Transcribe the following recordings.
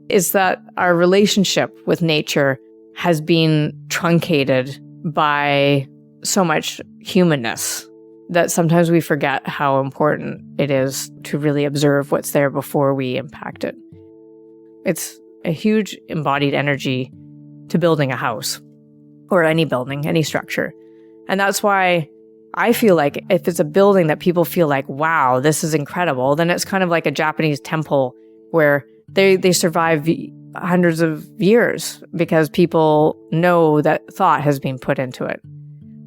is that our relationship with nature has been truncated by so much humanness that sometimes we forget how important it is to really observe what's there before we impact it. It's a huge embodied energy to building a house or any building, any structure. And that's why I feel like if it's a building that people feel like, wow, this is incredible, then it's kind of like a Japanese temple where they survive hundreds of years because people know that thought has been put into it.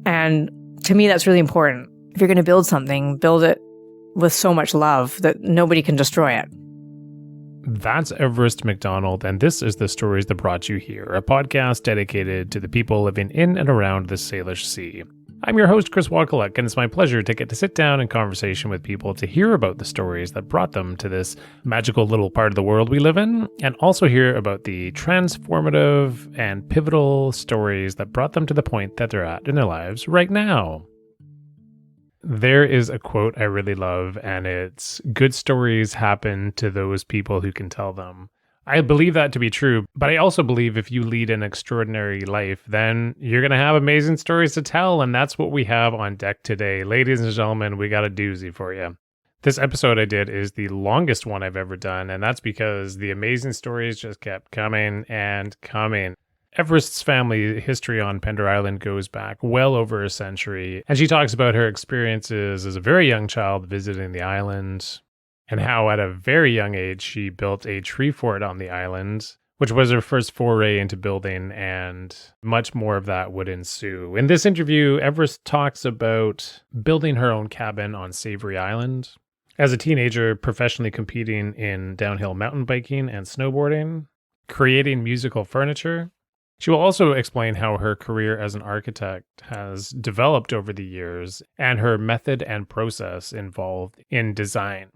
And to me, that's really important. If you're going to build something, build it with so much love that nobody can destroy it. That's Everest MacDonald, and this is The Stories That Brought You Here, a podcast dedicated to the people living in and around the Salish Sea. I'm your host, Chris Wakaluk, and it's my pleasure to get to sit down in conversation with people to hear about the stories that brought them to this magical little part of the world we live in, and also hear about the transformative and pivotal stories that brought them to the point that they're at in their lives right now. There is a quote I really love, and it's, "Good stories happen to those people who can tell them." I believe that to be true, but I also believe if you lead an extraordinary life, then you're going to have amazing stories to tell, and that's what we have on deck today. Ladies and gentlemen, we got a doozy for you. This episode I did is the longest one I've ever done, and that's because the amazing stories just kept coming and coming. Everest's family history on Pender Island goes back well over a century, and she talks about her experiences as a very young child visiting the island, and how at a very young age she built a tree fort on the island, which was her first foray into building, and much more of that would ensue. In this interview, Everest talks about building her own cabin on Savary Island, as a teenager professionally competing in downhill mountain biking and snowboarding, creating musical furniture. She will also explain how her career as an architect has developed over the years and her method and process involved in design.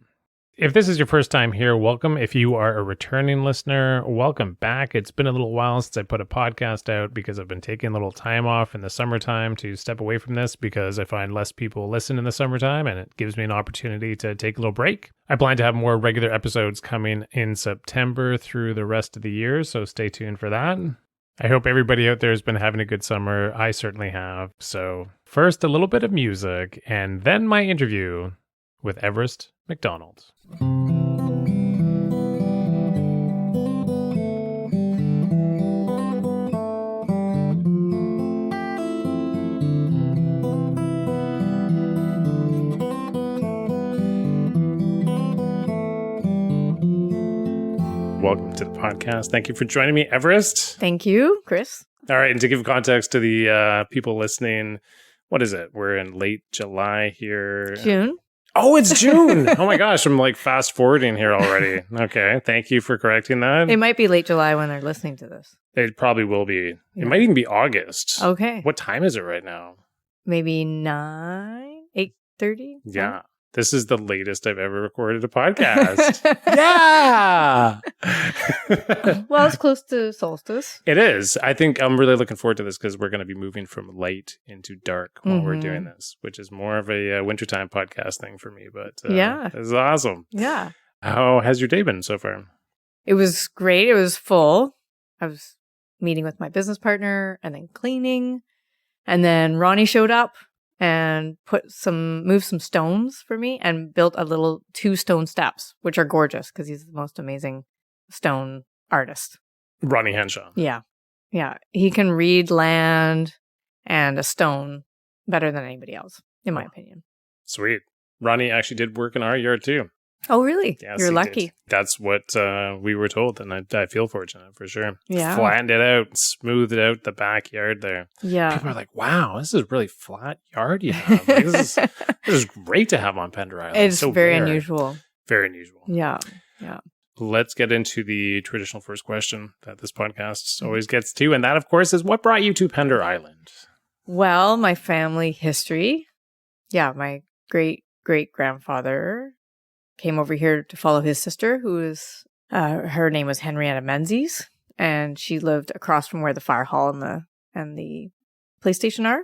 If this is your first time here, welcome. If you are a returning listener, welcome back. It's been a little while since I put a podcast out because I've been taking a little time off in the summertime to step away from this because I find less people listen in the summertime and it gives me an opportunity to take a little break. I plan to have more regular episodes coming in September through the rest of the year, so stay tuned for that. I hope everybody out there has been having a good summer. I certainly have. So first, a little bit of music and then my interview with Everest MacDonald. Welcome to the podcast. Thank you for joining me, Everest. Thank you, Chris. All right, and to give context to the people listening, what is it? We're in late July here. June. Oh, it's June. Oh my gosh, I'm like fast forwarding here already. Okay, thank you for correcting that. It might be late July when they're listening to this. It probably will be. Yeah. It might even be August. Okay. What time is it right now? Maybe 8:30? Yeah. This is the latest I've ever recorded a podcast. Yeah. Well, it's close to solstice. It is. I think I'm really looking forward to this because we're going to be moving from light into dark while we're doing this, which is more of a wintertime podcast thing for me. But yeah, it's awesome. Yeah. How has your day been so far? It was great. It was full. I was meeting with my business partner and then cleaning. And then Ronnie showed up and moved some stones for me and built a little 2 stone steps, which are gorgeous because he's the most amazing stone artist. Ronnie Henshaw. Yeah. Yeah. He can read land and a stone better than anybody else, in my opinion. Sweet. Ronnie actually did work in our yard too. Oh, really? Yes, You're lucky. Did. That's what we were told, and I feel fortunate for sure. Yeah. Flattened it out, smoothed out the backyard there. Yeah. People are like, wow, this is a really flat yard you have. Like, this is great to have on Pender Island. It's so very rare. unusual. Very unusual. Yeah. Yeah. Let's get into the traditional first question that this podcast always gets to, and that, of course, is what brought you to Pender Island? Well, my family history. Yeah, my great-great-grandfather came over here to follow his sister, who is, her name was Henrietta Menzies, and she lived across from where the fire hall and the police station are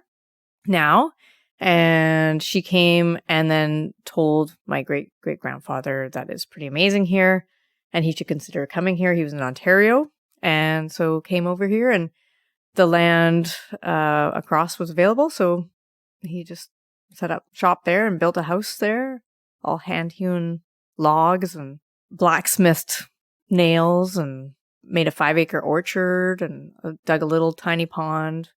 now. And she came and then told my great-great-grandfather that it's pretty amazing here. and he should consider coming here. He was in Ontario, and so came over here, and the land across was available, so he just set up shop there and built a house there, all hand-hewn logs and blacksmithed nails, and made a 5-acre orchard and dug a little tiny pond.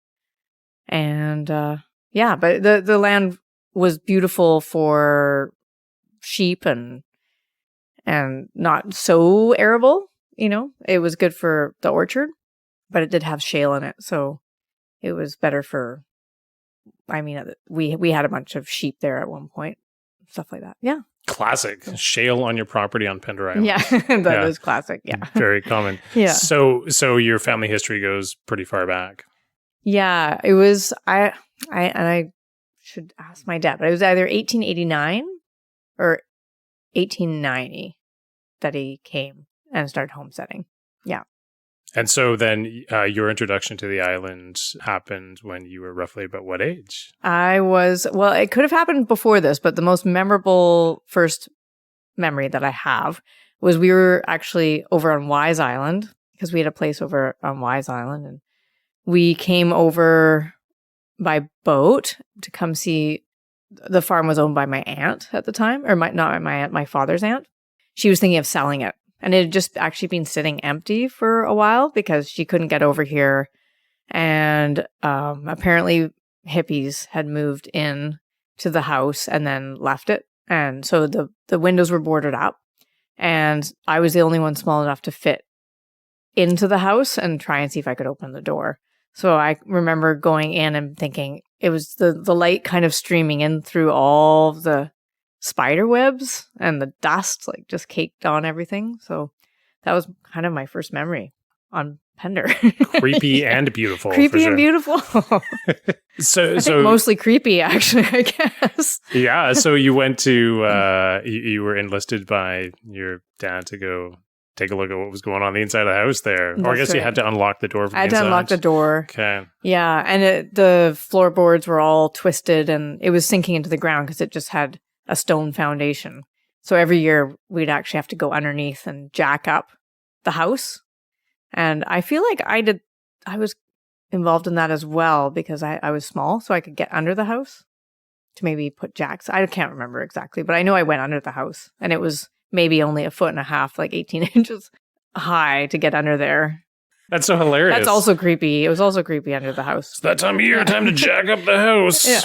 And but the land was beautiful for sheep and not so arable, It was good for the orchard, but it did have shale in it, so it was better for, we had a bunch of sheep there at one point, stuff like that. Yeah. Classic. Shale on your property on Pender Island. Yeah, that is classic. Yeah. Very common. Yeah. So your family history goes pretty far back. Yeah, it was, I should ask my dad, but it was either 1889 or 1890 that he came and started homesteading. Yeah. And so then your introduction to the island happened when you were roughly about what age? It could have happened before this, but the most memorable first memory that I have was we were actually over on Wise Island, because we had a place over on Wise Island, and we came over by boat to come see. The farm was owned by my aunt at the time, or not my aunt, my father's aunt. She was thinking of selling it. And it had just actually been sitting empty for a while because she couldn't get over here. And apparently hippies had moved in to the house and then left it. And so the windows were boarded up. And I was the only one small enough to fit into the house and try and see if I could open the door. So I remember going in and thinking it was the light kind of streaming in through all the spider webs, and the dust just caked on everything. So that was kind of my first memory on Pender. Creepy and beautiful. Creepy and beautiful. So mostly creepy, actually, I guess. Yeah. So you went to you were enlisted by your dad to go take a look at what was going on the inside of the house there. Or I guess you had to unlock the door from I had to unlock the door. Okay. Yeah. And the floorboards were all twisted, and it was sinking into the ground because it just had a stone foundation. So every year we'd actually have to go underneath and jack up the house. And I feel like I was involved in that as well because I was small, so I could get under the house to maybe put jacks. I can't remember exactly, but I know I went under the house, and it was maybe only 1.5 feet, 18 inches high to get under there. That's so hilarious. That's also creepy. It was also creepy under the house. It's that time of year, time to jack up the house. Yeah,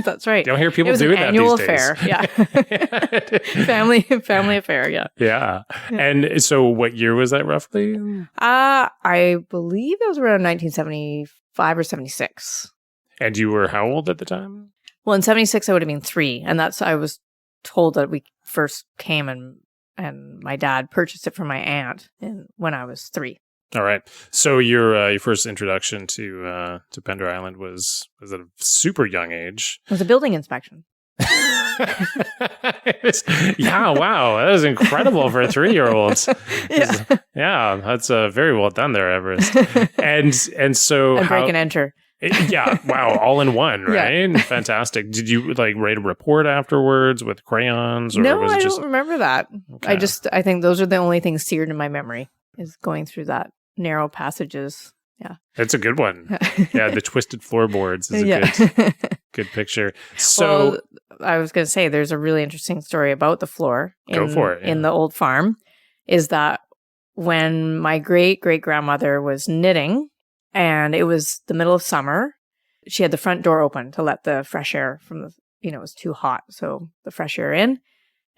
that's right. You don't hear people doing that these days. It was an annual affair. Yeah, family affair. Yeah. Yeah. And so, what year was that roughly? I believe it was around 1975 or 76. And you were how old at the time? Well, in 76, I would have been 3, and I was told that we first came and my dad purchased it from my aunt when I was 3. All right. So your first introduction to Pender Island was at a super young age. It was a building inspection. Yeah, wow. That is incredible for a 3-year-old. Yeah, that's very well done there, Everest. And so and break and enter. Yeah, wow, all in one, right? Yeah. Fantastic. Did you write a report afterwards with crayons? Or no, was it I just... don't remember that. Okay. I think those are the only things seared in my memory, is going through that narrow passages. Yeah. It's a good one. Yeah, the twisted floorboards is a good picture. So well, I was going to say there's a really interesting story about the floor go for it, in the old farm, is that when my great-great-grandmother was knitting, and it was the middle of summer, she had the front door open to let the fresh air from it was too hot, so the fresh air in.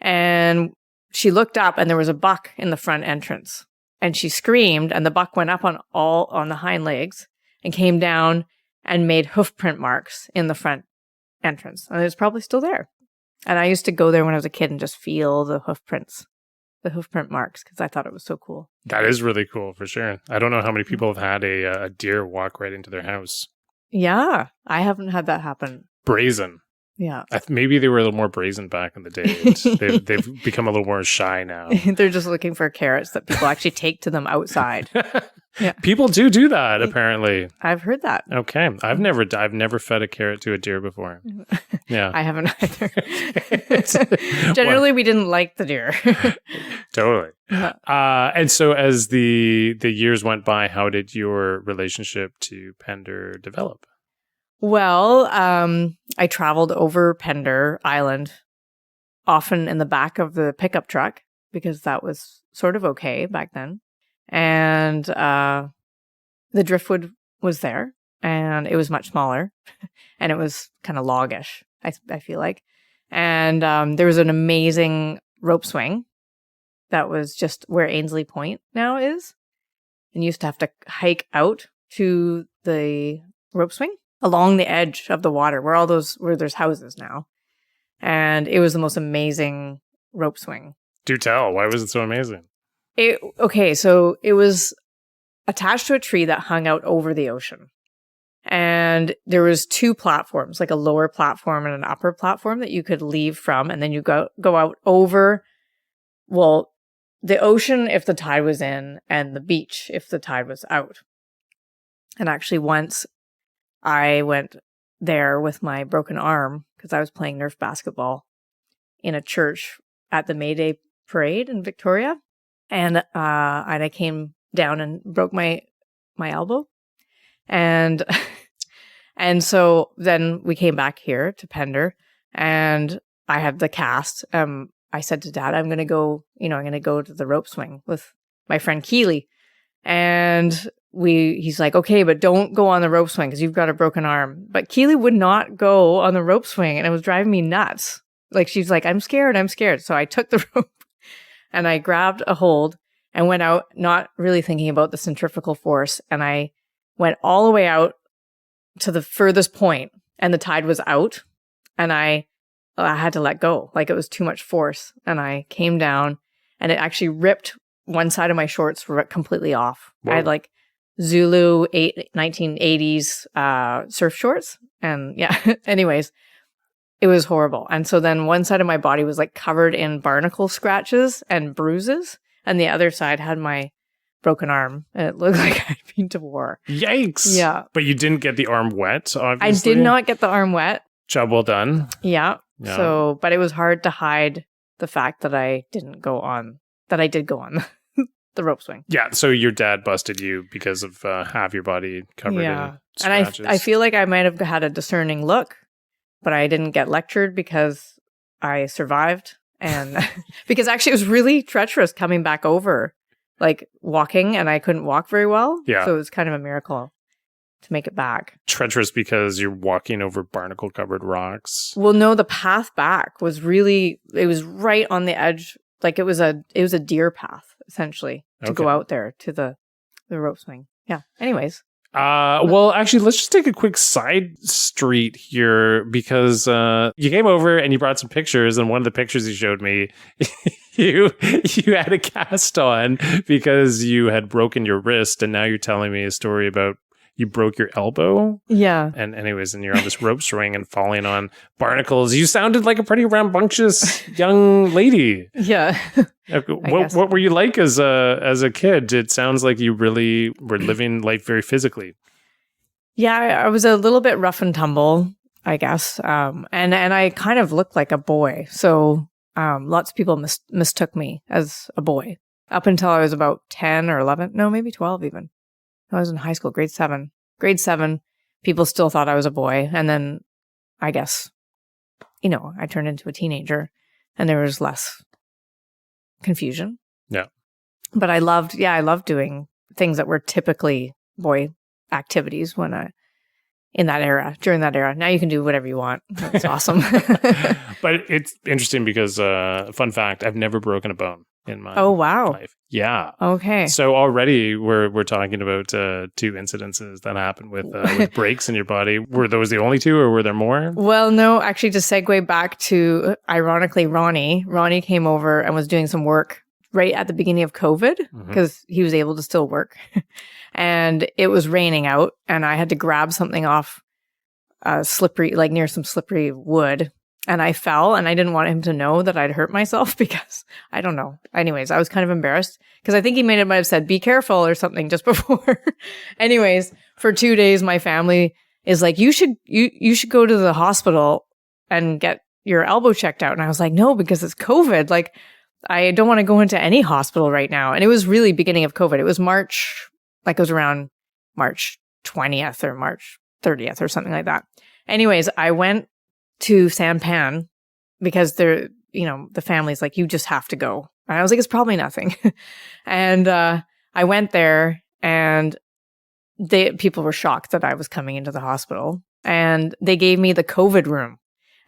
And she looked up, and there was a buck in the front entrance. And she screamed, and the buck went up on the hind legs and came down and made hoof print marks in the front entrance. And it was probably still there. And I used to go there when I was a kid and just feel the hoof print marks, because I thought it was so cool. That is really cool, for sure. I don't know how many people have had a deer walk right into their house. Yeah, I haven't had that happen. Brazen. Yeah. Maybe they were a little more brazen back in the day. They've become a little more shy now. They're just looking for carrots that people actually take to them outside. Yeah. People do that, apparently. I've heard that. Okay. I've never fed a carrot to a deer before. Yeah. I haven't either. Generally, we didn't like the deer. Totally. And so as the years went by, how did your relationship to Pender develop? Well, I traveled over Pender Island, often in the back of the pickup truck, because that was sort of okay back then. And the driftwood was there, and it was much smaller, and it was kind of loggish, I feel like. And there was an amazing rope swing that was just where Ainsley Point now is. And you used to have to hike out to the rope swing along the edge of the water where there's houses now. And it was the most amazing rope swing. Do tell. Why was it so amazing? So it was attached to a tree that hung out over the ocean. And there was 2 platforms, like a lower platform and an upper platform that you could leave from. And then you go out over, the ocean if the tide was in, and the beach if the tide was out. And actually once I went there with my broken arm because I was playing Nerf basketball in a church at the May Day parade in Victoria. And I came down and broke my elbow. And so then we came back here to Pender, and I had the cast. I said to Dad, I'm going to go to the rope swing with my friend Keely. And he's like, okay, but don't go on the rope swing because you've got a broken arm. But Keely would not go on the rope swing, and it was driving me nuts. Like, she's like, I'm scared. So I took the rope and I grabbed a hold and went out, not really thinking about the centrifugal force. And I went all the way out to the furthest point, and the tide was out, and I had to let go. Like, it was too much force. And I came down, and it actually ripped one side of my shorts completely off. Whoa. I had like Zulu 1980s surf shorts. And yeah, anyways, it was horrible. And so then one side of my body was like covered in barnacle scratches and bruises, and the other side had my broken arm, and it looked like I'd been to war. Yikes. Yeah. But you didn't get the arm wet, obviously. I did not get the arm wet. Job well done. Yeah. So, but it was hard to hide the fact that I did go on the rope swing. Yeah. So your dad busted you because of half your body covered in scratches. And I feel like I might have had a discerning look, but I didn't get lectured because I survived. And because actually it was really treacherous coming back over, like walking, and I couldn't walk very well. Yeah. So it was kind of a miracle to make it back. Treacherous because you're walking over barnacle covered rocks. Well, no, the path back was it was right on the edge. Like, it was a deer path, essentially, to go out there to the rope swing. Yeah. Anyways. Well, actually, let's just take a quick side street here, because you came over and you brought some pictures, and one of the pictures you showed me, you had a cast on because you had broken your wrist, and now you're telling me a story about you broke your elbow. Yeah. And anyways, and you're on this rope swing and falling on barnacles. You sounded like a pretty rambunctious young lady. Yeah. What were you like as a kid? It sounds like you really were living life very physically. Yeah, I was a little bit rough and tumble, I guess. And I kind of looked like a boy. So lots of people mistook me as a boy up until I was about 10 or 11. No, maybe 12 even. I was in high school, grade 7. Grade 7, people still thought I was a boy. And then I guess, I turned into a teenager, and there was less confusion. Yeah. But I loved doing things that were typically boy activities during that era. Now you can do whatever you want. That's awesome. But it's interesting because, fun fact, I've never broken a bone in my life. Yeah. Okay. So already we're talking about 2 incidences that happened with breaks in your body. Were those the only 2, or were there more? Well, no, actually, to segue back to, ironically, Ronnie came over and was doing some work right at the beginning of COVID, because he was able to still work. And it was raining out, and I had to grab something off slippery, like near some slippery wood. And I fell, and I didn't want him to know that I'd hurt myself because I don't know. Anyways, I was kind of embarrassed because I think he might have said, be careful or something just before. Anyways, for 2 days, my family is like, you should go to the hospital and get your elbow checked out. And I was like, no, because it's COVID. Like, I don't want to go into any hospital right now. And it was really beginning of COVID. It was March, like it was around March 20th or March 30th or something like that. Anyways, I went to Sanpan because the family's like, you just have to go. And I was like, it's probably nothing. And I went there and people were shocked that I was coming into the hospital. And they gave me the COVID room.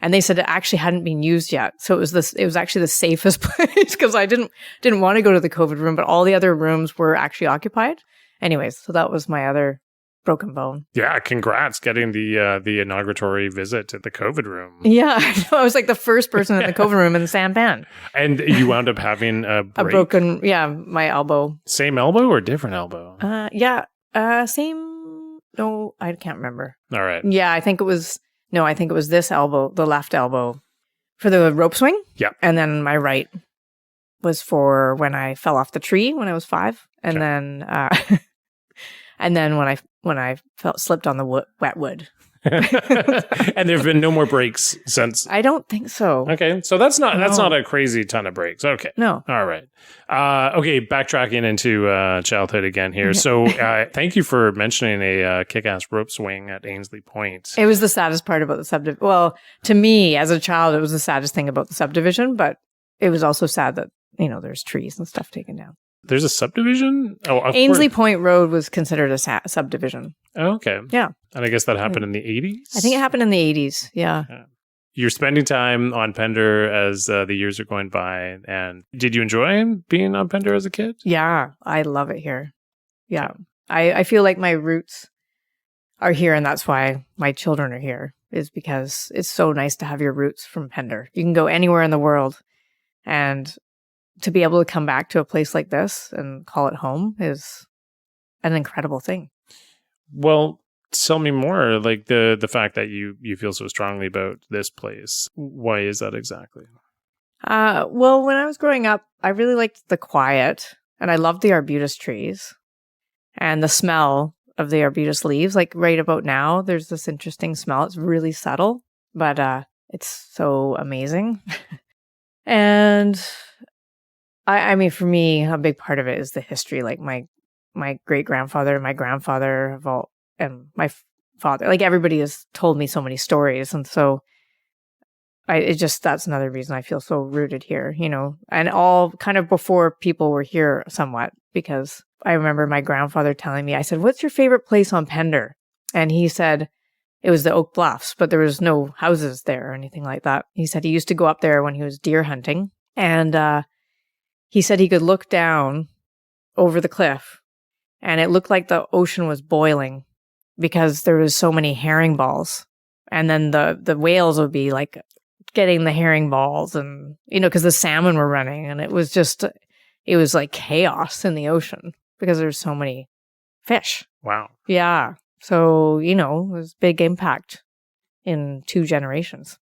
And they said it actually hadn't been used yet. So it was actually the safest place because I didn't want to go to the COVID room, but all the other rooms were actually occupied. Anyways, so that was my other broken bone. Yeah, congrats getting the inauguratory visit to the COVID room. Yeah, I was like the first person in the COVID room in the Sanpan. And you wound up having a broken, my elbow. Same elbow or different elbow? Same. No, I can't remember. All right. Yeah, I think it was this elbow, the left elbow, for the rope swing. Yeah. And then my right was for when I fell off the tree when I was 5. And then and then when I slipped on the wet wood. And there've been no more breaks since. I don't think so. Okay, so that's not a crazy ton of breaks. Okay, no, all right. Okay, backtracking into childhood again here. So, thank you for mentioning a kick-ass rope swing at Ainsley Point. It was the saddest part about the subdivision. Well, to me as a child, it was the saddest thing about the subdivision, but it was also sad that there's trees and stuff taken down. There's a subdivision? Oh, Ainsley Point Road was considered a subdivision. Oh, okay. Yeah. And I guess that happened in the 80s? I think it happened in the 80s, yeah. You're spending time on Pender as the years are going by. And did you enjoy being on Pender as a kid? Yeah, I love it here. Yeah. I feel like my roots are here, and that's why my children are here, is because it's so nice to have your roots from Pender. You can go anywhere in the world, and to be able to come back to a place like this and call it home is an incredible thing. Well, tell me more, like the fact that you feel so strongly about this place. Why is that exactly? Well, when I was growing up, I really liked the quiet, and I loved the arbutus trees and the smell of the arbutus leaves. Like right about now, there's this interesting smell. It's really subtle, but it's so amazing. And I mean, for me, a big part of it is the history. Like my great-grandfather, my grandfather, and my father. Like everybody has told me so many stories, and so that's another reason I feel so rooted here. And all kind of before people were here, somewhat, because I remember my grandfather telling me. I said, "What's your favorite place on Pender?" And he said it was the Oak Bluffs, but there was no houses there or anything like that. He said he used to go up there when he was deer hunting, and he said he could look down over the cliff and it looked like the ocean was boiling because there was so many herring balls. And then the whales would be like getting the herring balls and, because the salmon were running, and it was like chaos in the ocean because there's so many fish. Wow. Yeah. So, it was big impact in 2 generations.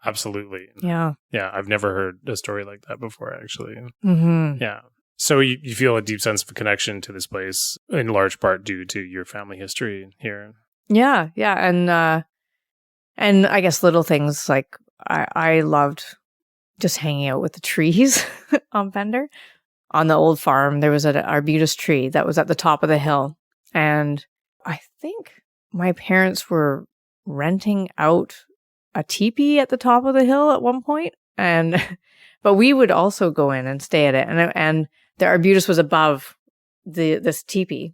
Absolutely. Yeah. Yeah. I've never heard a story like that before, actually. Mm-hmm. Yeah. So you feel a deep sense of connection to this place in large part due to your family history here. Yeah. Yeah. And I guess little things like I loved just hanging out with the trees on Pender. On the old farm, there was an arbutus tree that was at the top of the hill. And I think my parents were renting out a teepee at the top of the hill at one point, but we would also go in and stay at it, and the arbutus was above this teepee,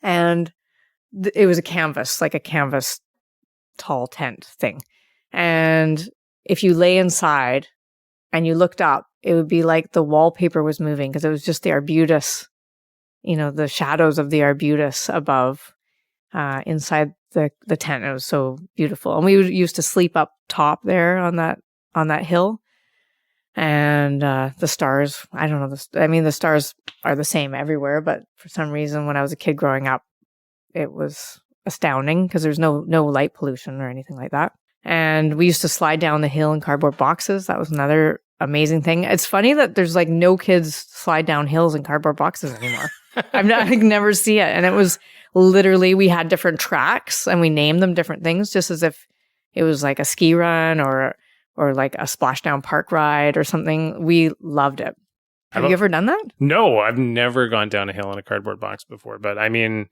and it was a canvas tall tent thing, and if you lay inside and you looked up, it would be like the wallpaper was moving because it was just the arbutus, the shadows of the arbutus above inside the tent. It was so beautiful. And we used to sleep up top there on that hill. And the stars, I don't know. The stars are the same everywhere, but for some reason, when I was a kid growing up, it was astounding because there's no light pollution or anything like that. And we used to slide down the hill in cardboard boxes. That was another amazing thing. It's funny that there's like no kids slide down hills in cardboard boxes anymore. I never see it. And it was literally, we had different tracks and we named them different things just as if it was like a ski run or like a splashdown park ride or something. We loved it. Have you ever done that? No, I've never gone down a hill in a cardboard box before. But I mean,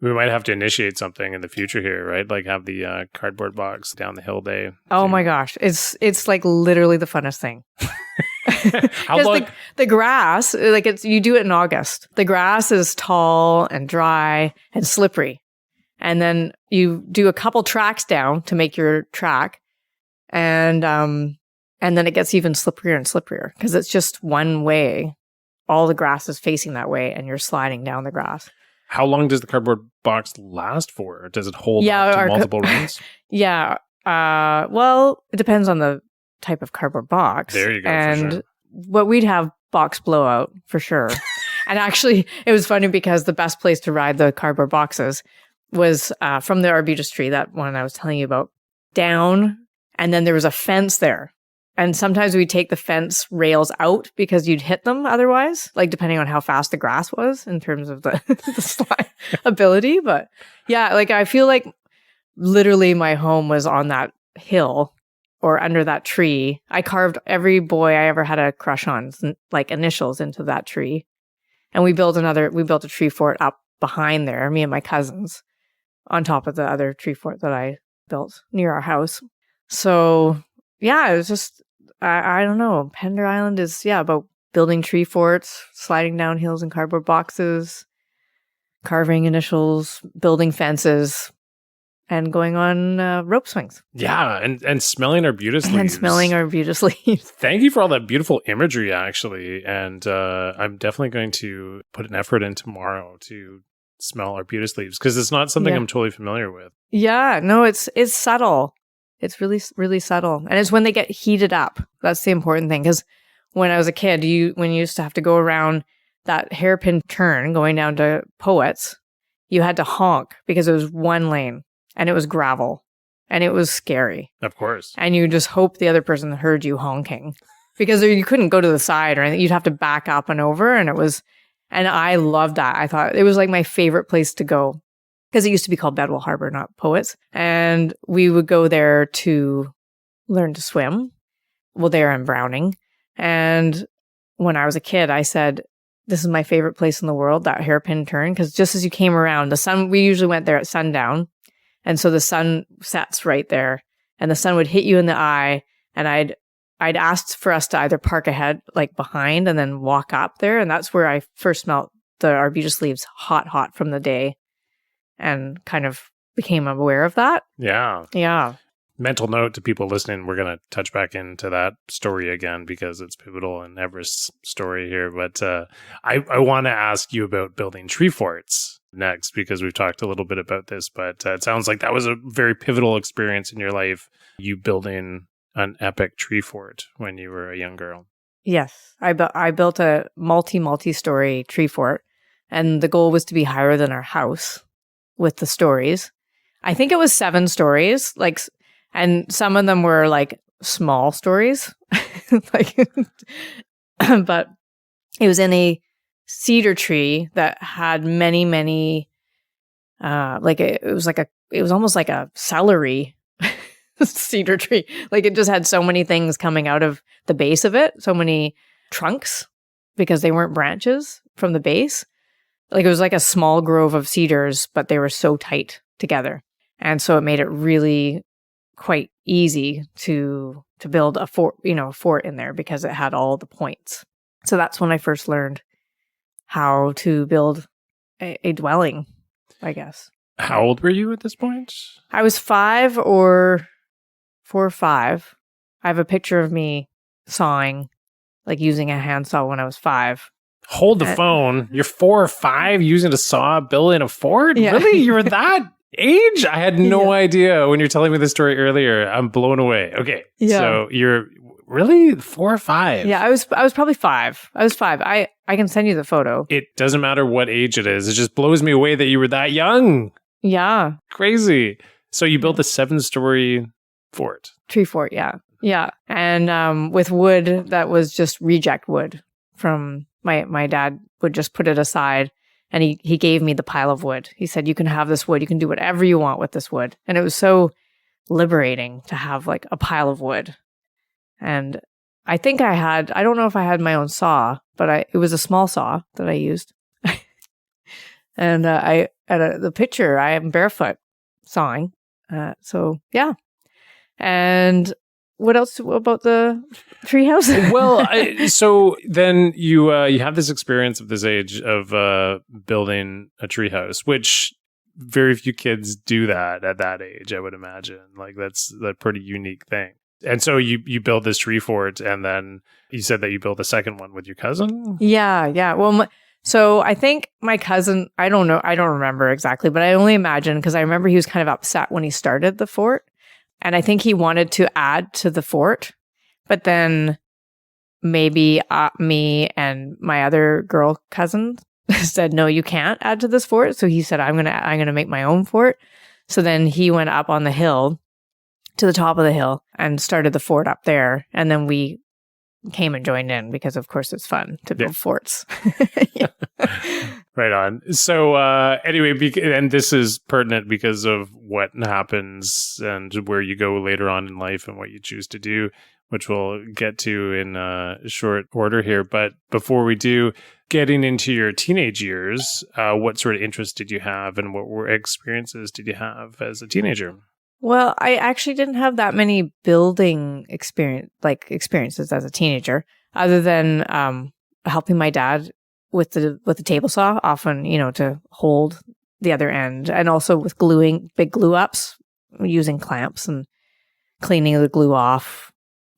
we might have to initiate something in the future here, right? Like have the cardboard box down the hill day. Oh my gosh. It's like literally the funnest thing. How long? The grass, like you do it in August. The grass is tall and dry and slippery. And then you do a couple tracks down to make your track. And then it gets even slipperier and slipperier because it's just one way. All the grass is facing that way and you're sliding down the grass. How long does the cardboard box last for? Does it hold up to multiple runs? Yeah. Well, it depends on the type of cardboard box. There you go. And what we'd have box blowout for sure. And actually, it was funny because the best place to ride the cardboard boxes was from the Arbutus tree, that one I was telling you about, down. And then there was a fence there. And sometimes we'd take the fence rails out because you'd hit them otherwise, like depending on how fast the grass was in terms of the slide ability. But yeah, like I feel like literally my home was on that hill or under that tree. I carved every boy I ever had a crush on, like initials into that tree. And we built a tree fort up behind there, me and my cousins, on top of the other tree fort that I built near our house. So yeah, it was just, I don't know. Pender Island is, about building tree forts, sliding down hills in cardboard boxes, carving initials, building fences, and going on rope swings. Yeah, and smelling Arbutus leaves. And smelling Arbutus leaves. Thank you for all that beautiful imagery, actually. And I'm definitely going to put an effort in tomorrow to smell Arbutus leaves because it's not something I'm totally familiar with. Yeah, no, it's subtle. It's really, really subtle. And it's when they get heated up. That's the important thing. Because when I was a kid, when you used to have to go around that hairpin turn going down to Poets, you had to honk because it was one lane and it was gravel and it was scary. Of course. And you just hope the other person heard you honking because you couldn't go to the side or anything. You'd have to back up and over. And I loved that. I thought it was like my favorite place to go. Because it used to be called Bedwell Harbor, not Poets. And we would go there to learn to swim. Well, there in Browning. And when I was a kid, I said, this is my favorite place in the world, that hairpin turn. Because just as you came around, we usually went there at sundown. And so the sun sets right there. And the sun would hit you in the eye. And I'd asked for us to either park ahead, like behind, and then walk up there. And that's where I first smelled the Arbutus leaves hot from the day. And kind of became aware of that. Yeah. Yeah. Mental note to people listening, we're going to touch back into that story again because it's pivotal in Everest's story here. But I want to ask you about building tree forts next because we've talked a little bit about this. But it sounds like that was a very pivotal experience in your life, you building an epic tree fort when you were a young girl. Yes. I built a multi-story tree fort. And the goal was to be higher than our house. With the stories. I think it was 7 stories, and some of them were like small stories, but it was in a cedar tree that had many, it was almost like a celery cedar tree. Like it just had so many things coming out of the base of it, so many trunks because they weren't branches from the base. Like it was like a small grove of cedars, but they were so tight together. And so it made it really quite easy to build a fort in there because it had all the points. So that's when I first learned how to build a dwelling, I guess. How old were you at this point? I was 5 or 4 or 5. I have a picture of me sawing, like using a handsaw when I was 5. Hold the phone. You're 4 or 5 using a saw, building a fort? Yeah. Really? You were that age? I had no idea when you're telling me this story earlier. I'm blown away. Okay. Yeah. So you're really 4 or 5? Yeah, I was probably 5. I was 5. I can send you the photo. It doesn't matter what age it is. It just blows me away that you were that young. Yeah. Crazy. So you built a 7-story fort. Tree fort, yeah. Yeah. And with wood that was just reject wood from my dad would just put it aside and he gave me the pile of wood. He said, you can have this wood. You can do whatever you want with this wood. And it was so liberating to have like a pile of wood. And I think I don't know if I had my own saw, but it was a small saw that I used. And the picture, I am barefoot sawing. So yeah. And what else about the treehouse? Well, so then you have this experience of this age of building a treehouse, which very few kids do that at that age, I would imagine. Like that's a pretty unique thing. And so you build this tree fort, and then you said that you built a second one with your cousin? Yeah. Well, so I think my cousin, I don't know, I don't remember exactly, but I only imagine because I remember he was kind of upset when he started the fort. And I think he wanted to add to the fort, but then maybe me and my other girl cousin said, no, you can't add to this fort. So he said, I'm gonna make my own fort. So then he went up on the hill to the top of the hill and started the fort up there. And then we came and joined in because, of course, it's fun to build forts. Right on. So anyway, and this is pertinent because of what happens and where you go later on in life and what you choose to do, which we'll get to in short order here. But before we do, getting into your teenage years, what sort of interests did you have and what experiences did you have as a teenager? Well, I actually didn't have that many building experiences as a teenager, other than helping my dad with the table saw, often, to hold the other end, and also with gluing big glue ups, using clamps and cleaning the glue off.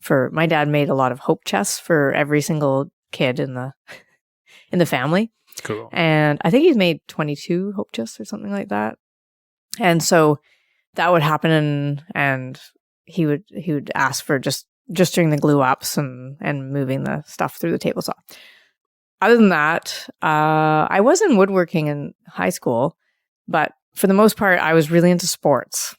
My dad made a lot of hope chests for every single kid in the family. Cool. And I think he's made 22 hope chests or something like that. And so that would happen, and he would ask for just doing the glue ups and moving the stuff through the table saw. Other than that, I was in woodworking in high school, but for the most part, I was really into sports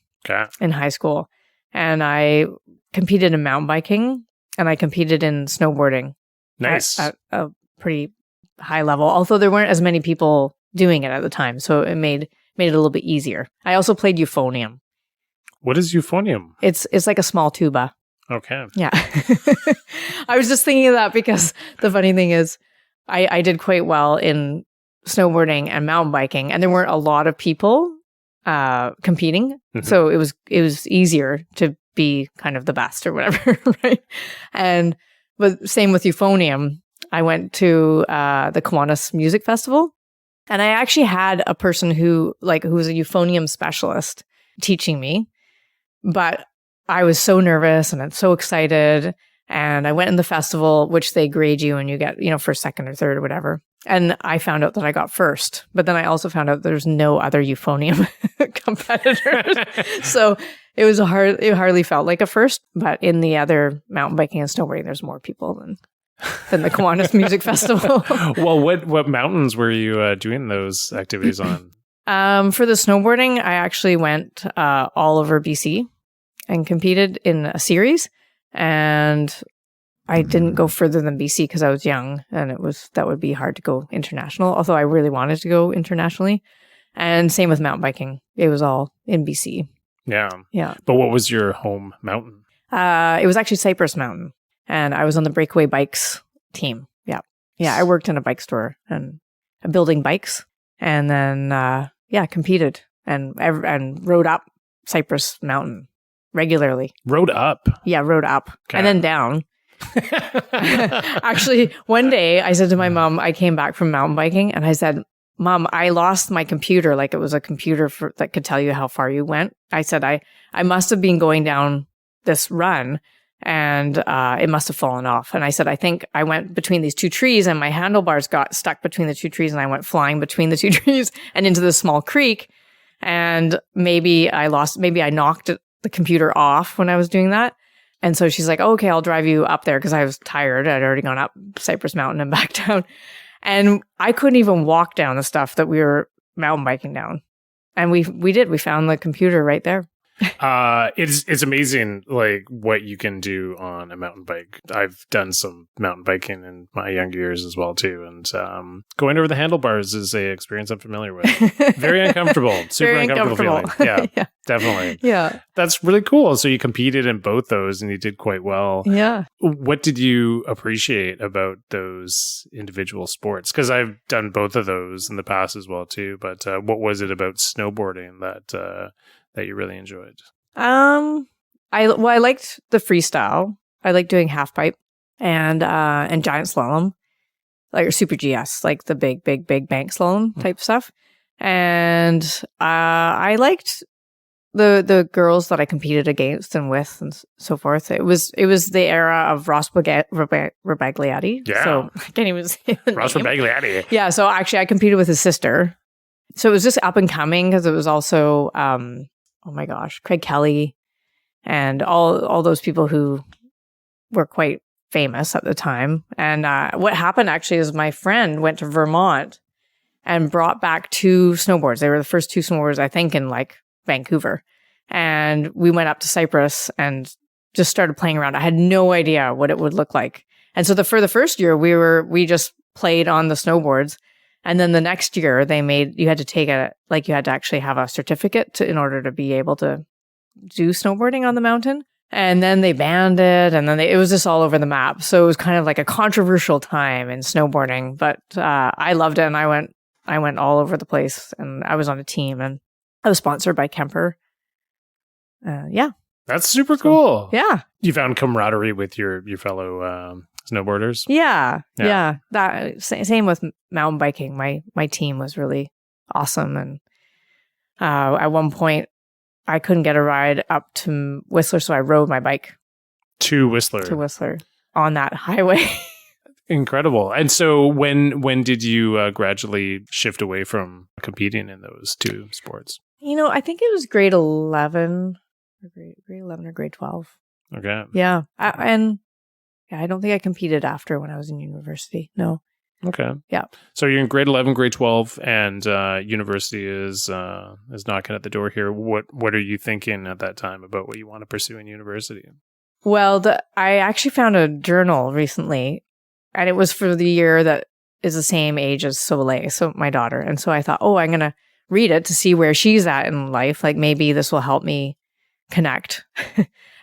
in high school. And I competed in mountain biking, and I competed in snowboarding. Nice. At a pretty high level, although there weren't as many people doing it at the time. So it made it a little bit easier. I also played euphonium. What is euphonium? It's like a small tuba. Okay. Yeah. I was just thinking of that because the funny thing is I did quite well in snowboarding and mountain biking, and there weren't a lot of people competing. Mm-hmm. So it was easier to be kind of the best or whatever, right? But same with euphonium. I went to the Kiwanis Music Festival, and I actually had a person who was a euphonium specialist teaching me, but I was so nervous and I'm so excited. And I went in the festival, which they grade you and you get, first, second, or third or whatever. And I found out that I got first, but then I also found out there's no other euphonium competitors. So it hardly felt like a first, but in the other mountain biking and snowboarding, there's more people than the Kiwanis Music Festival. Well, what mountains were you doing those activities on? For the snowboarding, I actually went all over BC and competed in a series. And I didn't go further than BC because I was young, and that would be hard to go international, although I really wanted to go internationally. And same with mountain biking. It was all in BC. Yeah. Yeah. But what was your home mountain? It was actually Cypress Mountain, and I was on the Breakaway Bikes team. Yeah. Yeah. I worked in a bike store and building bikes, and then, competed and rode up Cypress Mountain regularly. Rode up? Yeah, rode up. Okay. And then down. Actually, one day I said to my mom, I came back from mountain biking, and I said, Mom, I lost my computer. Like it was a computer that could tell you how far you went. I said, I must have been going down this run, and it must have fallen off. And I said, I think I went between these two trees, and my handlebars got stuck between the two trees, and I went flying between the two trees and into this small creek. And maybe I knocked the computer off when I was doing that. And so she's like, oh, okay, I'll drive you up there, because I was tired. I'd already gone up Cypress Mountain and back down. And I couldn't even walk down the stuff that we were mountain biking down. And we did. We found the computer right there. It's amazing, like what you can do on a mountain bike. I've done some mountain biking in my younger years as well too, and going over the handlebars is a experience I'm familiar with. Very uncomfortable, super Very uncomfortable feeling. Yeah, yeah. definitely. Yeah. That's really cool. So you competed in both those, and you did quite well. Yeah. What did you appreciate about those individual sports? Because I've done both of those in the past as well too. But what was it about snowboarding that you really enjoyed? I liked the freestyle. I liked doing half pipe and giant slalom, like or super GS, like the big bank slalom type stuff. And I liked the girls that I competed against and with and so forth. It was the era of Ross Rebagliati. Yeah. So I can't even say the Ross name. Rebagliati. Yeah. So actually I competed with his sister. So it was just up and coming because it was also, oh my gosh, Craig Kelly and all those people who were quite famous at the time. And what happened actually is my friend went to Vermont and brought back 2 snowboards. They were the first 2 snowboards, I think, in like Vancouver. And we went up to Cyprus and just started playing around. I had no idea what it would look like. And so for the first year, we just played on the snowboards. And then the next year you had to actually have a certificate in order to be able to do snowboarding on the mountain. And then they banned it, and then it was just all over the map. So it was kind of like a controversial time in snowboarding, but I loved it, and I went all over the place, and I was on a team, and I was sponsored by Kemper. Yeah. That's super cool. Yeah. You found camaraderie with your fellow snowboarders? Yeah. That same with mountain biking. My team was really awesome, and at one point I couldn't get a ride up to Whistler, so I rode my bike to Whistler on that highway. Incredible. And so when did you gradually shift away from competing in those 2 sports? I think it was grade 11 or grade 12. Okay. Yeah. I don't think I competed after when I was in university. No. Okay. Yeah. So you're in grade 11, grade 12, and university is knocking at the door here. What are you thinking at that time about what you want to pursue in university? Well, I actually found a journal recently, and it was for the year that is the same age as Soleil, so my daughter. And so I thought, I'm going to read it to see where she's at in life. Like maybe this will help me connect.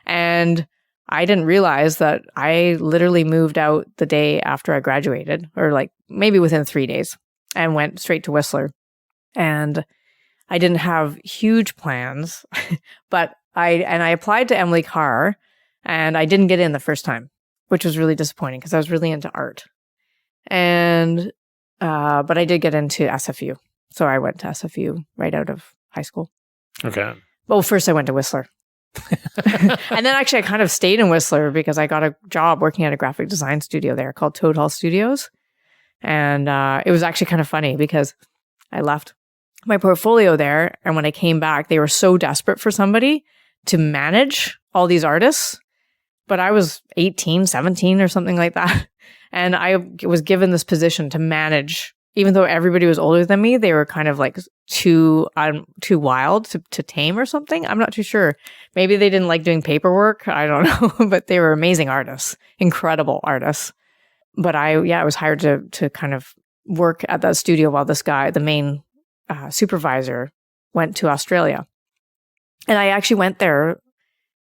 And I didn't realize that I literally moved out the day after I graduated, or like maybe within 3 days, and went straight to Whistler. And I didn't have huge plans, but I applied to Emily Carr, and I didn't get in the first time, which was really disappointing because I was really into art. And but I did get into SFU, so I went to SFU right out of high school. Okay. Well, first I went to Whistler. And then actually I kind of stayed in Whistler because I got a job working at a graphic design studio there called Toad Hall Studios. And it was actually kind of funny because I left my portfolio there. And when I came back, they were so desperate for somebody to manage all these artists. But I was 18, 17 or something like that. And I was given this position to manage, even though everybody was older than me, they were kind of like too wild to tame or something. I'm not too sure. Maybe they didn't like doing paperwork. I don't know, but they were amazing artists, incredible artists. But I was hired to kind of work at that studio while this guy, the main supervisor, went to Australia. And I actually went there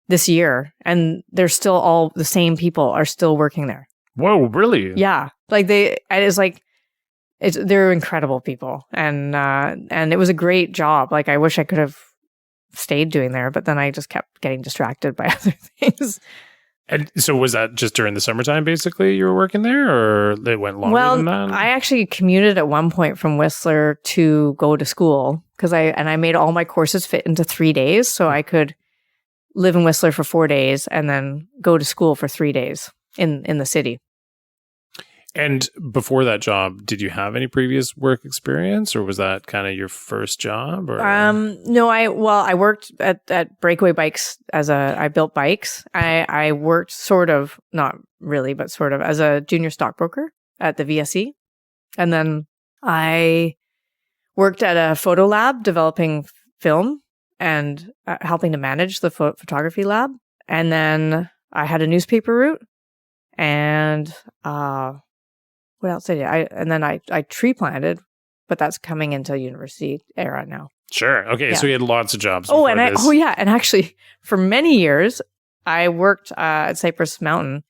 this year, and they're still all the same people are still working there. Whoa, really? Yeah. Like they're incredible people. And it was a great job. Like I wish I could have stayed doing there, but then I just kept getting distracted by other things. And so was that just during the summertime, basically, you were working there, or it went longer than that? I actually commuted at one point from Whistler to go to school because I made all my courses fit into 3 days. So I could live in Whistler for 4 days and then go to school for 3 days in the city. And before that job, did you have any previous work experience, or was that kind of your first job? Or? No, I worked at Breakaway Bikes I built bikes. I worked sort of, not really, but sort of as a junior stockbroker at the VSE. And then I worked at a photo lab developing film and helping to manage the photography lab. And then I had a newspaper route. And what else did I? And then I tree planted, but that's coming into university era now. Sure. Okay. Yeah. So you had lots of jobs. Oh, and and actually, for many years, I worked at Cypress Mountain,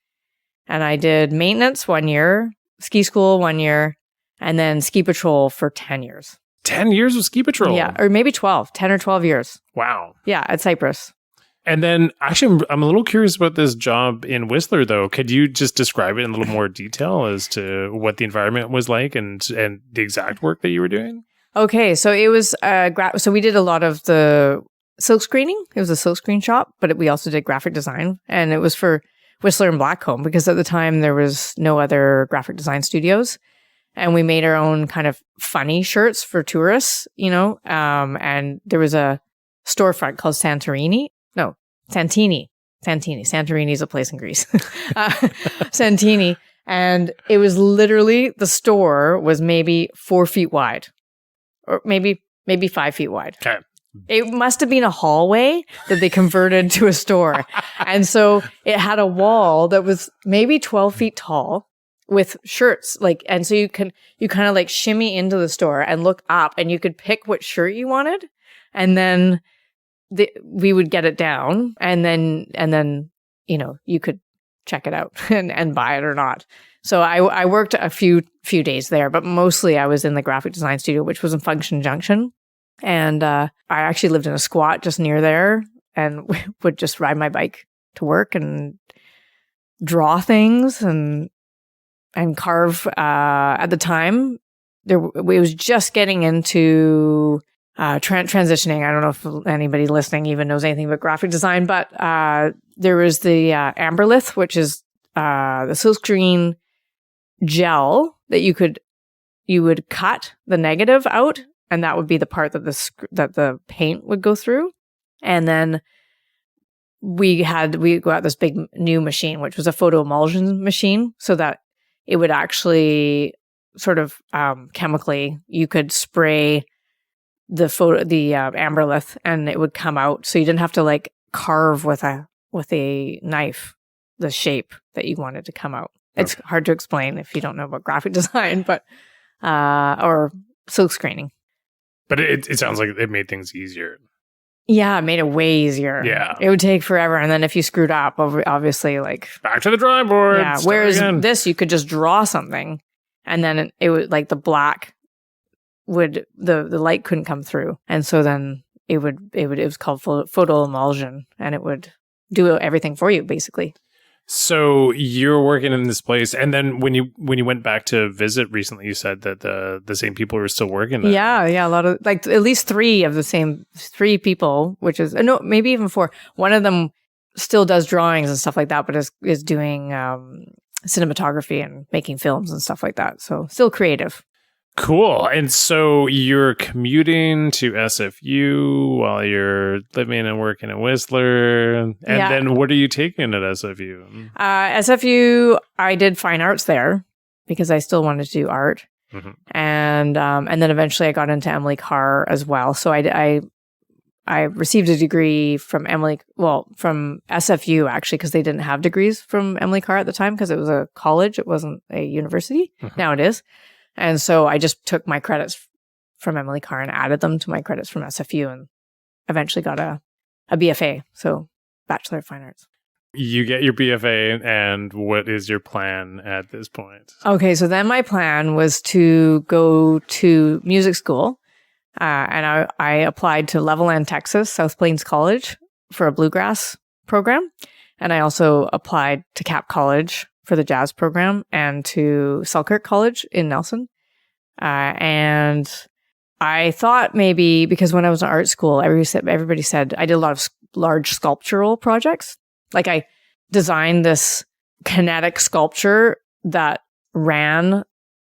and I did maintenance 1 year, ski school 1 year, and then ski patrol for 10 years. 10 years of ski patrol? Yeah, or maybe 12, 10 or 12 years. Wow. Yeah, at Cypress. And then, actually, I'm a little curious about this job in Whistler, though. Could you just describe it in a little more detail as to what the environment was like and the exact work that you were doing? Okay, so it was so we did a lot of the silk screening. It was a silk screen shop, but we also did graphic design, and it was for Whistler and Blackcomb because at the time there was no other graphic design studios, and we made our own kind of funny shirts for tourists, and there was a storefront called Santini. Santorini is a place in Greece. Santini. And it was literally, the store was maybe 4 feet wide or maybe 5 feet wide. Okay. It must have been a hallway that they converted to a store. And so it had a wall that was maybe 12 feet tall with shirts. And so you kind of like shimmy into the store and look up and you could pick what shirt you wanted. And then we would get it down and then, you could check it out and buy it or not. So I worked a few days there, but mostly I was in the graphic design studio, which was in Function Junction. And I actually lived in a squat just near there and would just ride my bike to work and draw things and carve. At the time, it was just getting into transitioning. I don't know if anybody listening even knows anything about graphic design, but there was the amberlith, which is the silkscreen gel that you would cut the negative out, and that would be the part that the paint would go through. And then we got this big new machine, which was a photo emulsion machine, so that it would actually sort of chemically, you could spray the amberlith and it would come out. So you didn't have to like carve with a knife the shape that you wanted to come out. It's hard to explain if you don't know about graphic design, but or silk screening. But it sounds like it made things easier. Yeah, it made it way easier. Yeah. It would take forever. And then if you screwed up, obviously like... Back to the drawing board. Yeah, whereas this, you could just draw something and then it would like the black the light couldn't come through. And so then it was called photo emulsion and it would do everything for you basically. So you're working in this place, and then when you went back to visit recently, you said that the same people were still working there. Yeah, a lot of like at least three people, which is no, maybe even four. One of them still does drawings and stuff like that, but is doing cinematography and making films and stuff like that. So still creative. Cool. And so you're commuting to SFU while you're living and working at Whistler. And then what are you taking at SFU? SFU, I did fine arts there because I still wanted to do art. Mm-hmm. And then eventually I got into Emily Carr as well. So I received a degree from from SFU actually, because they didn't have degrees from Emily Carr at the time because it was a college. It wasn't a university. Mm-hmm. Now it is. And so I just took my credits from Emily Carr and added them to my credits from SFU and eventually got a BFA, so Bachelor of Fine Arts. You get your BFA, and what is your plan at this point? Okay, so then my plan was to go to music school, and I applied to Levelland, Texas, South Plains College for a bluegrass program, and I also applied to Cap College for the jazz program and to Selkirk College in Nelson. And I thought maybe because when I was in art school, everybody said I did a lot of large sculptural projects. Like I designed this kinetic sculpture that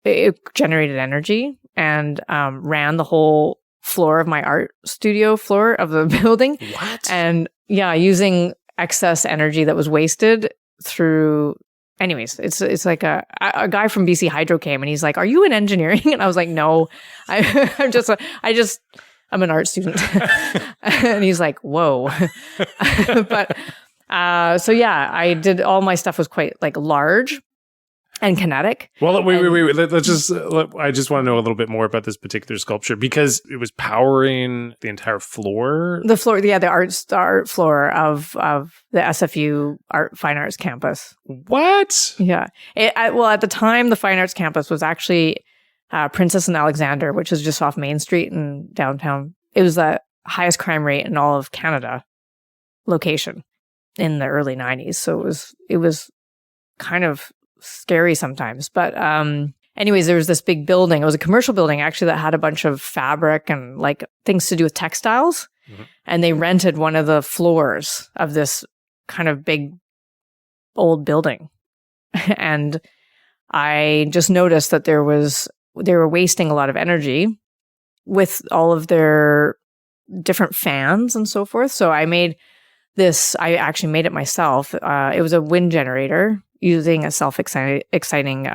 it generated energy and ran the whole floor of my art studio floor of the building. What? And yeah, using excess energy that was wasted through... Anyways, it's like a guy from BC Hydro came and he's like, "Are you in engineering?" And I was like, "No, I I'm an art student. And he's like, whoa. But so yeah, I did, all my stuff was quite like large and kinetic. Well, wait. Let's just, I just want to know a little bit more about this particular sculpture because it was powering the entire floor. The floor, yeah, the art floor of the SFU Fine Arts campus. What? Yeah. Well, at the time, the Fine Arts campus was actually Princess and Alexander, which is just off Main Street in downtown. It was the highest crime rate in all of Canada location in the early 90s. So it was kind of scary sometimes. But anyways, there was this big building. It was a commercial building actually that had a bunch of fabric and like things to do with textiles. Mm-hmm. And they rented one of the floors of this kind of big old building. And I just noticed that they were wasting a lot of energy with all of their different fans and so forth. So I actually made it myself. It was a wind generator using a self-exciting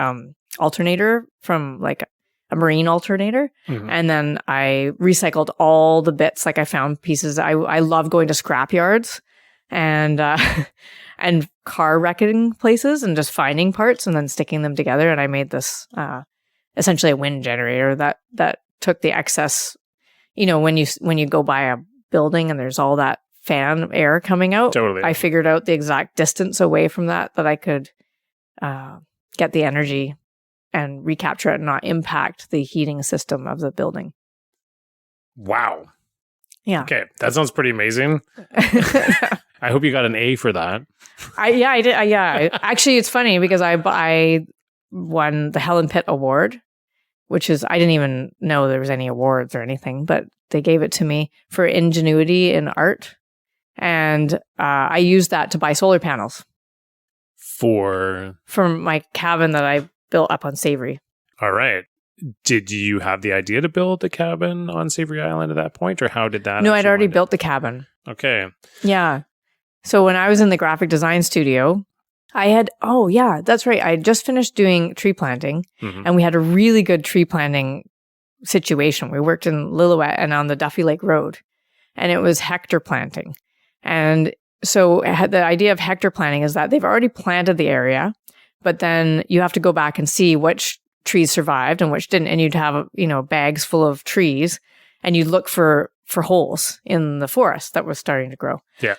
alternator from like a marine alternator. Mm-hmm. And then I recycled all the bits. Like I found pieces. I love going to scrap yards and car wrecking places and just finding parts and then sticking them together. And I made this essentially a wind generator that took the excess, when you go by a building and there's all that fan air coming out. Totally. I figured out the exact distance away from that I could get the energy and recapture it and not impact the heating system of the building. Wow. Yeah. Okay. That sounds pretty amazing. I hope you got an A for that. I did. Actually, it's funny because I won the Helen Pitt Award, which is, I didn't even know there was any awards or anything, but they gave it to me for ingenuity in art. And I used that to buy solar panels. For my cabin that I built up on Savary. All right. Did you have the idea to build a cabin on Savary Island at that point, or how did that? No, I'd already built the cabin. Okay. Yeah. So when I was in the graphic design studio, that's right. I had just finished doing tree planting, mm-hmm. and we had a really good tree planting situation. We worked in Lillooet and on the Duffy Lake Road, and it was hectare planting. And so the idea of hectare planting is that they've already planted the area, but then you have to go back and see which trees survived and which didn't. And you'd have, bags full of trees and you'd look for holes in the forest that was starting to grow. Yeah.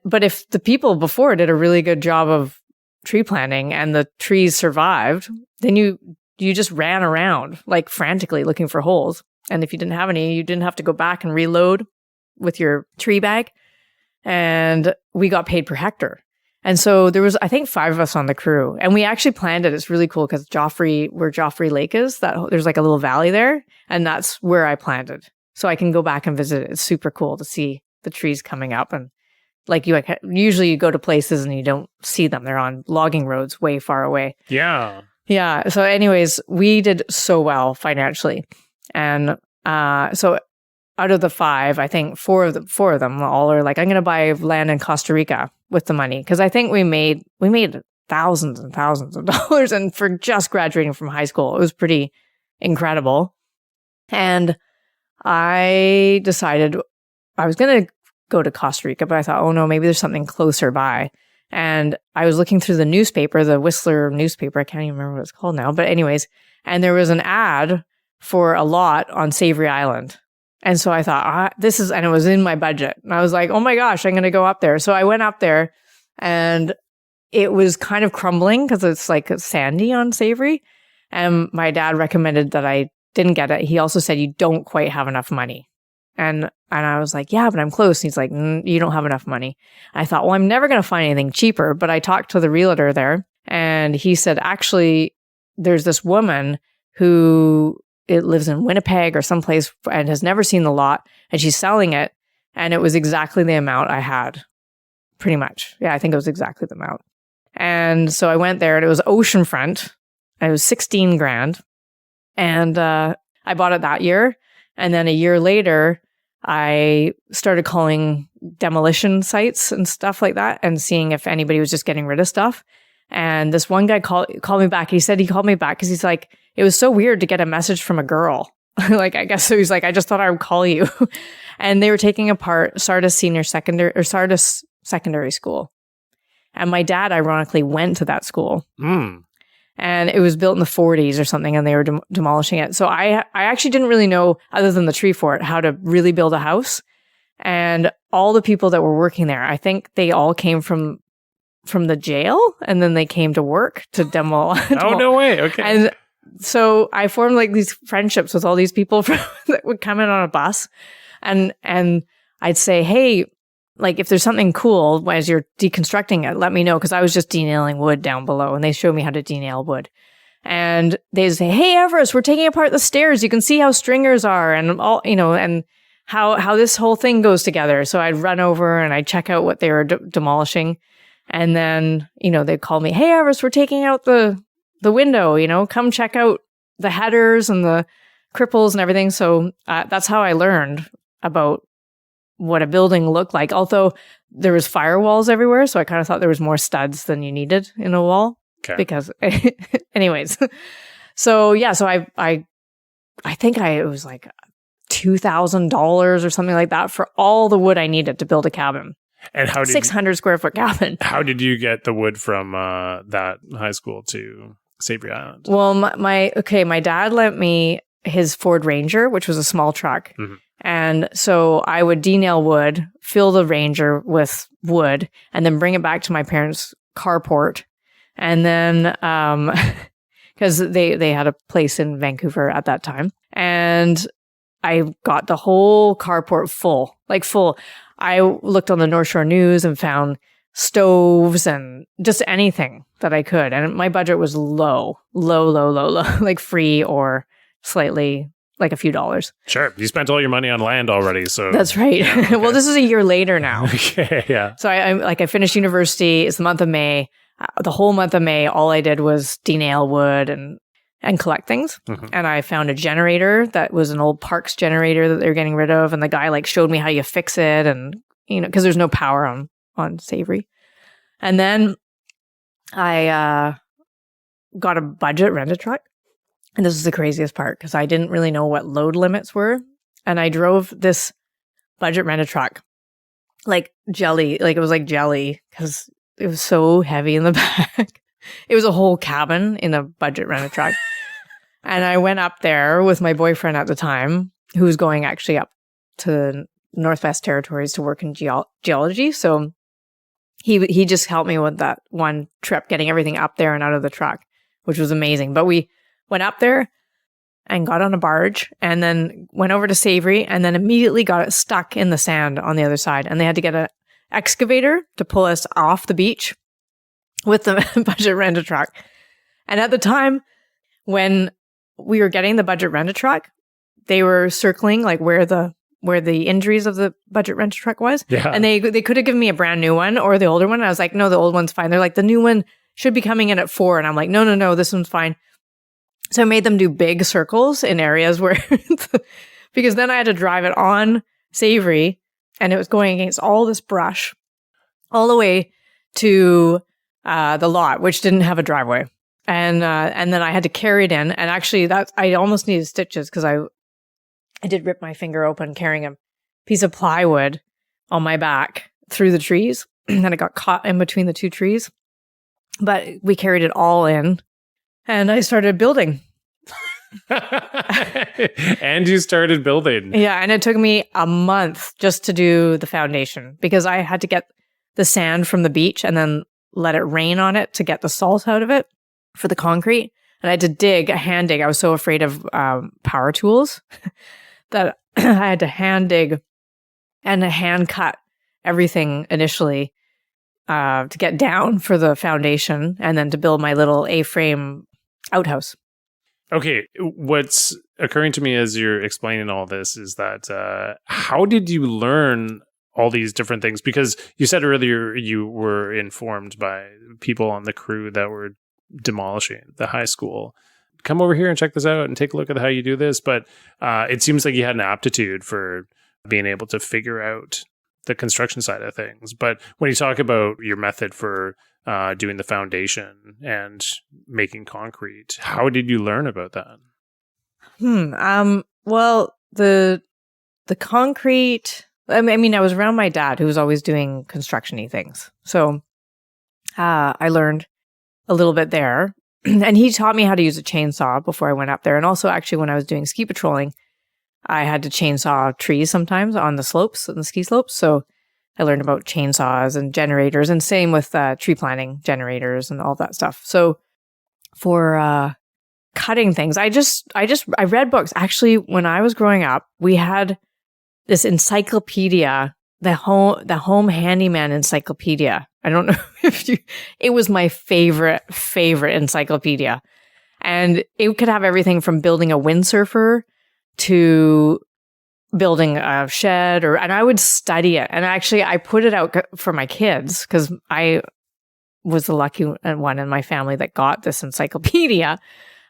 But if the people before did a really good job of tree planting and the trees survived, then you just ran around like frantically looking for holes. And if you didn't have any, you didn't have to go back and reload with your tree bag. And we got paid per hectare. And so there was, I think, 5 of us on the crew. And we actually planned it. It's really cool because where Joffrey Lake is, there's like a little valley there. And that's where I planted. So I can go back and visit it. It's super cool to see the trees coming up. And usually you go to places and you don't see them. They're on logging roads way far away. Yeah. Yeah. So anyways, we did so well financially. And so out of the 5, I think 4 of them all are like, I'm going to buy land in Costa Rica with the money. Because I think we made thousands and thousands of dollars. And for just graduating from high school, it was pretty incredible. And I decided I was going to go to Costa Rica, but I thought, oh no, maybe there's something closer by. And I was looking through the newspaper, the Whistler newspaper. I can't even remember what it's called now. But anyways, and there was an ad for a lot on Savary Island. And so I thought, and it was in my budget. And I was like, oh my gosh, I'm going to go up there. So I went up there and it was kind of crumbling because it's like sandy on Savary. And my dad recommended that I didn't get it. He also said, you don't quite have enough money. And I was like, yeah, but I'm close. And he's like, you don't have enough money. I thought, well, I'm never going to find anything cheaper. But I talked to the realtor there and he said, actually, there's this woman who lives in Winnipeg or someplace and has never seen the lot and she's selling it. And it was exactly the amount I had, pretty much. Yeah, I think it was exactly the amount. And so I went there and it was oceanfront. And it was $16,000. And I bought it that year. And then a year later, I started calling demolition sites and stuff like that and seeing if anybody was just getting rid of stuff. And this one guy called me back. He said he called me back because he's like, it was so weird to get a message from a girl Like, I guess so. He's like, I just thought I would call you. And they were taking apart Sardis Secondary School. And my dad, ironically, went to that school. And it was built in the 40s or something, and they were demolishing it. So I actually didn't really know, other than the tree fort, how to really build a house. And all the people that were working there, I think they all came from the jail, and then they came to work to demolish. Oh, no way. Okay. And so I formed like these friendships with all these people that would come in on a bus, and I'd say, hey, like, if there's something cool as you're deconstructing it, let me know. Cause I was just denailing wood down below, and they showed me how to denail wood. And they'd say, hey, Everest, we're taking apart the stairs. You can see how stringers are and all, and how this whole thing goes together. So I'd run over and I'd check out what they were demolishing. And then, they'd call me, hey, Everest, we're taking out the window, come check out the headers and the cripples and everything. So that's how I learned about what a building looked like. Although there was firewalls everywhere, so I kind of thought there was more studs than you needed in a wall. Okay. Because, anyways, so yeah, so I think it was like $2,000 or something like that for all the wood I needed to build a cabin. And how did 600 square foot cabin. How did you get the wood from that high school to Savary Island? Well, my dad lent me his Ford Ranger, which was a small truck. Mm-hmm. And so I would denail wood, fill the Ranger with wood, and then bring it back to my parents' carport. And then, because they had a place in Vancouver at that time. And I got the whole carport full. I looked on the North Shore News and found stoves and just anything that I could. And my budget was low, like free or slightly, like a few dollars. Sure. You spent all your money on land already. So that's right. Yeah, okay. Well, this is a year later now. Okay. Yeah. So I finished university. It's the month of May. The whole month of May, all I did was denail wood and collect things. Mm-hmm. And I found a generator that was an old Parks generator that they were getting rid of. And the guy showed me how you fix it. And, because there's no power on Savary. And then I got a budget rent-a truck. And this is the craziest part because I didn't really know what load limits were. And I drove this budget rent-a truck like jelly. Like, it was like jelly because it was so heavy in the back. It was a whole cabin in a budget rent-a truck. And I went up there with my boyfriend at the time, who was going actually up to the Northwest Territories to work in geology. So he just helped me with that one trip, getting everything up there and out of the truck, which was amazing. But we went up there and got on a barge and then went over to Savary and then immediately got it stuck in the sand on the other side. And they had to get an excavator to pull us off the beach with the budget rent-a truck. And at the time when we were getting the budget rent-a truck, they were circling like where the injuries of the budget rent-a truck was. Yeah. And they could have given me a brand new one or the older one. And I was like, no, the old one's fine. They're like, the new one should be coming in at 4. And I'm like, no, this one's fine. So I made them do big circles in areas where, because then I had to drive it on Savary and it was going against all this brush all the way to the lot, which didn't have a driveway. And then I had to carry it in. And actually I almost needed stitches because I did rip my finger open carrying a piece of plywood on my back through the trees. And then it got caught in between the two trees. But we carried it all in. And I started building. And you started building. Yeah. And it took me a month just to do the foundation because I had to get the sand from the beach and then let it rain on it to get the salt out of it for the concrete. And I had to hand dig. I was so afraid of power tools that I had to hand dig and hand cut everything initially to get down for the foundation and then to build my little A-frame outhouse. Okay, what's occurring to me as you're explaining all this is that how did you learn all these different things? Because you said earlier you were informed by people on the crew that were demolishing the high school. Come over here and check this out and take a look at how you do this. But it seems like you had an aptitude for being able to figure out the construction side of things. But when you talk about your method for doing the foundation and making concrete, how did you learn about that? Well, the concrete, I mean, I was around my dad who was always doing construction-y things. So I learned a little bit there. And he taught me how to use a chainsaw before I went up there. And also, actually, when I was doing ski patrolling, I had to chainsaw trees sometimes on the slopes, on the ski slopes. So I learned about chainsaws and generators, and same with tree planting generators and all that stuff. So for cutting things, I read books. Actually, when I was growing up, we had this encyclopedia, the home handyman encyclopedia. I don't know it was my favorite encyclopedia. And it could have everything from building a windsurfer to building a shed, and I would study it. And actually, I put it out for my kids because I was the lucky one in my family that got this encyclopedia.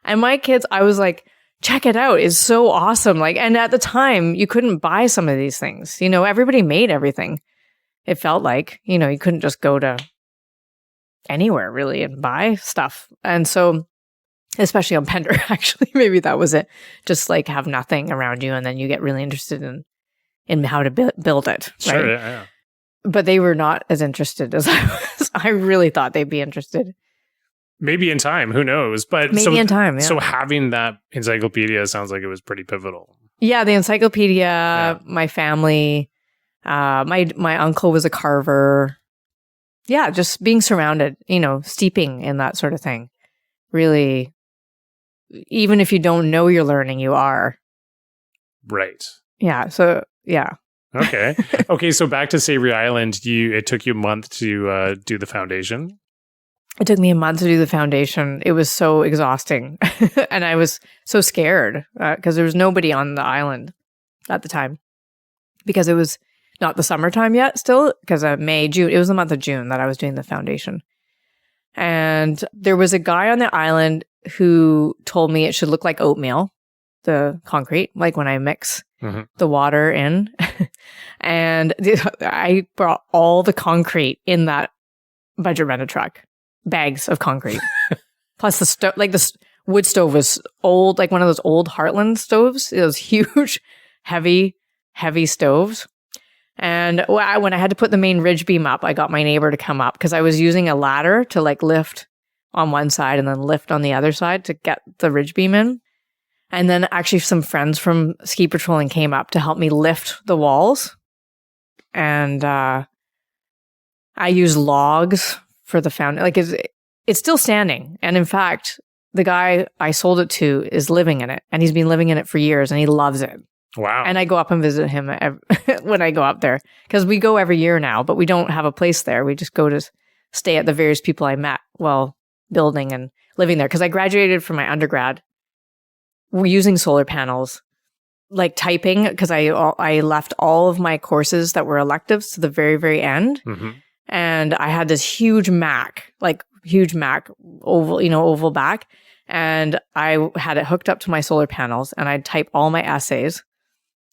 And my kids, I was like, check it out. It's so awesome. Like, and at the time, you couldn't buy some of these things. You know, everybody made everything. It felt like, you know, you couldn't just go to anywhere really and buy stuff. And so, especially on Pender, actually, maybe that was it. Just like have nothing around you, and then you get really interested in how to build it. Right? Sure, yeah. But they were not as interested as I was. I really thought they'd be interested. Maybe in time, who knows? But maybe in time, yeah. So having that encyclopedia sounds like it was pretty pivotal. Yeah, the encyclopedia, my family, my uncle was a carver. Yeah, just being surrounded, you know, steeping in that sort of thing. Really, even if you don't know you're learning, you are. Right. Yeah, so, yeah. Okay. Okay, so back to Savary Island, it took you a month to do the foundation? It took me a month to do the foundation. It was so exhausting. And I was so scared because there was nobody on the island at the time. Because it was not the summertime yet still. Because May, June, it was the month of June that I was doing the foundation. And there was a guy on the island who told me it should look like oatmeal, the concrete, like when I mix the water in. And I brought all the concrete in that budget rented truck. Bags of concrete. Plus the stove, like the wood stove was old, like one of those old Heartland stoves. It was huge, heavy stoves. And when I had to put the main ridge beam up, I got my neighbor to come up because I was using a ladder to like lift on one side and then lift on the other side to get the ridge beam in. And then actually some friends from ski patrolling came up to help me lift the walls. And I used logs for the foundation. Like it's still standing. And in fact, the guy I sold it to is living in it. And he's been living in it for years and he loves it. Wow. And I go up and visit him when I go up there. Because we go every year now, but we don't have a place there. We just go to stay at the various people I met while building and living there. Because I graduated from my undergrad using solar panels, like typing, because I left all of my courses that were electives to the very, very end. Mm-hmm. And I had this huge Mac oval back. And I had it hooked up to my solar panels and I'd type all my essays.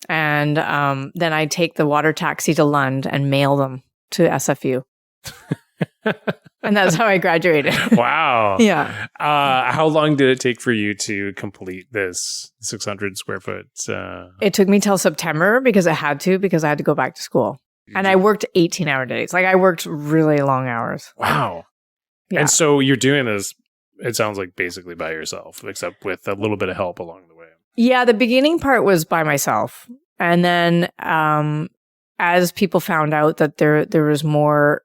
And then I'd take the water taxi to Lund and mail them to SFU. And that's how I graduated. Wow. Yeah. How long did it take for you to complete this 600 square foot? It took me till September because I had to go back to school. And I worked 18-hour days. Like I worked really long hours. Wow. Yeah. And so you're doing this, it sounds like basically by yourself, except with a little bit of help along the way. Yeah, the beginning part was by myself. And then as people found out that there was more,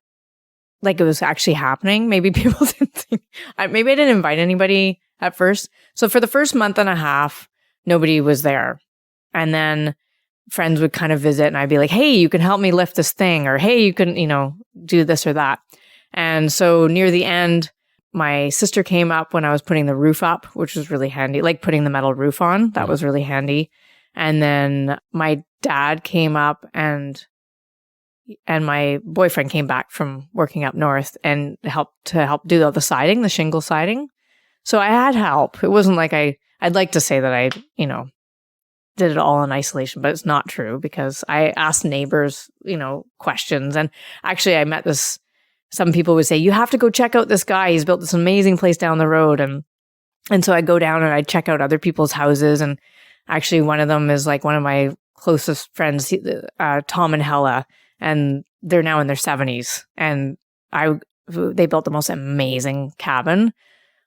like it was actually happening, maybe people didn't think, maybe I didn't invite anybody at first. So for the first month and a half, nobody was there. And then friends would kind of visit and I'd be like, hey, you can help me lift this thing, or hey, you can, do this or that. And so near the end, my sister came up when I was putting the roof up, which was really handy, like putting the metal roof on. That was really handy. And then my dad came up and my boyfriend came back from working up north and help do all the siding, the shingle siding. So I had help. It wasn't like I'd like to say that I, did it all in isolation, but it's not true because I asked neighbors, questions. And actually I met some people would say, you have to go check out this guy. He's built this amazing place down the road. And so I go down and I check out other people's houses. And Actually, one of them is like one of my closest friends, Tom and Hella, and they're now in their 70s. And they built the most amazing cabin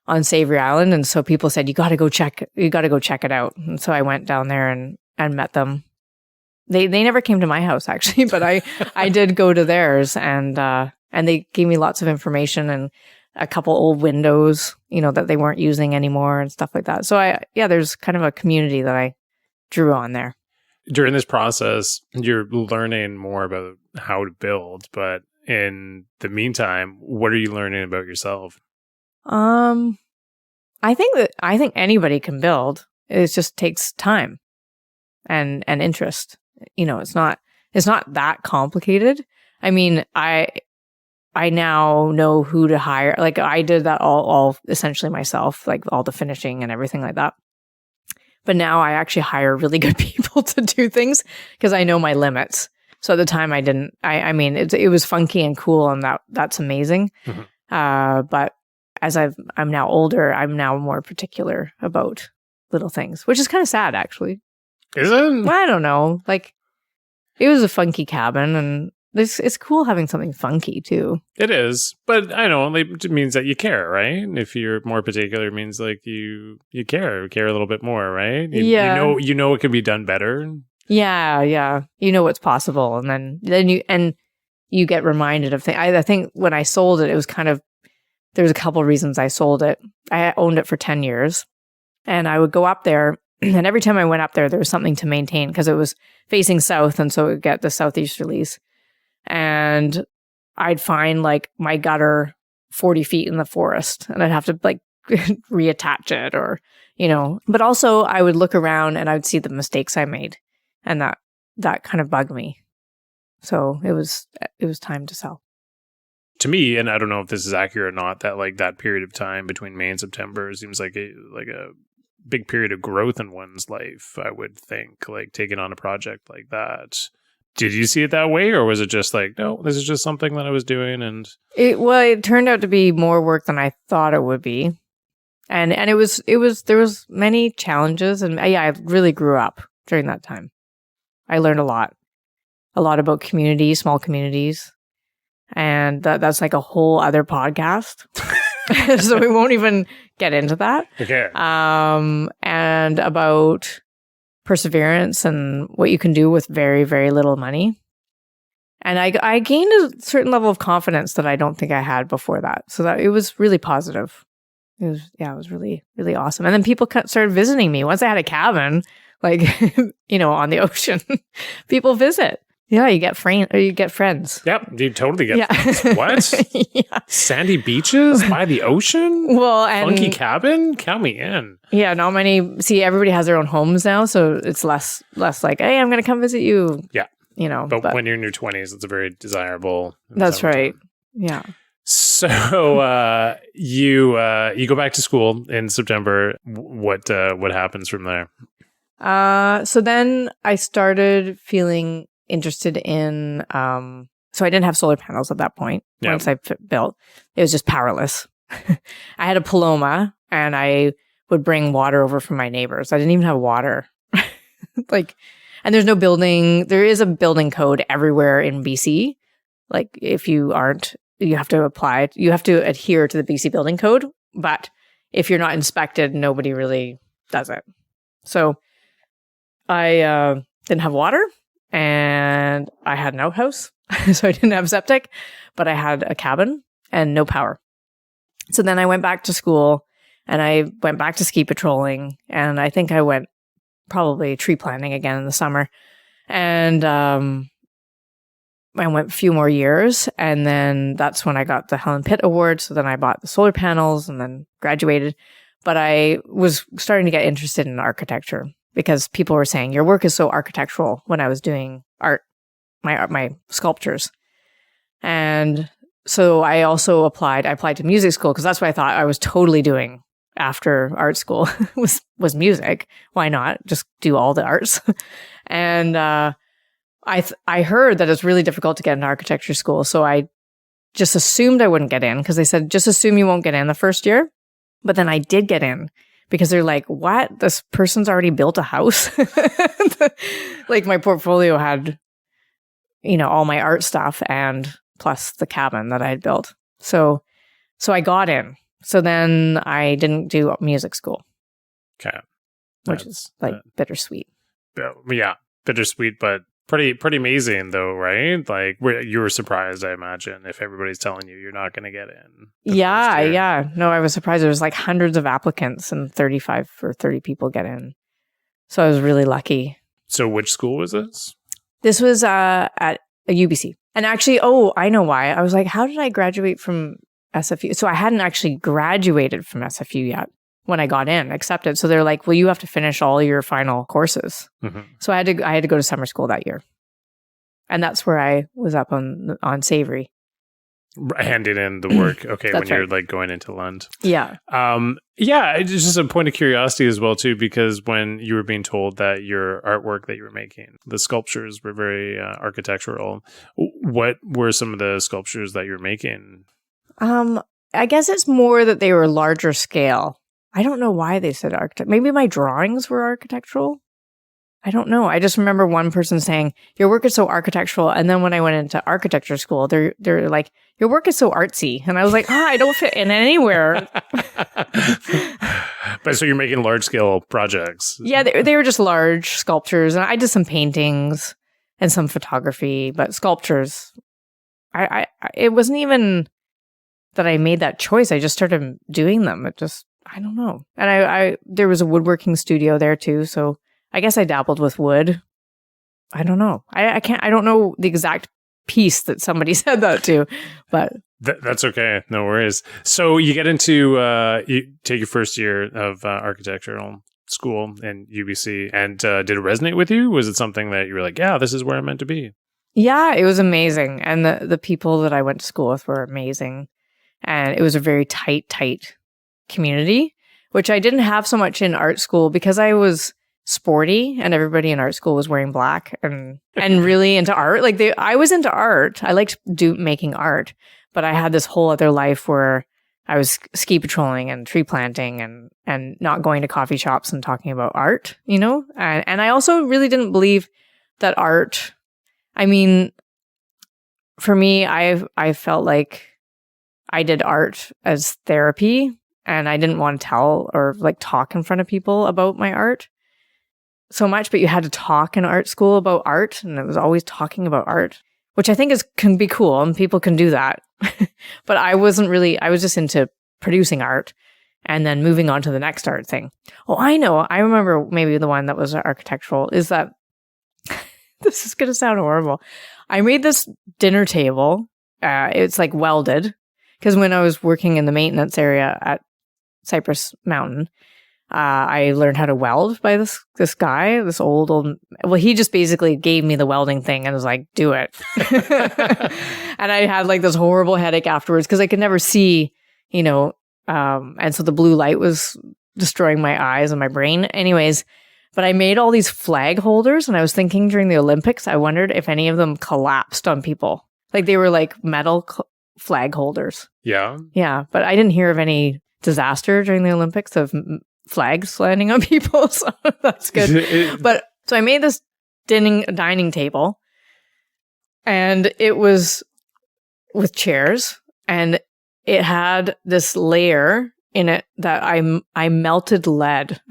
on Savary Island. And so people said, you got to go check it out. And so I went down there and met them. They never came to my house actually, but I did go to theirs, and they gave me lots of information and a couple old windows, that they weren't using anymore and stuff like that. So there's kind of a community that I drew on there. During this process, you're learning more about how to build, but in the meantime, what are you learning about yourself? I think anybody can build. It just takes time and interest. It's not that complicated. I mean, I now know who to hire. Like I did that all essentially myself, like all the finishing and everything like that. But now I actually hire really good people to do things because I know my limits. So at the time I didn't. I mean, it was funky and cool, and that's amazing. Mm-hmm. But as I'm now older, I'm now more particular about little things, which is kind of sad, actually. Is it? Well, I don't know. Like, it was a funky cabin, and it's cool having something funky too. It is, but I know it means that you care, right? If you're more particular, it means like you care a little bit more, right? You know it can be done better. Yeah. You know what's possible, and then you get reminded of things. I think when I sold it, it was kind of, there was a couple reasons I sold it. I owned it for 10 years, and I would go up there, and every time I went up there was something to maintain because it was facing south, and so it would get the southeasterlies. And I'd find like my gutter 40 feet in the forest, and I'd have to like reattach it, or, but also I would look around and I would see the mistakes I made, and that kind of bugged me. So it was time to sell. To me, and I don't know if this is accurate or not, that like that period of time between May and September seems like a big period of growth in one's life, I would think, like taking on a project like that. Did you see it that way, or was it just like, no, this is just something that I was doing? And it turned out to be more work than I thought it would be, and there was many challenges, and I really grew up during that time. I learned a lot about communities, small communities, and that's like a whole other podcast. So we won't even get into that. Okay. And about perseverance and what you can do with very, very little money. And I gained a certain level of confidence that I don't think I had before that. So that it was really positive. It was really, really awesome. And then people started visiting me. Once I had a cabin, like, on the ocean, people visit. Yeah, you get friends. Yep, you totally get friends. What? Yeah. Sandy beaches by the ocean? Well, and funky cabin? Count me in. Yeah, not many. See, everybody has their own homes now, so it's less like, hey, I'm going to come visit you. Yeah. But when you're in your 20s, it's a very desirable. That's right. Yeah. So you go back to school in September. What happens from there? So then I started feeling interested in, so I didn't have solar panels at that point. Yep. Once I built, it was just powerless. I had a Paloma, and I would bring water over from my neighbors. I didn't even have water. And there's no building. There is a building code everywhere in BC. Like if you aren't, you have to apply. You have to adhere to the BC building code. But if you're not inspected, nobody really does it. So I didn't have water. And I had an outhouse, so I didn't have septic, but I had a cabin and no power. So then I went back to school, and I went back to ski patrolling, and I think I went probably tree planting again in the summer. And I went a few more years, and then that's when I got the Helen Pitt Award. So then I bought the solar panels and then graduated. But I was starting to get interested in architecture, because people were saying, your work is so architectural, when I was doing art, my sculptures. And so I also applied to music school, because that's what I thought I was totally doing after art school was music. Why not just do all the arts? And I heard that it's really difficult to get into architecture school. So I just assumed I wouldn't get in, because they said, just assume you won't get in the first year. But then I did get in, because they're like, what? This person's already built a house? Like my portfolio had, all my art stuff and plus the cabin that I had built. So I got in. So then I didn't do music school. Okay. Which is like bittersweet. Yeah, bittersweet, but pretty amazing though, right? Like you were surprised, I imagine, if everybody's telling you you're not going to get in. Yeah. No, I was surprised. There was like hundreds of applicants and 35 or 30 people get in. So I was really lucky. So which school was this? This was at a UBC. And actually, I know why. I was like, how did I graduate from SFU? So I hadn't actually graduated from SFU yet when I got in, accepted. So they're like, well, you have to finish all your final courses. Mm-hmm. So I had to go to summer school that year. And that's where I was up on Savary. Handing in the work. Okay, when you're like going into Lund. Yeah. Yeah, it's just a point of curiosity as well, too, because when you were being told that your artwork that you were making, the sculptures were very architectural, what were some of the sculptures that you were making? I guess it's more that they were larger scale. I don't know why they said architect. Maybe my drawings were architectural. I don't know. I just remember one person saying, your work is so architectural. And then when I went into architecture school, they're like, your work is so artsy. And I was like, I don't fit in anywhere. But so you're making large scale projects. Yeah, they were just large sculptures. And I did some paintings and some photography, but sculptures, it wasn't even that I made that choice. I just started doing them. I don't know. And I there was a woodworking studio there too. So I guess I dabbled with wood. I don't know. I don't know the exact piece that somebody said that to, but that's okay. No worries. So you get into, you take your first year of architectural school in UBC, and did it resonate with you? Was it something that you were like, yeah, this is where I'm meant to be? Yeah, it was amazing. And the people that I went to school with were amazing. And it was a very tight community, which I didn't have so much in art school because I was sporty and everybody in art school was wearing black and really into art. Like I was into art. I liked making art, but I had this whole other life where I was ski patrolling and tree planting and not going to coffee shops and talking about art, and I also really didn't believe that art, I mean, for me, I felt like I did art as therapy and I didn't want to tell or like talk in front of people about my art so much, but you had to talk in art school about art, and it was always talking about art, which I think can be cool and people can do that. But I was just into producing art and then moving on to the next art thing. Oh, I know. I remember maybe the one that was architectural is that this is going to sound horrible. I made this dinner table. It's like welded because when I was working in the maintenance area at Cypress Mountain, I learned how to weld by this guy, this old. Well, he just basically gave me the welding thing and was like, do it. And I had like this horrible headache afterwards because I could never see, and so the blue light was destroying my eyes and my brain. Anyways, but I made all these flag holders, and I was thinking during the Olympics, I wondered if any of them collapsed on people. Like they were like metal flag holders. Yeah. Yeah, but I didn't hear of any disaster during the Olympics of flags landing on people, so that's good. But so I made this dining table, and it was with chairs, and it had this layer in it that I melted lead.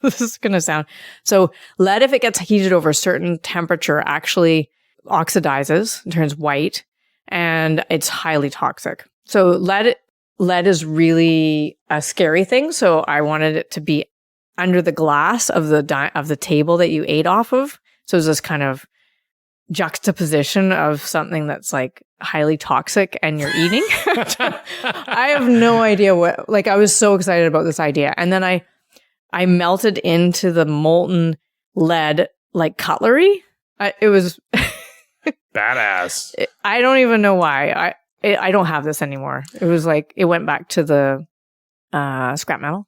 This is going to sound so lead, if it gets heated over a certain temperature, actually oxidizes and turns white, and it's highly toxic. So lead is really a scary thing. So I wanted it to be under the glass of the table that you ate off of. So it's this kind of juxtaposition of something that's like highly toxic and you're eating. I have no idea what, like I was so excited about this idea. And then I melted into the molten lead like cutlery. It was badass. I don't even know why. I don't have this anymore. It was like, it went back to the scrap metal.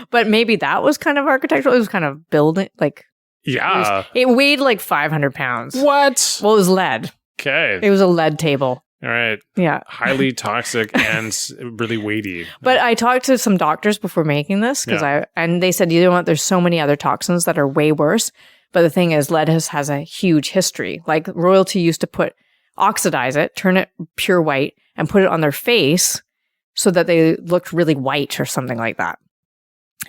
But maybe that was kind of architectural. It was kind of building, like, yeah. It weighed like 500 pounds. What? Well, it was lead. Okay. It was a lead table. All right. Yeah. Highly toxic and really weighty. But I talked to some doctors before making this and they said, you know what, there's so many other toxins that are way worse. But the thing is, lead has a huge history. Like royalty used to oxidize it, turn it pure white, and put it on their face so that they looked really white or something like that.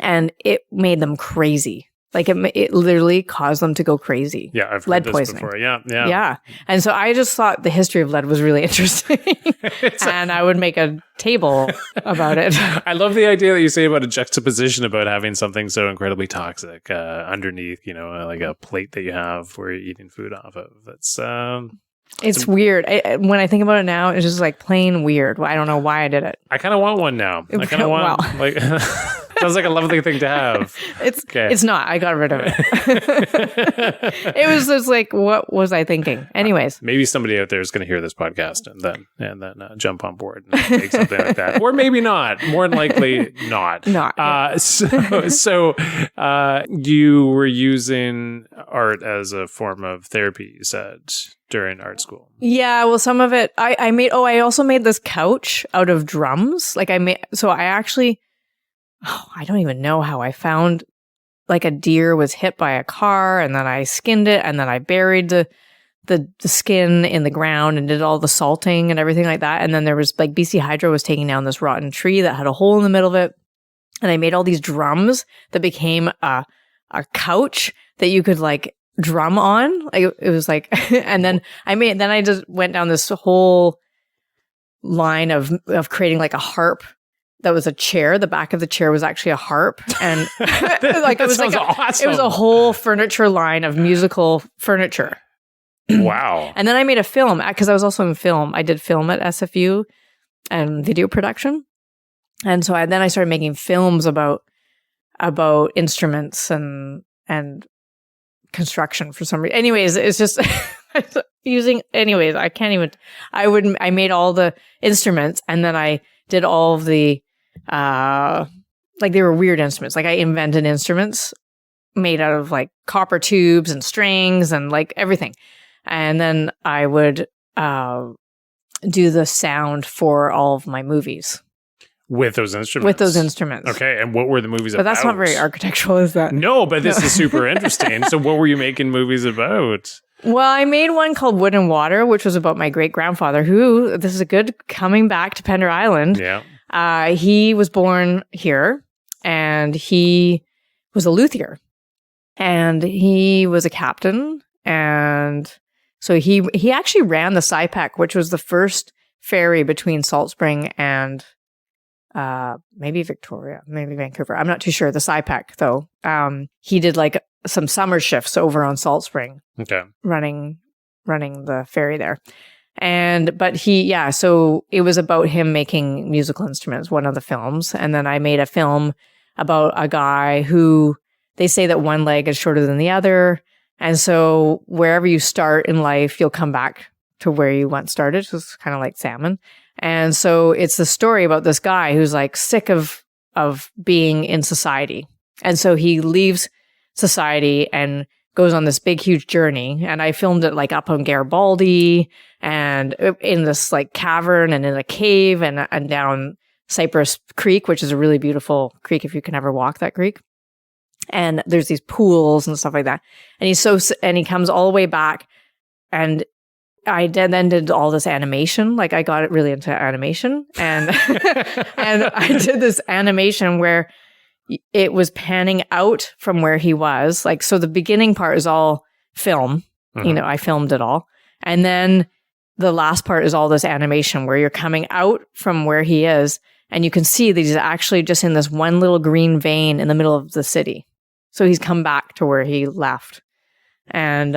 And it made them crazy. Like it literally caused them to go crazy. Yeah, I've heard lead this poisoning. before. Yeah. And so I just thought the history of lead was really interesting. And I would make a table about it. I love the idea that you say about a juxtaposition about having something so incredibly toxic underneath, like a plate that you have where you're eating food off of. It's weird. When I think about it now, it's just like plain weird. I don't know why I did it. I kind of want one now. I kind of want sounds like a lovely thing to have. It's not. I got rid of it. It was just like, what was I thinking? Anyways, maybe somebody out there is going to hear this podcast and then jump on board and make something like that, or maybe not. More than likely, not. So you were using art as a form of therapy, you said, during art school. Yeah, well, some of it I also made this couch out of drums. I don't even know how I found, like, a deer was hit by a car, and then I skinned it, and then I buried the skin in the ground and did all the salting and everything like that. And then there was, like, BC Hydro was taking down this rotten tree that had a hole in the middle of it. And I made all these drums that became a couch that you could, like, drum on. Like, it was like, and then I just went down this whole line of creating, like, a harp. That was a chair. The back of the chair was actually a harp, and like it was awesome. It was a whole furniture line of musical furniture. Wow! And then I made a film because I was also in film. I did film at SFU and video production, and so I started making films about instruments and construction for some reason. Anyways, it's just using. Anyways, I can't even. I made all the instruments, and then I did all of the. Like they were weird instruments. Like I invented instruments made out of like copper tubes and strings and like everything. And then I would do the sound for all of my movies. With those instruments? Okay, and what were the movies about? But that's not very architectural, is that? No, but this is super interesting. So what were you making movies about? Well, I made one called Wood and Water, which was about my great-grandfather, who, this is a good coming back to Pender Island. Yeah. He was born here, and he was a luthier, and he was a captain, and so he actually ran the SIPEC, which was the first ferry between Salt Spring and maybe Victoria, maybe Vancouver. I'm not too sure. The SIPEC, though. He did like some summer shifts over on Salt Spring, running the ferry there. So it was about him making musical instruments, one of the films. And then I made a film about a guy who they say that one leg is shorter than the other. And so wherever you start in life, you'll come back to where you once started. So it's kind of like salmon. And so it's the story about this guy who's like sick of being in society. And so he leaves society and goes on this big, huge journey. And I filmed it like up on Garibaldi and in this like cavern and in a cave and down Cypress Creek, which is a really beautiful creek if you can ever walk that creek. And there's these pools and stuff like that. And he comes all the way back. And I then did all this animation. Like I got really into animation and, and I did this animation where it was panning out from where he was. Like, so the beginning part is all film, I filmed it all. And then the last part is all this animation where you're coming out from where he is and you can see that he's actually just in this one little green vein in the middle of the city. So he's come back to where he left. And,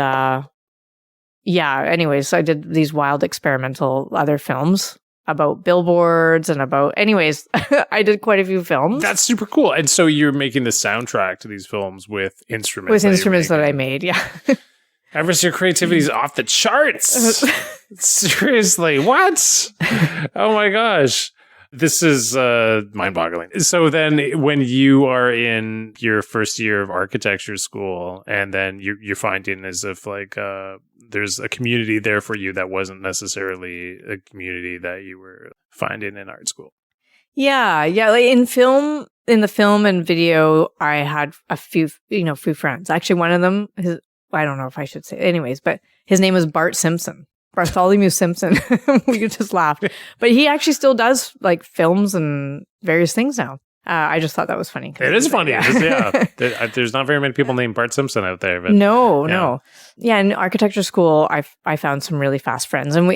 anyways, so I did these wild experimental other films about billboards and I did quite a few films. That's super cool. And so you're making the soundtrack to these films with instruments. With instruments that I made, yeah. Everest, your creativity is off the charts. Seriously, what? Oh my gosh. This is mind-boggling. So then when you are in your first year of architecture school and then you're finding as if like there's a community there for you that wasn't necessarily a community that you were finding in art school. Yeah. Like in the film and video, I had a few friends. Actually, one of them, I don't know if I should say, anyways, but his name was Bartholomew Simpson. We could just laugh, but he actually still does like films and various things now. I just thought that was funny. It is funny. Yeah. There's not very many people named Bart Simpson out there. But No. Yeah, in architecture school, I found some really fast friends, and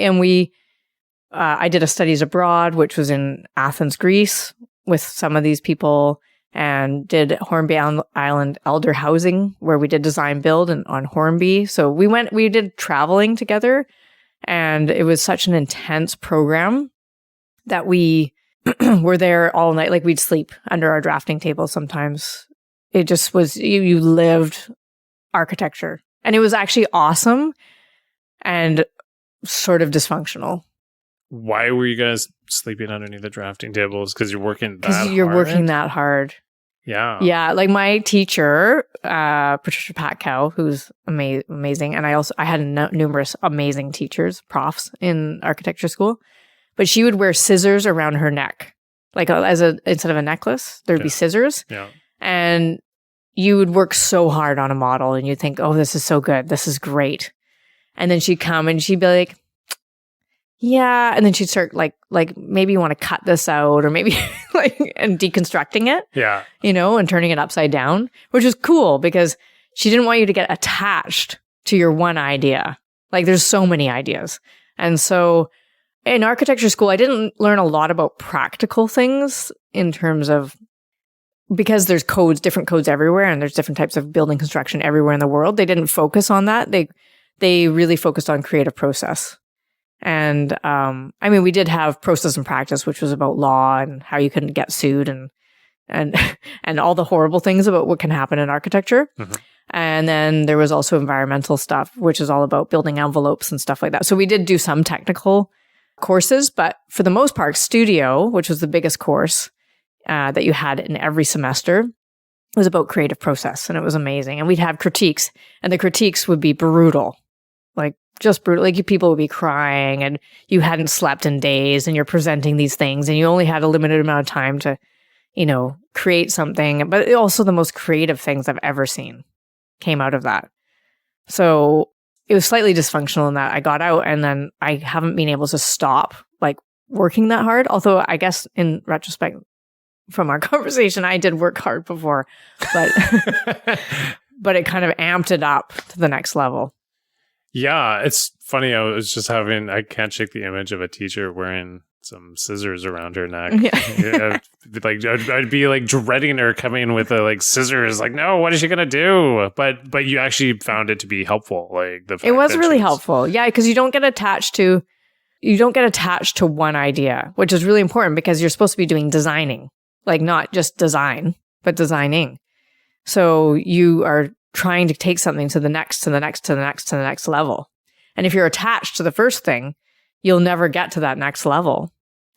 I did a studies abroad, which was in Athens, Greece, with some of these people, and did Hornby Island elder housing, where we did design build and on Hornby. So we did traveling together, and it was such an intense program that we were there all night. Like we'd sleep under our drafting table sometimes. It just was, you lived architecture, and it was actually awesome and sort of dysfunctional. Why were you guys sleeping underneath the drafting tables? Because you're working that hard? Because you're working that hard. Yeah. Yeah. Like my teacher, Patricia Patkow, who's amazing. And I had numerous amazing teachers, profs in architecture school. But she would wear scissors around her neck, like instead of a necklace, there'd be scissors. Yeah. And you would work so hard on a model, and you'd think, "Oh, this is so good. This is great." And then she'd come and she'd be like, "Yeah," and then she'd start like maybe you want to cut this out, or maybe and deconstructing it. Yeah. And turning it upside down, which is cool because she didn't want you to get attached to your one idea. Like there's so many ideas, and so. In architecture school, I didn't learn a lot about practical things in terms of, because there's different codes everywhere, and there's different types of building construction everywhere in the world. They didn't focus on that. They really focused on creative process. And we did have process and practice, which was about law and how you couldn't get sued and all the horrible things about what can happen in architecture. Mm-hmm. And then there was also environmental stuff, which is all about building envelopes and stuff like that. So we did do some technical courses, but for the most part, studio, which was the biggest course that you had in every semester, was about creative process, and it was amazing. And we'd have critiques, and the critiques would be brutal, like just brutal. Like people would be crying, and you hadn't slept in days, and you're presenting these things, and you only had a limited amount of time to, create something. But also the most creative things I've ever seen came out of that. So it was slightly dysfunctional in that I got out, and then I haven't been able to stop like working that hard. Although I guess in retrospect from our conversation, I did work hard before, but but it kind of amped it up to the next level. Yeah, it's funny. I can't shake the image of a teacher wearing some scissors around her neck. Yeah. Like I'd be like dreading her coming in with scissors. Like, no, what is she gonna do? But you actually found it to be helpful. Like the fact it was really helpful. Yeah, because you don't get attached to one idea, which is really important because you're supposed to be doing designing, like not just design, but designing. So you are trying to take something to the next level. And if you're attached to the first thing, you'll never get to that next level.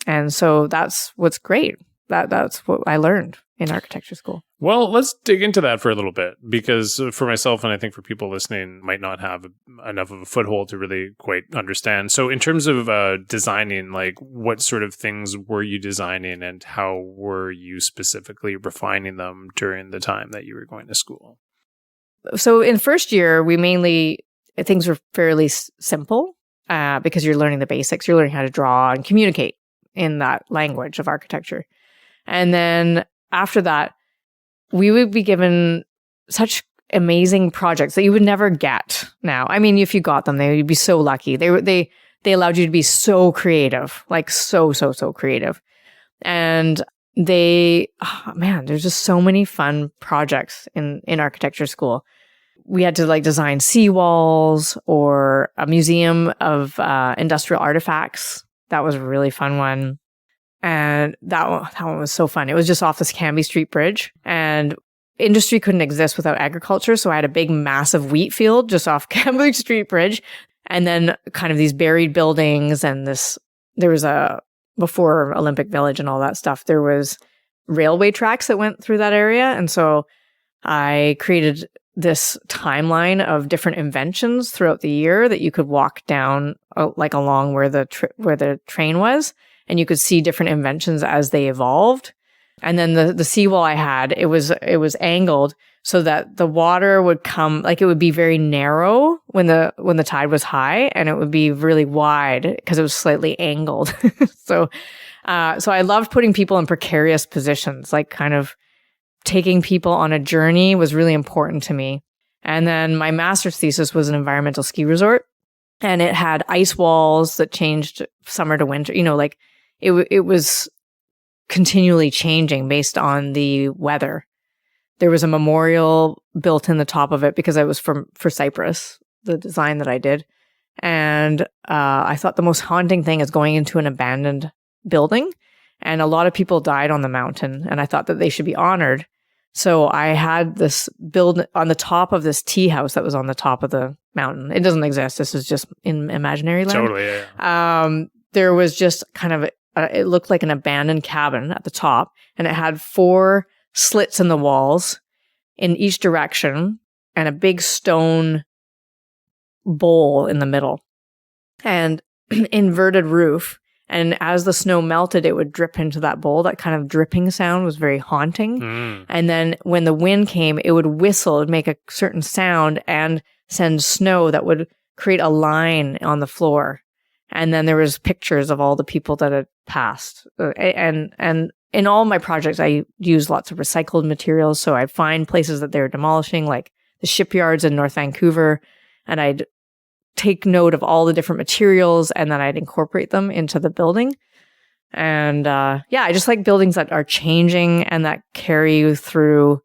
And so that's what's great. That's what I learned in architecture school. Well, let's dig into that for a little bit, because for myself, and I think for people listening, might not have enough of a foothold to really quite understand. So in terms of designing, like what sort of things were you designing, and how were you specifically refining them during the time that you were going to school? So in first year, things were fairly simple because you're learning the basics. You're learning how to draw and communicate in that language of architecture. And then after that, we would be given such amazing projects that you would never get now. I mean, if you got them, they would be so lucky. They allowed you to be so creative, like so creative. And there's just so many fun projects in architecture school. We had to design seawalls or a museum of industrial artifacts. That was a really fun one. And that one was so fun. It was just off this Cambie Street Bridge, and industry couldn't exist without agriculture. So I had a big, massive wheat field just off Cambie Street Bridge, and then kind of these buried buildings. And there was before Olympic Village and all that stuff, there was railway tracks that went through that area. And so I created this timeline of different inventions throughout the year that you could walk down like along where the train was, and you could see different inventions as they evolved. And then the seawall I had, it was angled so that the water would come, like it would be very narrow when the tide was high, and it would be really wide because it was slightly angled. So I loved putting people in precarious positions, like kind of taking people on a journey was really important to me. And then my master's thesis was an environmental ski resort, and it had ice walls that changed summer to winter. Like it was continually changing based on the weather. There was a memorial built in the top of it because I was for Cyprus, the design that I did. And I thought the most haunting thing is going into an abandoned building. And a lot of people died on the mountain, and I thought that they should be honored. So I had this build on the top of this tea house that was on the top of the mountain. It doesn't exist. This is just in imaginary land. Totally, yeah. There was just kind of, it looked like an abandoned cabin at the top, and it had 4 slits in the walls in each direction and a big stone bowl in the middle and inverted roof. And as the snow melted, it would drip into that bowl. That kind of dripping sound was very haunting. And then when the wind came, it would whistle, it would make a certain sound and send snow that would create a line on the floor. And then there was pictures of all the people that had passed. And in all my projects, I use lots of recycled materials. So I'd find places that they were demolishing, like the shipyards in North Vancouver, and I'd take note of all the different materials, and then I'd incorporate them into the building. And I just like buildings that are changing and that carry you through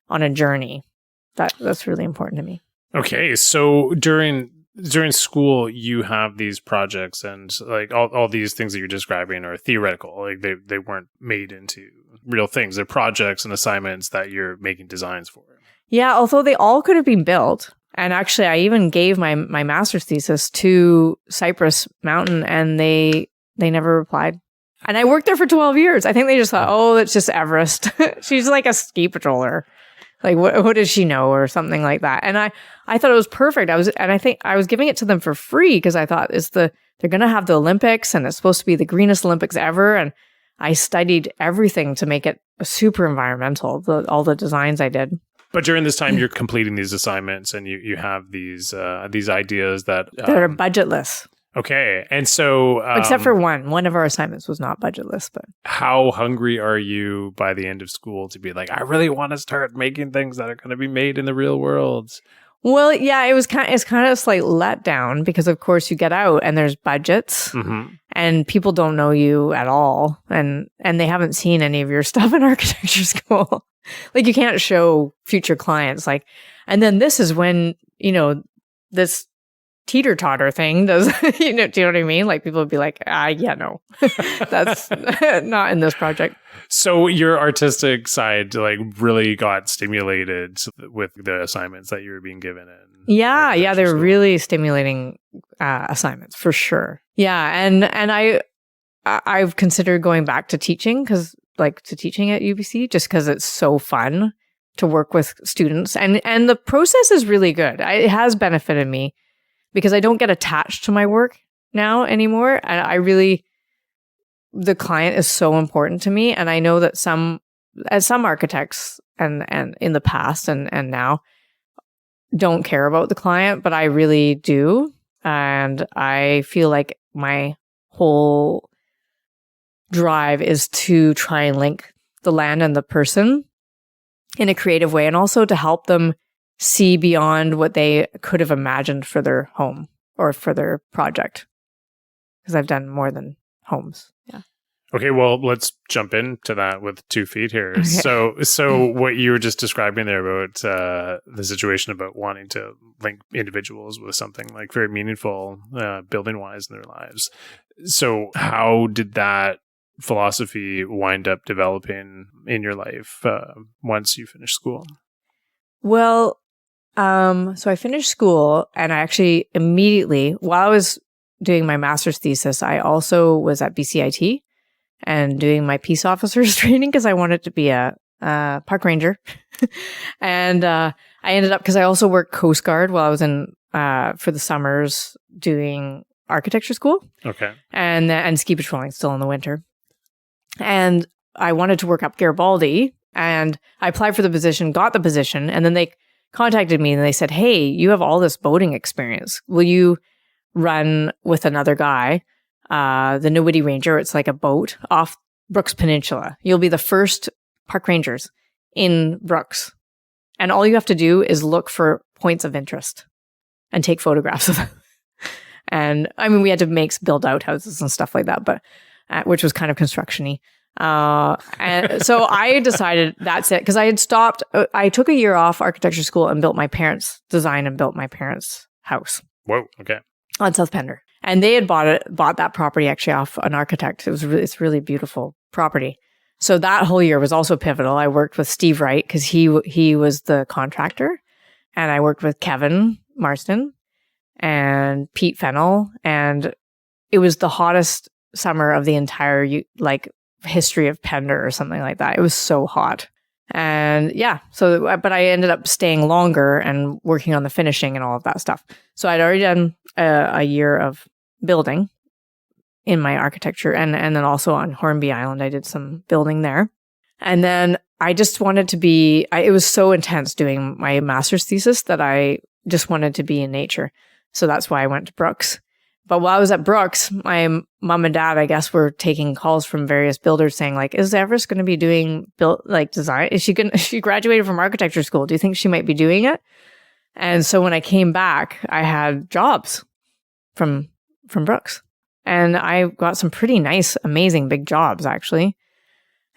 on a journey. That's really important to me. Okay, so during school, you have these projects, and like all these things that you're describing are theoretical. Like they weren't made into real things. They're projects and assignments that you're making designs for. Yeah, although they all could have been built. And actually, I even gave my master's thesis to Cypress Mountain, and they never replied. And I worked there for 12 years. I think they just thought, oh, it's just Everest. She's like a ski patroller. Like, what does she know, or something like that? And I thought it was perfect. I think I was giving it to them for free because I thought they're going to have the Olympics, and it's supposed to be the greenest Olympics ever. And I studied everything to make it super environmental. All the designs I did. But during this time, you're completing these assignments, and you have these ideas that are budgetless. Okay, and so except for one of our assignments was not budgetless. But how hungry are you by the end of school to be like, I really want to start making things that are going to be made in the real world? Well, yeah, it's kind of a slight letdown because, of course, you get out and there's budgets, and people don't know you at all, and they haven't seen any of your stuff in architecture school. Like, you can't show future clients, like, and then this is when, this teeter-totter thing does, do you know what I mean? Like, people would be like, yeah, no, that's not in this project. So your artistic side, like, really got stimulated with the assignments that you were being given. Yeah, they're really stimulating assignments, for sure. Yeah, and I've considered going back to teaching to teaching at UBC, just because it's so fun to work with students. And the process is really good. It has benefited me because I don't get attached to my work now anymore. And the client is so important to me. And I know that some architects and in the past and now don't care about the client, but I really do. And I feel like my whole drive is to try and link the land and the person in a creative way, and also to help them see beyond what they could have imagined for their home or for their project. Because I've done more than homes. Yeah. Okay, well, let's jump into that with 2 feet here. Okay. So what you were just describing there about the situation about wanting to link individuals with something like very meaningful, building-wise in their lives. So how did that philosophy wind up developing in your life once you finished school? Well, so I finished school, and I actually immediately, while I was doing my master's thesis, I also was at BCIT and doing my peace officers training because I wanted to be a park ranger. And I ended up, because I also worked Coast Guard while I was in, for the summers doing architecture school. Okay. And ski patrolling still in the winter. And I wanted to work up Garibaldi, and I applied for the position, got the position, and then they contacted me and they said, hey, you have all this boating experience. Will you run with another guy, the Newitty Ranger? It's like a boat off Brooks Peninsula. You'll be the first park rangers in Brooks. And all you have to do is look for points of interest and take photographs of them. And I mean, we had to build outhouses and stuff like that, but which was kind of construction-y. And so I decided that's it, because I had stopped. I took a year off architecture school and built my parents' house. Whoa. Okay. On South Pender. And they had bought that property actually off an architect. It's really beautiful property. So that whole year was also pivotal. I worked with Steve Wright because he was the contractor, and I worked with Kevin Marston and Pete Fennell, and it was the hottest summer of the entire history of Pender or something like that. It was so hot. And yeah, but I ended up staying longer and working on the finishing and all of that stuff. So I'd already done a year of building in my architecture, and then also on Hornby Island, I did some building there. And then I just wanted to it was so intense doing my master's thesis that I just wanted to be in nature. So that's why I went to Brooks. But while I was at Brooks, my mom and dad, I guess, were taking calls from various builders saying, like, is Everest going to be doing design? She graduated from architecture school. Do you think she might be doing it? And so when I came back, I had jobs from Brooks. And I got some pretty nice, amazing big jobs, actually.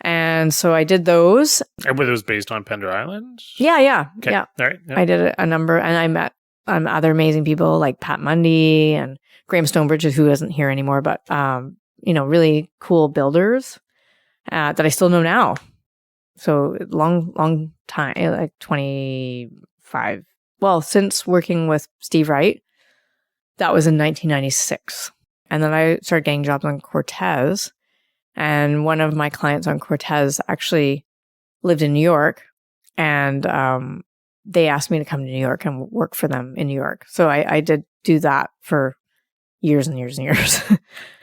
And so I did those. And were those based on Pender Island? Yeah. Okay. Yeah. All right. Yeah. I did a number, and I met other amazing people like Pat Mundy and Graham Stonebridge, who isn't here anymore, but, really cool builders that I still know now. So long time, like 25. Well, since working with Steve Wright, that was in 1996. And then I started getting jobs on Cortez. And one of my clients on Cortez actually lived in New York. And they asked me to come to New York and work for them in New York. So I did do that for years and years and years.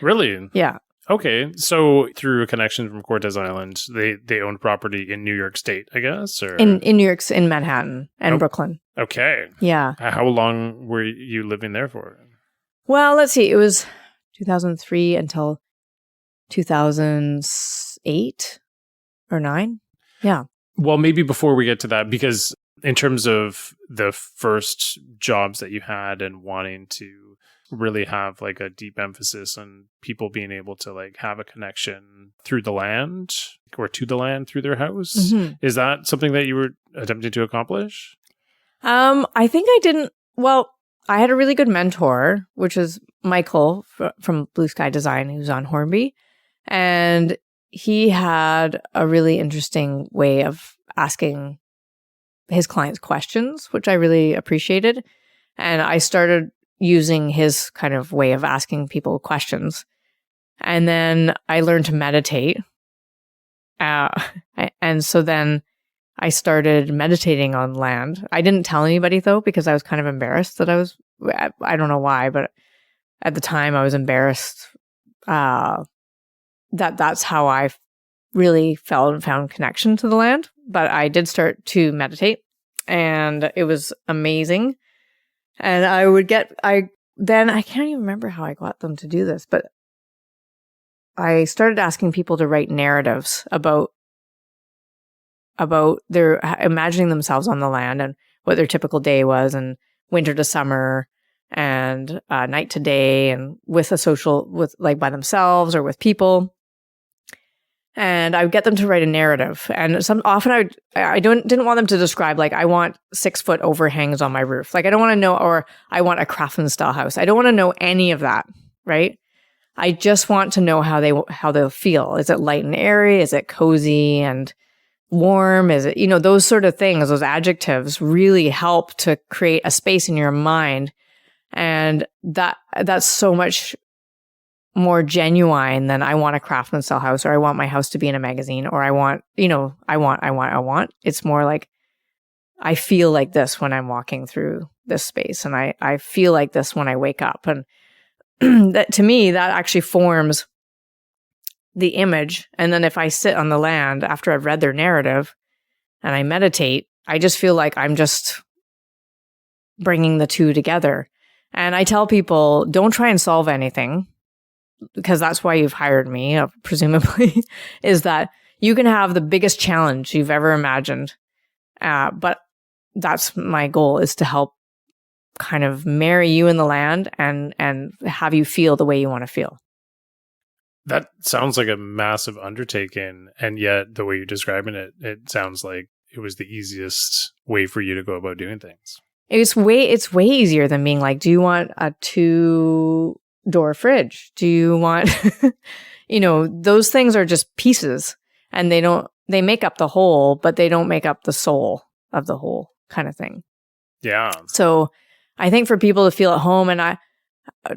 Really? Yeah. Okay. So through a connection from Cortez Island, they owned property in New York State, I guess? Or? In New York, in Manhattan and Brooklyn. Okay. Yeah. How long were you living there for? Well, let's see. It was 2003 until 2008 or 9. Yeah. Well, maybe before we get to that, because in terms of the first jobs that you had and wanting to really have like a deep emphasis on people being able to like have a connection through the land or to the land through their house, is that something that you were attempting to accomplish? I think I didn't. Well, I had a really good mentor, which is Michael from Blue Sky Design, who's on Hornby. And he had a really interesting way of asking his clients questions, which I really appreciated. And I started using his kind of way of asking people questions. And then I learned to meditate. And so then I started meditating on land. I didn't tell anybody, though, because I was kind of embarrassed that I don't know why, but at the time I was embarrassed that's how I really felt and found connection to the land. But I did start to meditate, and it was amazing. And I can't even remember how I got them to do this, but I started asking people to write narratives about their imagining themselves on the land and what their typical day was, and winter to summer, and night to day, and with by themselves or with people. And I would get them to write a narrative. And often I didn't want them to describe, like, I want 6-foot overhangs on my roof. Like, I don't want to know, or I want a craftsman style house. I don't want to know any of that, right? I just want to know how they'll feel. Is it light and airy? Is it cozy and warm? Is it, those sort of things, those adjectives really help to create a space in your mind. And that's so much more genuine than I want a craftsman style house, or I want my house to be in a magazine, or I want. It's more like, I feel like this when I'm walking through this space, and I feel like this when I wake up. And that, to me, that actually forms the image. And then if I sit on the land after I've read their narrative and I meditate, I just feel like I'm just bringing the two together. And I tell people, don't try and solve anything, because that's why you've hired me, presumably, is that you can have the biggest challenge you've ever imagined. But that's my goal, is to help kind of marry you in the land and have you feel the way you want to feel. That sounds like a massive undertaking. And yet the way you're describing it, it sounds like it was the easiest way for you to go about doing things. It's way easier than being like, do you want a 2-door fridge? Do you want, those things are just pieces, and they make up the whole, but they don't make up the soul of the whole, kind of thing. Yeah. So I think for people to feel at home, and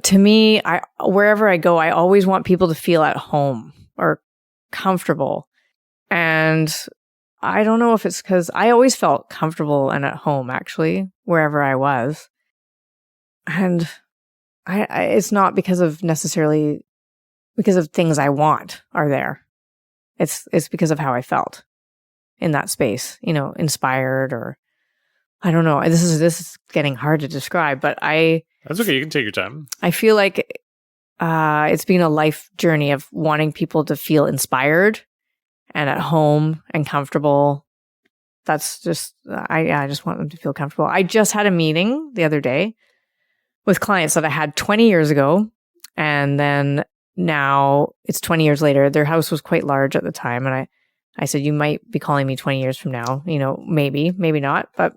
to me, wherever I go, I always want people to feel at home or comfortable. And I don't know if it's because I always felt comfortable and at home, actually, wherever I was. And it's not because of things I want are there. It's because of how I felt in that space, inspired, or I don't know. This is getting hard to describe, but That's okay. You can take your time. I feel like it's been a life journey of wanting people to feel inspired and at home and comfortable. That's just, I just want them to feel comfortable. I just had a meeting the other day with clients that I had 20 years ago. And then now it's 20 years later. Their house was quite large at the time. And I said, you might be calling me 20 years from now, maybe not. But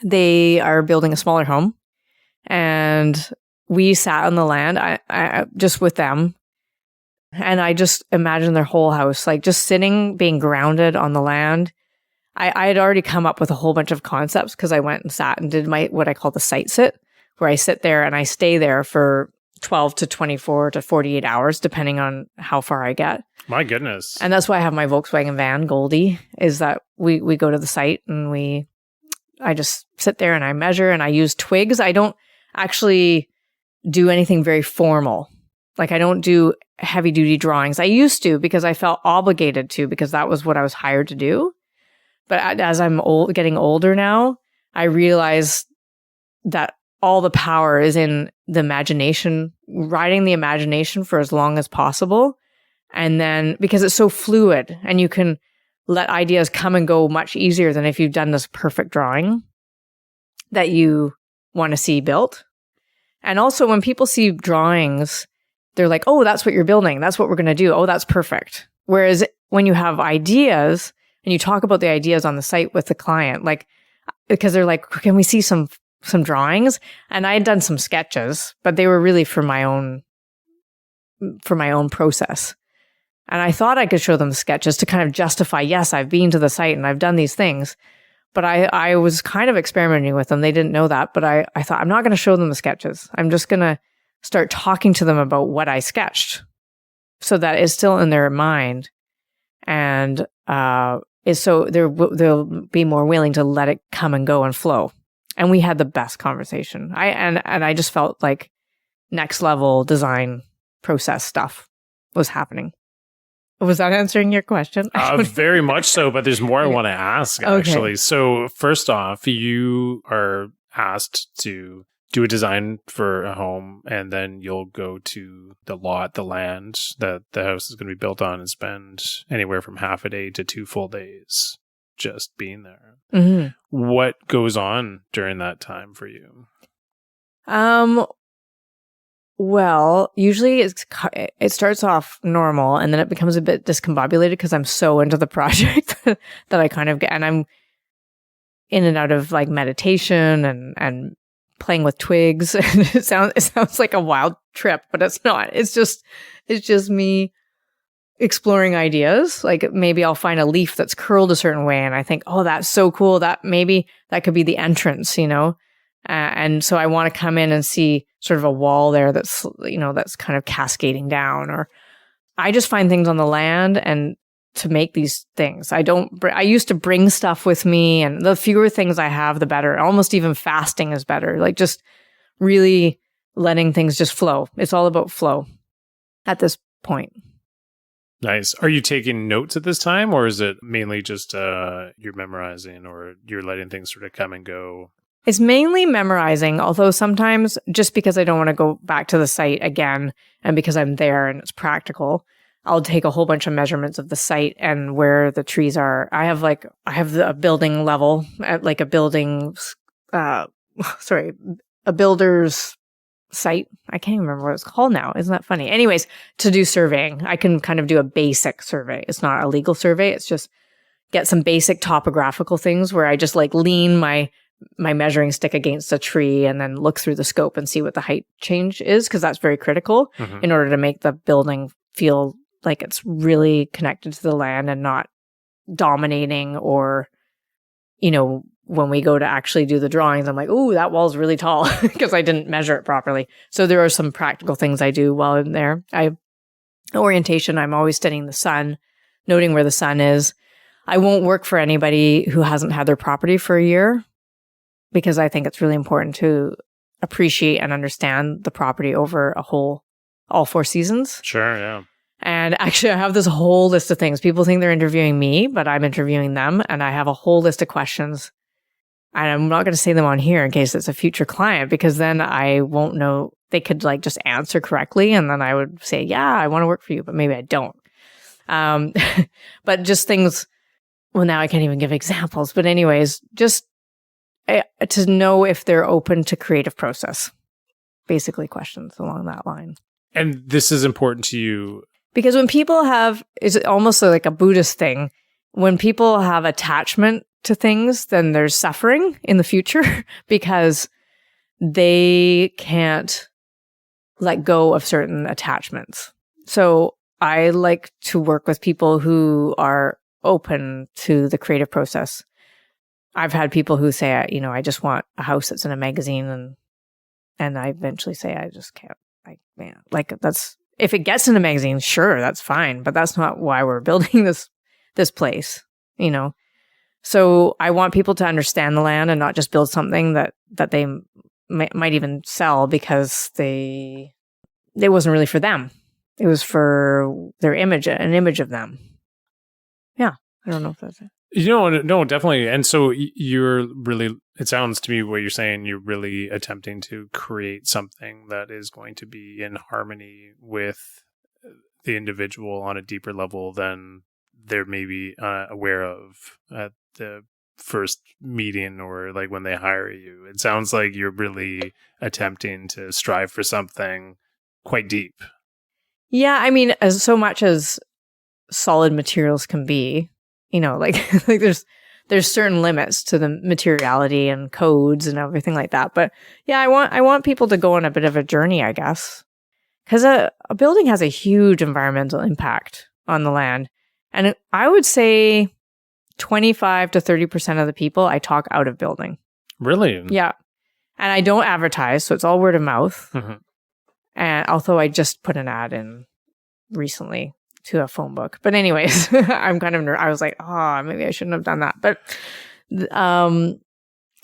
they are building a smaller home. And we sat on the land, I just with them. And I just imagined their whole house, like just sitting, being grounded on the land. I had already come up with a whole bunch of concepts, because I went and sat and did what I call the site sit, where I sit there and I stay there for 12 to 24 to 48 hours, depending on how far I get. My goodness. And that's why I have my Volkswagen van, Goldie, is that we go to the site and I just sit there and I measure and I use twigs. I don't actually do anything very formal. Like, I don't do heavy duty drawings. I used to, because I felt obligated to, because that was what I was hired to do. But as I'm getting older now, I realize that all the power is in the imagination, riding the imagination for as long as possible. And then, because it's so fluid and you can let ideas come and go much easier than if you've done this perfect drawing that you want to see built. And also, when people see drawings, they're like, oh, that's what you're building. That's what we're going to do. Oh, that's perfect. Whereas when you have ideas and you talk about the ideas on the site with the client, like, because they're like, can we see some drawings? And I had done some sketches, but they were really for my own process. And I thought I could show them the sketches to kind of justify, yes, I've been to the site and I've done these things. But I was kind of experimenting with them. They didn't know that. But I thought, I'm not going to show them the sketches. I'm just going to start talking to them about what I sketched, so that it's still in their mind. And so they'll be more willing to let it come and go and flow. And we had the best conversation. I just felt like next level design process stuff was happening. Was that answering your question? Very much so, but there's more I want to ask, actually. Okay. So first off, you are asked to do a design for a home, and then you'll go to the land that the house is going to be built on, and spend anywhere from half a day to 2 full days just being there. Mm-hmm. What goes on during that time for you? Well, usually it starts off normal, and then it becomes a bit discombobulated because I'm so into the project that I kind of get, and I'm in and out of like meditation and playing with twigs. It sounds like a wild trip, but it's not. It's just me exploring ideas. Like, maybe I'll find a leaf that's curled a certain way, and I think, oh, that's so cool. That maybe that could be the entrance, and so I want to come in and see sort of a wall there that's kind of cascading down. Or I just find things on the land, and to make these things. I used to bring stuff with me, and the fewer things I have, the better. Almost even fasting is better. Like just really letting things just flow. It's all about flow at this point. Nice. Are you taking notes at this time, or is it mainly just you're memorizing, or you're letting things sort of come and go? It's mainly memorizing, although sometimes just because I don't want to go back to the site again and because I'm there and it's practical, I'll take a whole bunch of measurements of the site and where the trees are. I have a building level at like a building's, a builder's site. I can't even remember what it's called now. Isn't that funny? Anyways, to do surveying, I can kind of do a basic survey. It's not a legal survey. It's just get some basic topographical things where I just like lean my measuring stick against a tree and then look through the scope and see what the height change is, because that's very critical in order to make the building feel like it's really connected to the land and not dominating, or, when we go to actually do the drawings, I'm like, ooh, that wall's really tall because I didn't measure it properly. So there are some practical things I do while I'm there. Orientation, I'm always studying the sun, noting where the sun is. I won't work for anybody who hasn't had their property for a year, because I think it's really important to appreciate and understand the property over all 4 seasons. Sure, yeah. And actually, I have this whole list of things. People think they're interviewing me, but I'm interviewing them. And I have a whole list of questions. And I'm not going to say them on here in case it's a future client, because then I won't know. They could like just answer correctly. And then I would say, yeah, I want to work for you, but maybe I don't. But just things, well, now I can't even give examples. But anyways, just to know if they're open to creative process. Basically questions along that line. And this is important to you. Because when people it's almost like a Buddhist thing. When people have attachment to things, then there's suffering in the future because they can't let go of certain attachments. So I like to work with people who are open to the creative process. I've had people who say, I just want a house that's in a magazine, and I eventually say, I just can't. If it gets in a magazine, sure, that's fine, but that's not why we're building this place, So I want people to understand the land and not just build something that they might even sell because it wasn't really for them. It was for their image, an image of them. Yeah, I don't know if that's it. No, definitely. And so you're really, it sounds to me what you're saying, you're really attempting to create something that is going to be in harmony with the individual on a deeper level than they're maybe aware of at the first meeting or like when they hire you. It sounds like you're really attempting to strive for something quite deep. Yeah, I mean, as so much as solid materials can be, like there's certain limits to the materiality and codes and everything like that. But yeah, I want people to go on a bit of a journey, I guess, because a building has a huge environmental impact on the land, and I would say 25 to 30% of the people I talk out of building. Really? Yeah, and I don't advertise, so it's all word of mouth. Mm-hmm. And although I just put an ad in recently to a phone book. But anyways, I'm kind of I was like, maybe I shouldn't have done that. But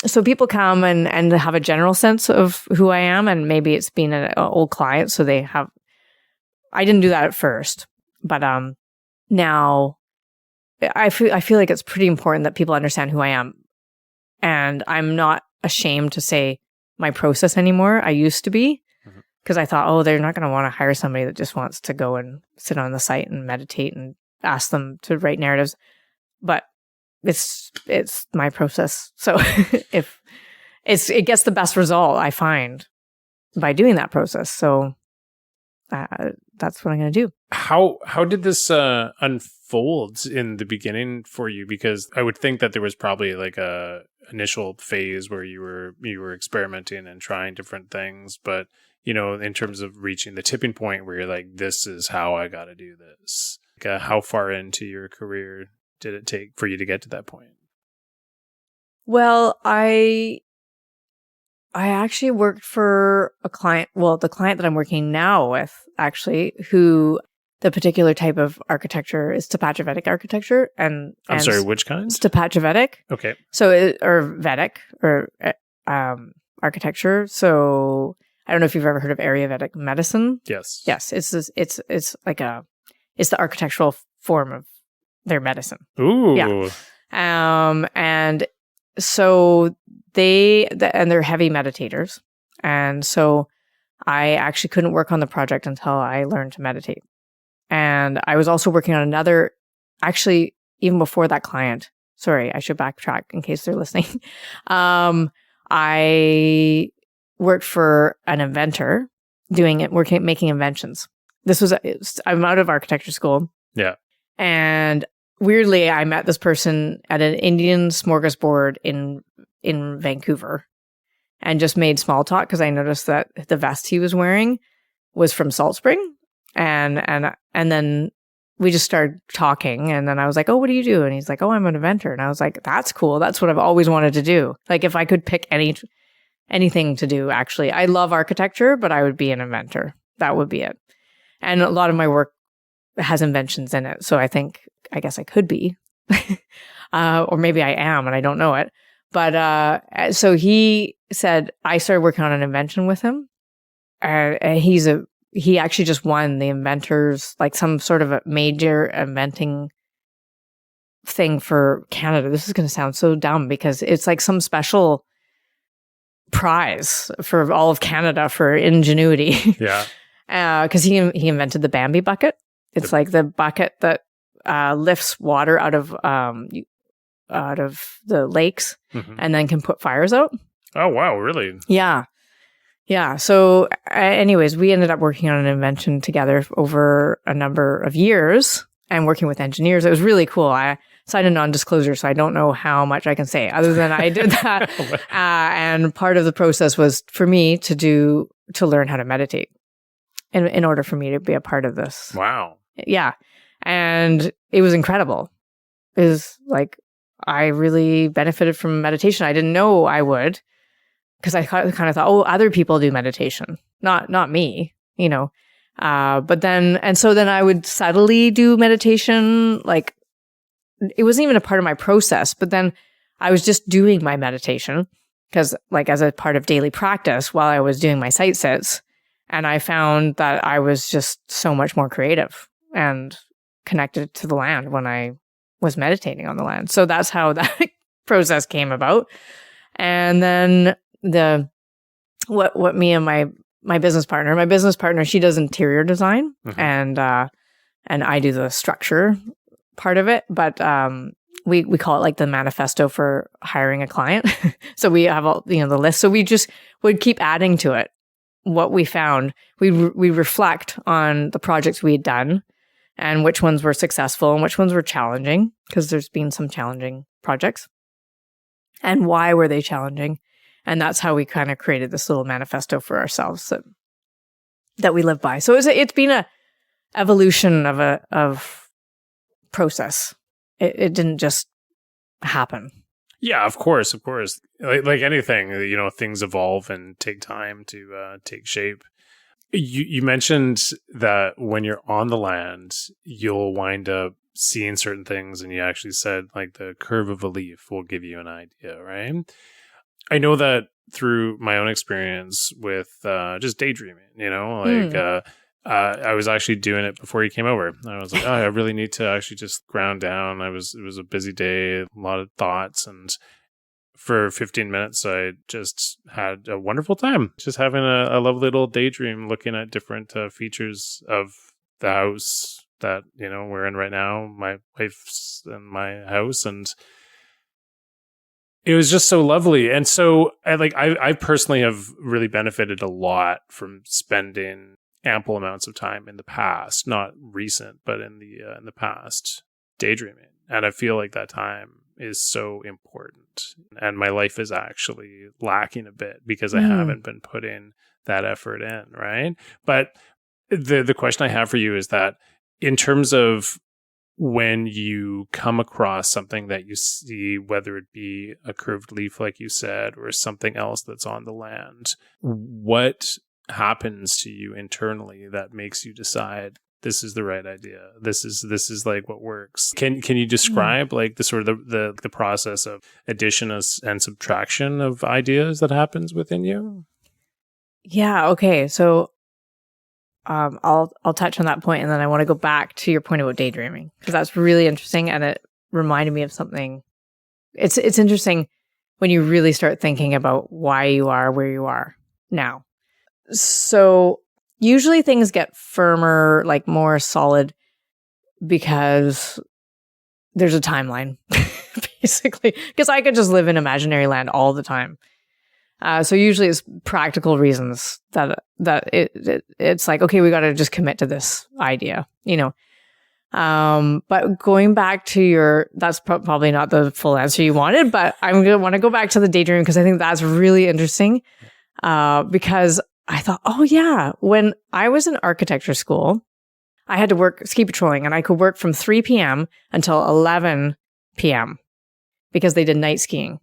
so people come and have a general sense of who I am, and maybe it's been an old client, so they have. I didn't do that at first, but now I feel like it's pretty important that people understand who I am, and I'm not ashamed to say my process anymore. I used to be. Because I thought, they're not going to want to hire somebody that just wants to go and sit on the site and meditate and ask them to write narratives. But it's my process. So if it gets the best result, I find, by doing that process. So that's what I'm going to do. How did this unfold in the beginning for you? Because I would think that there was probably like a initial phase where you were experimenting and trying different things, but in terms of reaching the tipping point where you're like, this is how I got to do this. Like, how far into your career did it take for you to get to that point? Well, I actually worked for a client, the client that I'm working now with, actually, who the particular type of architecture is Stepachevetic architecture. I'm sorry, which kind? Stepachevetic. Okay. So, or Vedic, or architecture. So I don't know if you've ever heard of Ayurvedic medicine. Yes. Yes. It's the architectural form of their medicine. Ooh. Yeah. And so they're heavy meditators. And so I actually couldn't work on the project until I learned to meditate. And I was also working on another, actually, even before that client. Sorry, I should backtrack in case they're listening. I worked for an inventor making inventions. I'm out of architecture school. Yeah. And weirdly, I met this person at an Indian smorgasbord in Vancouver and just made small talk because I noticed that the vest he was wearing was from Salt Spring. And then we just started talking, and then I was like, "Oh, what do you do?" And he's like, "Oh, I'm an inventor." And I was like, "That's cool. That's what I've always wanted to do. Like, if I could pick anything to do, actually, I love architecture, but I would be an inventor. That would be it." And a lot of my work has inventions in it, so I guess I could be, or maybe I am, and I don't know it. But so he said I started working on an invention with him, and he actually just won the inventors, like some sort of a major inventing thing for Canada. This is going to sound so dumb because it's like some special prize for all of Canada for ingenuity. Yeah. Because he invented the Bambi bucket. It's like the bucket that lifts water out of the lakes and then can put fires out. Oh, wow. Really? Yeah. Yeah. So anyways, we ended up working on an invention together over a number of years and working with engineers. It was really cool. I signed a non-disclosure, so I don't know how much I can say other than I did that. And part of the process was for me to learn how to meditate in order for me to be a part of this. Wow. Yeah. And it was incredible. It was like, I really benefited from meditation. I didn't know I would. Because I kind of thought, oh, other people do meditation, not me, you know. But then I would subtly do meditation. Like, it wasn't even a part of my process. But then I was just doing my meditation because, like, as a part of daily practice while I was doing my site sits, and I found that I was just so much more creative and connected to the land when I was meditating on the land. So that's how that process came about. And then what me and my business partner, she does interior design and I do the structure part of it, but we call it like the manifesto for hiring a client. So we have all, the list. So we just would keep adding to it what we found. We reflect on the projects we had done and which ones were successful and which ones were challenging, because there's been some challenging projects, and why were they challenging. And that's how we kind of created this little manifesto for ourselves that we live by. So it's been a evolution of process. It didn't just happen. Yeah, of course. Like anything, things evolve and take time to take shape. You mentioned that when you're on the land, you'll wind up seeing certain things, and you actually said like the curve of a leaf will give you an idea, right? I know that through my own experience with just daydreaming, I was actually doing it before you came over. I was like, oh, I really need to actually just ground down. It was a busy day, a lot of thoughts. And for 15 minutes, I just had a wonderful time, just having a lovely little daydream, looking at different features of the house that, we're in right now, my wife's and my house. And it was just so lovely. And so I personally have really benefited a lot from spending ample amounts of time in the past, not recent, but in the past, daydreaming. And I feel like that time is so important. And my life is actually lacking a bit because I haven't been putting that effort in, right? But the question I have for you is that in terms of when you come across something that you see, whether it be a curved leaf, like you said, or something else that's on the land, what happens to you internally that makes you decide, this is the right idea. This is like what works. Can you describe like the sort of the process of addition and subtraction of ideas that happens within you? Yeah. Okay. So I'll touch on that point, and then I want to go back to your point about daydreaming, because that's really interesting, and it reminded me of something. It's interesting when you really start thinking about why you are where you are now. So usually things get firmer, like more solid, because there's a timeline, basically. Because I could just live in imaginary land all the time. So usually it's practical reasons that it's like, okay, we got to just commit to this idea, you know. But going back to that's probably not the full answer you wanted, but I'm going to want to go back to the daydreaming, because I think that's really interesting. Because I thought, oh yeah, when I was in architecture school, I had to work ski patrolling, and I could work from 3 p.m. until 11 p.m. because they did night skiing.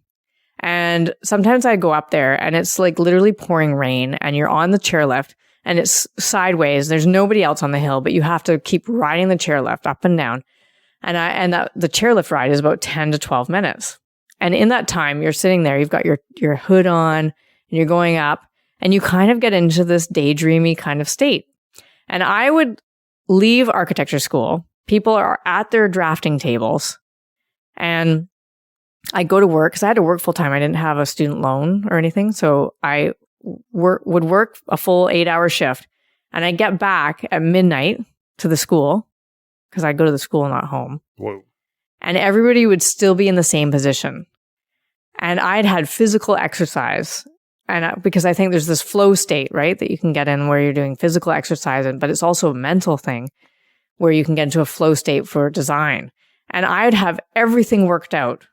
And sometimes I go up there and it's like literally pouring rain, and you're on the chairlift and it's sideways. There's nobody else on the hill, but you have to keep riding the chairlift up and down. And the chairlift ride is about 10 to 12 minutes. And in that time, you're sitting there, you've got your hood on, and you're going up, and you kind of get into this daydreamy kind of state. And I would leave architecture school. People are at their drafting tables, and I go to work, because I had to work full time. I didn't have a student loan or anything. So I would work a full 8-hour shift, and I get back at midnight to the school, because I go to the school, not home. Whoa. And everybody would still be in the same position. And I'd had physical exercise. And because I think there's this flow state, right, that you can get in where you're doing physical exercise, but it's also a mental thing where you can get into a flow state for design. And I'd have everything worked out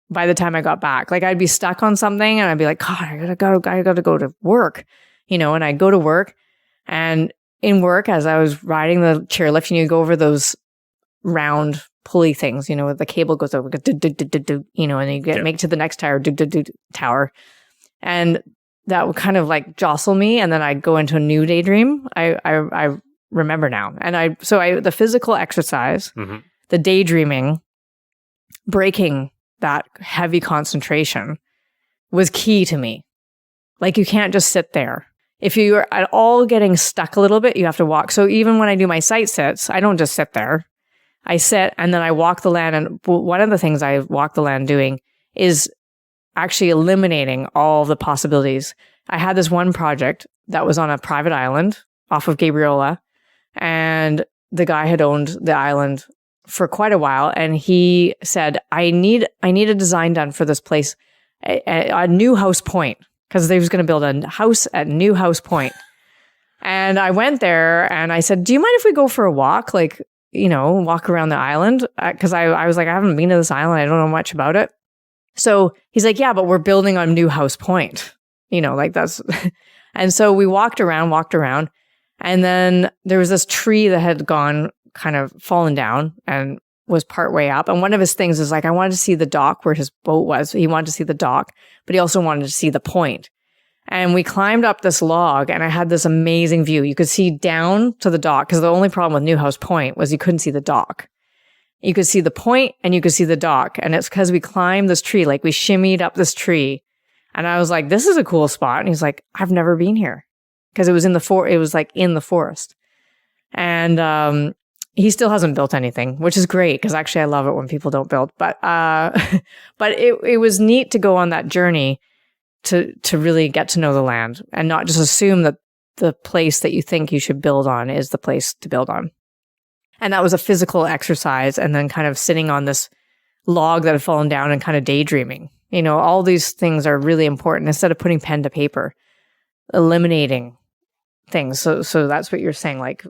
by the time I got back. Like, I'd be stuck on something, and I'd be like, God, I gotta go to work, you know. And I'd go to work, and in work, as I was riding the chairlift, you go over those round pulley things, you know, the cable goes over, you know, and you make to the next tower. And that would kind of like jostle me. And then I'd go into a new daydream. I remember now. And the physical exercise, the daydreaming, breaking that heavy concentration was key to me. Like, you can't just sit there. If you're at all getting stuck a little bit, you have to walk. So even when I do my sight sits, I don't just sit there. I sit, and then I walk the land. And one of the things I walk the land doing is actually eliminating all the possibilities. I had this one project that was on a private island off of Gabriola, and the guy had owned the island for quite a while, and he said, I need a design done for this place, a new house point, because they was going to build a house at New House Point. And I went there, and I said, do you mind if we go for a walk, like, you know, walk around the island? Because I was like, I haven't been to this island, I don't know much about it. So he's like, yeah, but we're building on New House Point, you know, like that's. And so we walked around, and then there was this tree that had gone kind of fallen down and was part way up. And one of his things is like, I wanted to see the dock where his boat was. He wanted to see the dock, but he also wanted to see the point. And we climbed up this log, and I had this amazing view. You could see down to the dock, because the only problem with New House Point was you couldn't see the dock. You could see the point, and you could see the dock. And it's because we climbed this tree, like we shimmied up this tree. And I was like, this is a cool spot. And he's like, I've never been here, because it was it was like in the forest. And he still hasn't built anything, which is great, because actually I love it when people don't build. But it was neat to go on that journey to really get to know the land, and not just assume that the place that you think you should build on is the place to build on. And that was a physical exercise, and then kind of sitting on this log that had fallen down and kind of daydreaming. You know, all these things are really important. Instead of putting pen to paper, eliminating things. So that's what you're saying, like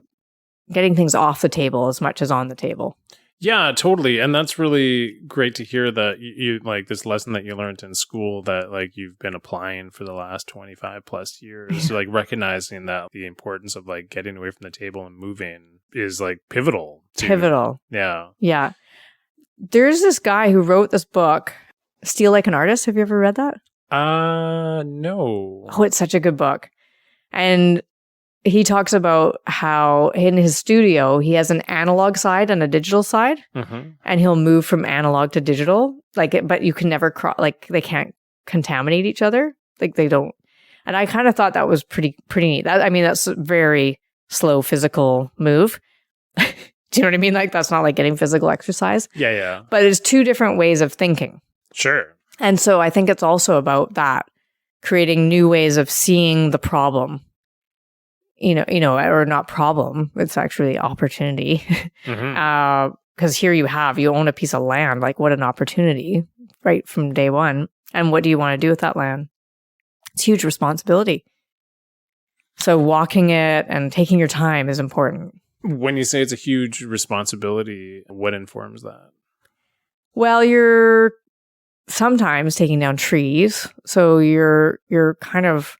getting things off the table as much as on the table. Yeah, totally. And that's really great to hear that you like this lesson that you learned in school that like you've been applying for the last 25 plus years, like recognizing that the importance of like getting away from the table and moving is like pivotal. Yeah. Yeah. There's this guy who wrote this book, Steal Like an Artist. Have you ever read that? No. Oh, it's such a good book. And he talks about how in his studio, he has an analog side and a digital side, and he'll move from analog to digital, but you can never they can't contaminate each other. Like they don't. And I kind of thought that was pretty neat. That's a very slow physical move. Do you know what I mean? Like that's not like getting physical exercise. Yeah. But it's two different ways of thinking. Sure. And so I think it's also about that, creating new ways of seeing the problem. Or not problem. It's actually opportunity. Because here you own a piece of land. Like what an opportunity, right from day one. And what do you want to do with that land? It's huge responsibility. So walking it and taking your time is important. When you say it's a huge responsibility, what informs that? Well, you're sometimes taking down trees. So you're kind of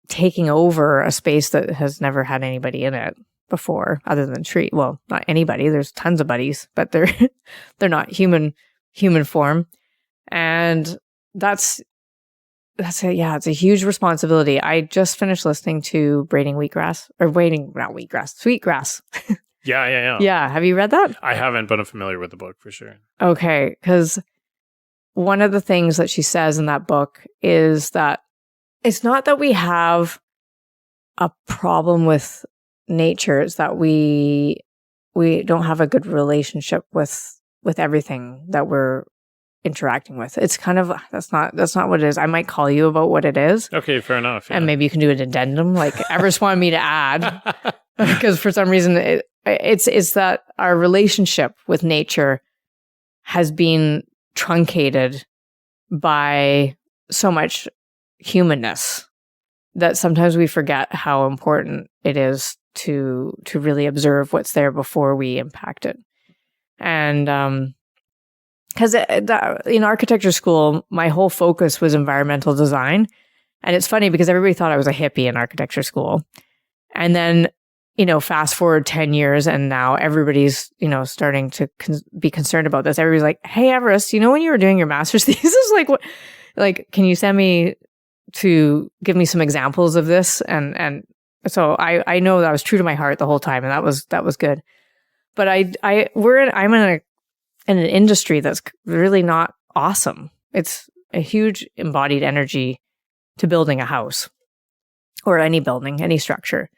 taking over a space that has never had anybody in it before, other than tree. Well, not anybody. There's tons of buddies, but they're not human form, and that's it. Yeah, it's a huge responsibility. I just finished listening to Sweetgrass. Yeah. Yeah, have you read that? I haven't, but I'm familiar with the book for sure. Okay, because one of the things that she says in that book is that it's not that we have a problem with nature. It's that we don't have a good relationship with everything that we're interacting with. It's kind of, that's not what it is. I might call you about what it is. Okay, fair enough. Yeah. And maybe you can do an addendum, like Everest wanted me to add, because for some reason it's that our relationship with nature has been truncated by so much humanness that sometimes we forget how important it is to really observe what's there before we impact it. And because in architecture school, my whole focus was environmental design. And it's funny because everybody thought I was a hippie in architecture school. And then, fast forward 10 years and now everybody's, starting to be concerned about this. Everybody's like, hey, Everest, when you were doing your master's thesis, like, what, like, can you send me to give me some examples of this? And so I know that was true to my heart the whole time. And that was good. But I'm in an industry that's really not awesome. It's a huge embodied energy to building a house or any building, any structure.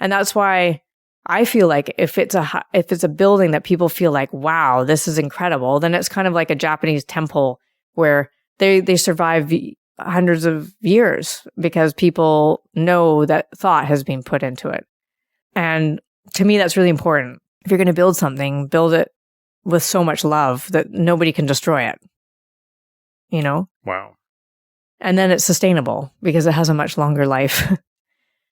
And that's why I feel like if it's a building that people feel like, wow, this is incredible, then it's kind of like a Japanese temple where they survive hundreds of years because people know that thought has been put into it. And to me, that's really important. If you're going to build something, build it with so much love that nobody can destroy it. Wow. And then it's sustainable because it has a much longer life.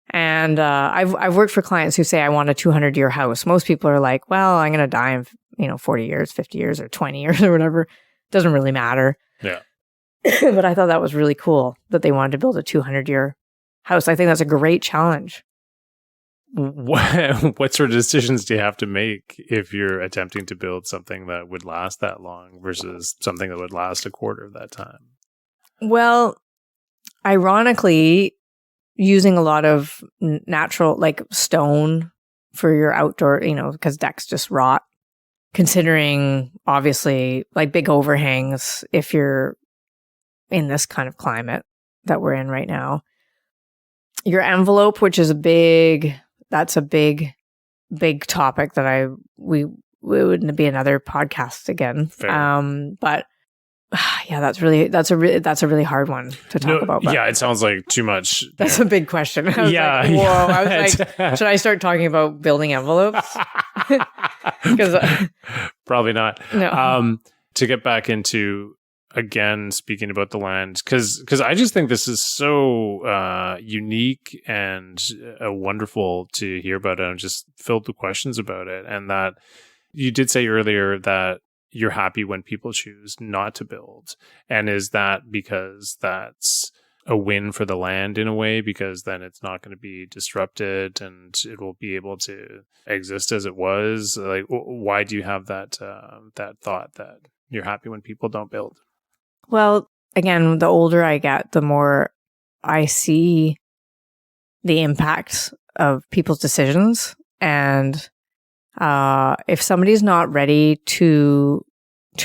And I've worked for clients who say, I want a 200-year house. Most people are like, well, I'm going to die in 40 years, 50 years, or 20 years or whatever. Doesn't really matter. Yeah. But I thought that was really cool that they wanted to build a 200-year house. I think that's a great challenge. What sort of decisions do you have to make if you're attempting to build something that would last that long versus something that would last a quarter of that time? Well, ironically, using a lot of natural, like stone for your outdoor, because decks just rot. Considering, obviously, like big overhangs, if you're in this kind of climate that we're in right now. Your envelope, which is that's a big topic that we wouldn't be another podcast again. But yeah, that's a really hard one to talk about. Yeah, it sounds like too much. That's a big question. I was like, whoa! I was like, should I start talking about building envelopes? Because probably not. No. To get back into, again, speaking about the land, because I just think this is so unique and wonderful to hear about it. I'm just filled with questions about it. And that you did say earlier that you're happy when people choose not to build. And is that because that's a win for the land in a way, because then it's not going to be disrupted and it will be able to exist as it was? Like, why do you have that thought that you're happy when people don't build? Well, again, the older I get, the more I see the impacts of people's decisions. And if somebody's not ready to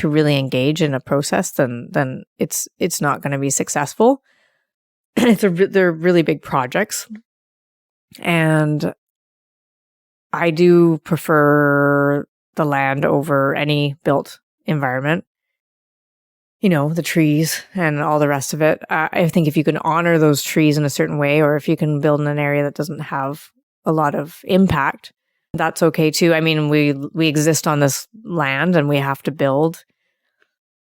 really engage in a process, then it's not going to be successful. They're really big projects. And I do prefer the land over any built environment. The trees and all the rest of it. I think if you can honor those trees in a certain way, or if you can build in an area that doesn't have a lot of impact, that's okay too. I mean, we exist on this land and we have to build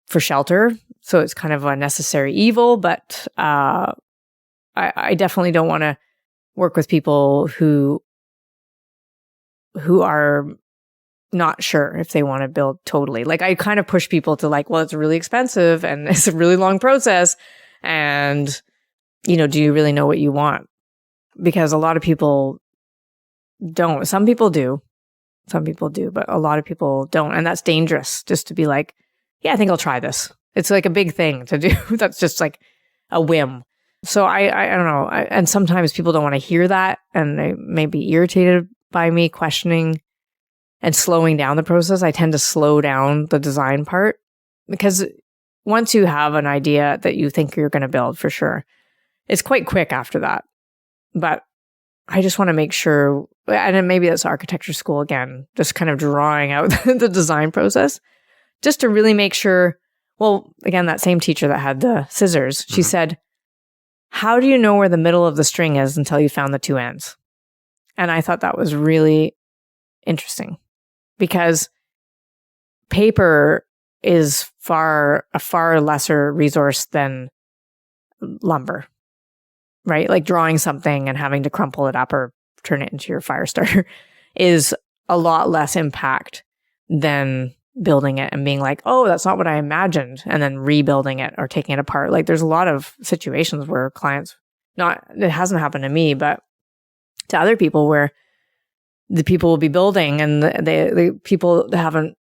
for shelter. So it's kind of a necessary evil, but I definitely don't want to work with people who are not sure if they want to build totally. Like, I kind of push people to well, it's really expensive and it's a really long process. And, do you really know what you want? Because a lot of people don't. Some people do, but a lot of people don't. And that's dangerous, just to be like, yeah, I think I'll try this. It's like a big thing to do. That's just like a whim. So I don't know. And sometimes people don't want to hear that, and they may be irritated by me questioning and slowing down the process. I tend to slow down the design part, because once you have an idea that you think you're going to build, for sure, it's quite quick after that. But I just want to make sure, and then maybe that's architecture school again, just kind of drawing out the design process, just to really make sure. Well, again, that same teacher that had the scissors, she said, how do you know where the middle of the string is until you found the two ends? And I thought that was really interesting, because paper is a far lesser resource than lumber, right? Like drawing something and having to crumple it up or turn it into your fire starter is a lot less impact than building it and being like, oh, that's not what I imagined, and then rebuilding it or taking it apart. Like, there's a lot of situations where clients, it hasn't happened to me, but to other people, where the people will be building and the people haven't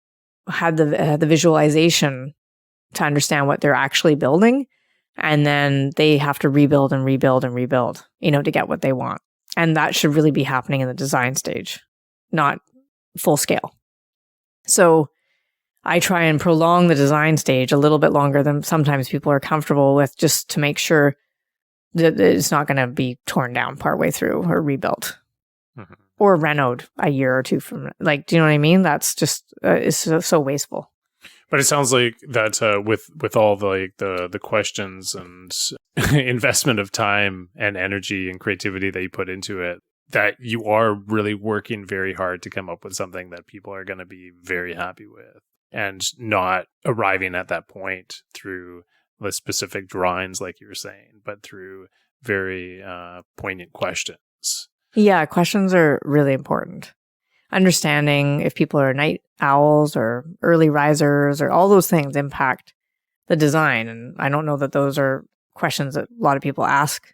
had the visualization to understand what they're actually building. And then they have to rebuild and rebuild and rebuild, to get what they want. And that should really be happening in the design stage, not full scale. So I try and prolong the design stage a little bit longer than sometimes people are comfortable with, just to make sure that it's not going to be torn down partway through or rebuilt. Or renoed a year or two from, do you know what I mean? That's just it's so wasteful. But it sounds like that with all the questions and investment of time and energy and creativity that you put into it, that you are really working very hard to come up with something that people are going to be very happy with, and not arriving at that point through the specific drawings, like you were saying, but through very poignant questions. Yeah, questions are really important. Understanding if people are night owls or early risers, or all those things impact the design. And I don't know that those are questions that a lot of people ask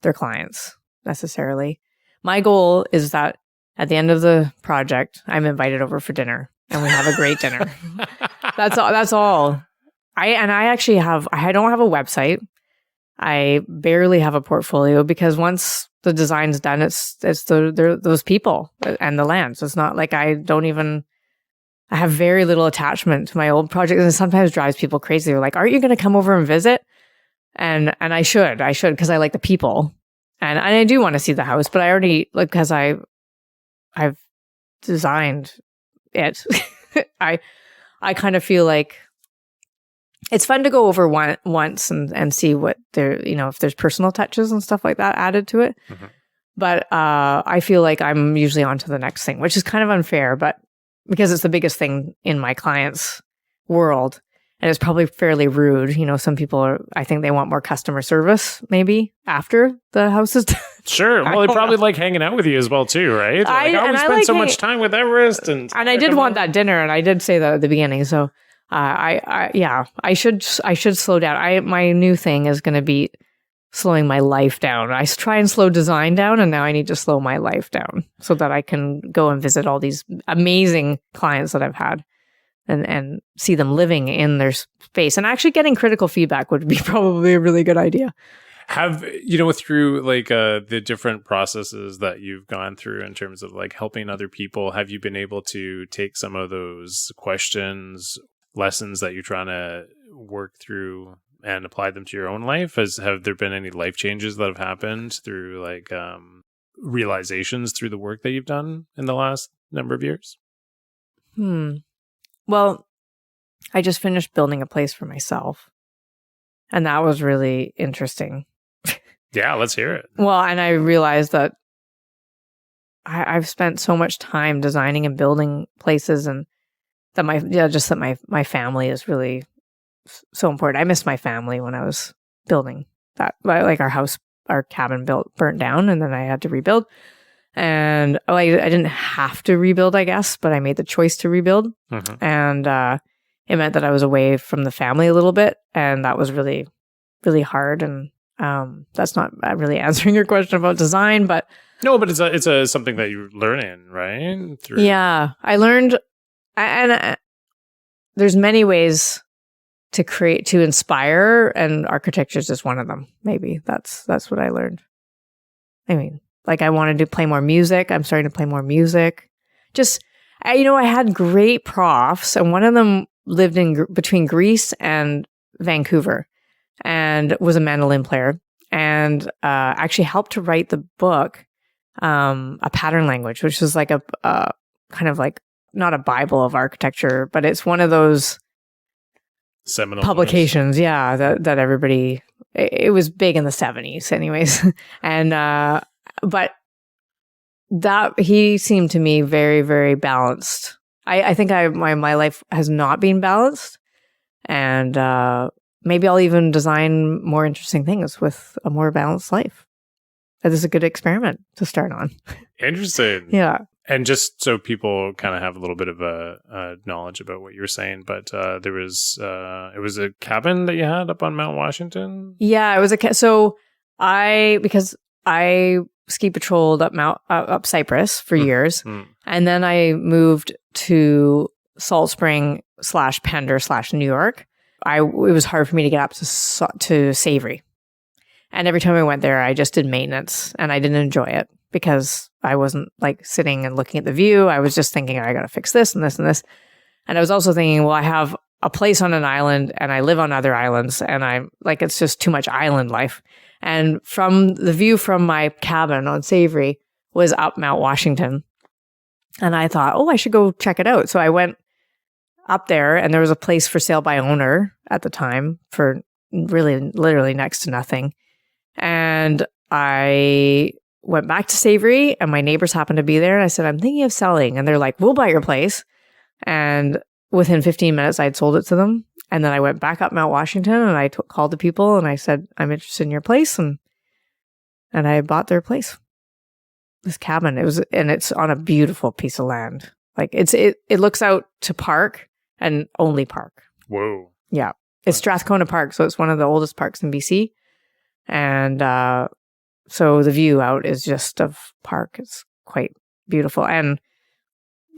their clients necessarily. My goal is that at the end of the project, I'm invited over for dinner and we have a great dinner. That's all. I don't have a website. I barely have a portfolio, because once the design's done, it's those people and the land. So it's not like I have very little attachment to my old project, and it sometimes drives people crazy. They're like, aren't you going to come over and visit? And I should, because I like the people, and I do want to see the house, but I already, because I've designed it. I kind of feel like it's fun to go over once and see what there, if there's personal touches and stuff like that added to it. Mm-hmm. But I feel like I'm usually on to the next thing, which is kind of unfair, but because it's the biggest thing in my client's world, and it's probably fairly rude. Some people I think they want more customer service maybe after the house is done. Sure. Well, they probably like hanging out with you as well too, right? I spend so much time with Everest, and I did want that dinner, and I did say that at the beginning. So I should slow down. My new thing is going to be slowing my life down. I try and slow design down, and now I need to slow my life down so that I can go and visit all these amazing clients that I've had and see them living in their space. And actually getting critical feedback would be probably a really good idea. Have, through like the different processes that you've gone through in terms of like helping other people, have you been able to take some of those questions, lessons that you're trying to work through and apply them to your own life? Have there been any life changes that have happened through like realizations through the work that you've done in the last number of years? Well, I just finished building a place for myself, and that was really interesting. Yeah, let's hear it. Well, and I realized that I've spent so much time designing and building places, and that my family is really so important. I missed my family when I was building that. Like our cabin burnt down, and then I had to rebuild. And I didn't have to rebuild, I guess, but I made the choice to rebuild, and it meant that I was away from the family a little bit, and that was really, really hard. And that's not really answering your question about design, but no, but it's something that you learn in, right? Yeah, I learned, and there's many ways to inspire, and architecture is just one of them. Maybe that's what I learned. I mean, like I wanted to play more music. I'm starting to play more music. I had great profs, and one of them lived between Greece and Vancouver, and was a mandolin player, and actually helped to write the book, A Pattern Language, which is like a kind of like not a Bible of architecture, but it's one of those seminal publications, that everybody. It was big in the 70s, anyways, and but that he seemed to me very, very balanced. I think my life has not been balanced, and maybe I'll even design more interesting things with a more balanced life. This is a good experiment to start on. Interesting. Yeah. And just so people kind of have a little bit of a knowledge about what you're saying, but it was a cabin that you had up on Mount Washington? Yeah, it was because I ski patrolled up Cypress for years, and then I moved to Salt Spring / Pender / New York. It was hard for me to get up to Savary, and every time I went there, I just did maintenance, and I didn't enjoy it because I wasn't like sitting and looking at the view. I was just thinking, I got to fix this and this and this, and I was also thinking, well, I have a place on an island, and I live on other islands, and I'm like, it's just too much island life. And from the view from my cabin on Savary was up Mount Washington. And I thought, I should go check it out. So I went up there, and there was a place for sale by owner at the time for really literally next to nothing. And I went back to Savary, and my neighbors happened to be there. And I said, I'm thinking of selling. And they're like, we'll buy your place. And within 15 minutes, I'd sold it to them. And then I went back up Mount Washington, and I called the people, and I said, I'm interested in your place. And I bought their place. This cabin. It's on a beautiful piece of land. Like it looks out to park and only park. Whoa. Yeah. It's Strathcona Park. So it's one of the oldest parks in BC. And so the view out is just of park. It's quite beautiful. And